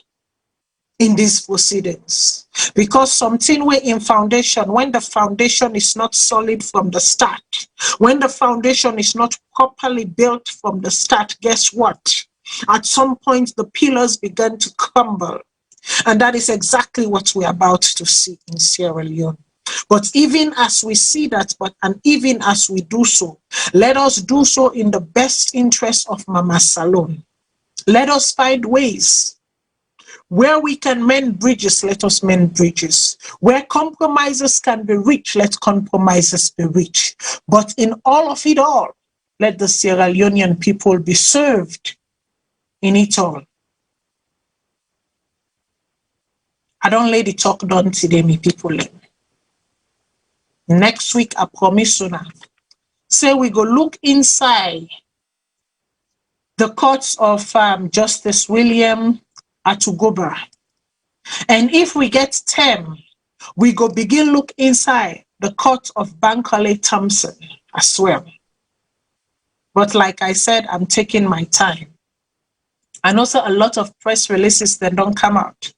in these proceedings, because something way in foundation, when the foundation is not solid from the start, when the foundation is not properly built from the start, guess what? At some point, the pillars began to crumble, and that is exactly what we're about to see in Sierra Leone. But even as we see that, and even as we do so, let us do so in the best interest of Mama Salone. Let us find ways. Where we can mend bridges, let us mend bridges. Where compromises can be reached, let compromises be reached. But in all of it all, let the Sierra Leonean people be served in it all. I don't let the talk done today, me people. Next week, I promise you now. Say we go look inside the courts of Justice William Atugobra. And if we get 10, we go begin look inside the court of Bankole Thompson as well. But like I said, I'm taking my time. And also a lot of press releases that don't come out.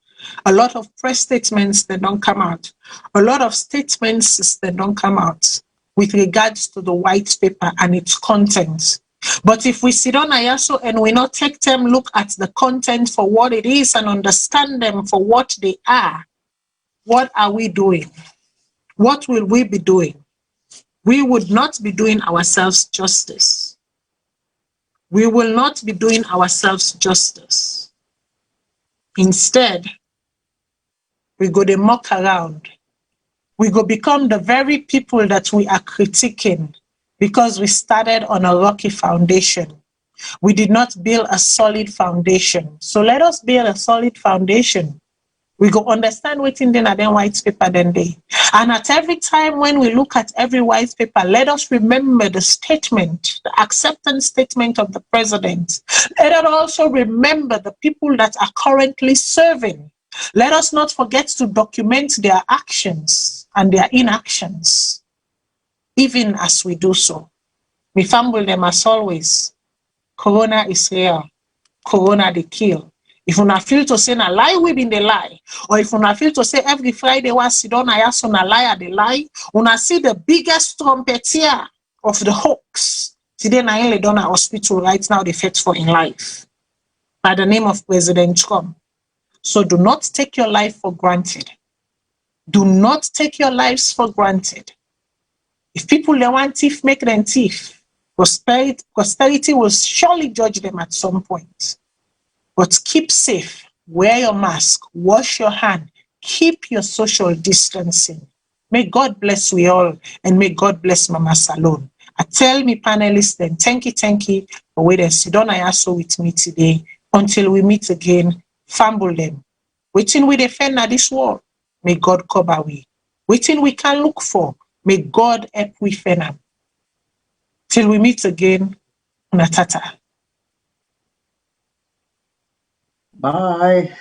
A lot of press statements that don't come out. A lot of statements that don't come out with regards to the white paper and its contents. But if we sit on Ayaso and we not take time, look at the content for what it is and understand them for what they are, what are we doing? What will we be doing? We would not be doing ourselves justice. We will not be doing ourselves justice. Instead, we go to mock around. We go become the very people that we are critiquing because we started on a rocky foundation. We did not build a solid foundation. So let us build a solid foundation. We go understand what's in the white paper then day. And at every time when we look at every white paper, let us remember the statement, the acceptance statement of the president. Let us also remember the people that are currently serving. Let us not forget to document their actions and their inactions, even as we do so. We fumble them as always. Corona is real. Corona they kill. If you not feel to say a lie, we been the lie. Or if you not feel to say every Friday was sit down, I ask on a lie, the lie. Una see the biggest trumpeter of the hoax. Today, na only done a hospital right now, they fight for in life by the name of President Trump. So do not take your life for granted. Do not take your lives for granted. If people they want thief, make them thief. Posterity will surely judge them at some point. But keep safe, wear your mask, wash your hand, keep your social distancing. May God bless we all, and may God bless Mama Salone. I tell me panelists then, thank you for waiting. Sit down and also with me today. Until we meet again, fumble them. Waiting we defend at this war, may God cover we. Waiting we can look for, may God help we fend them. Till we meet again, Natata. Bye.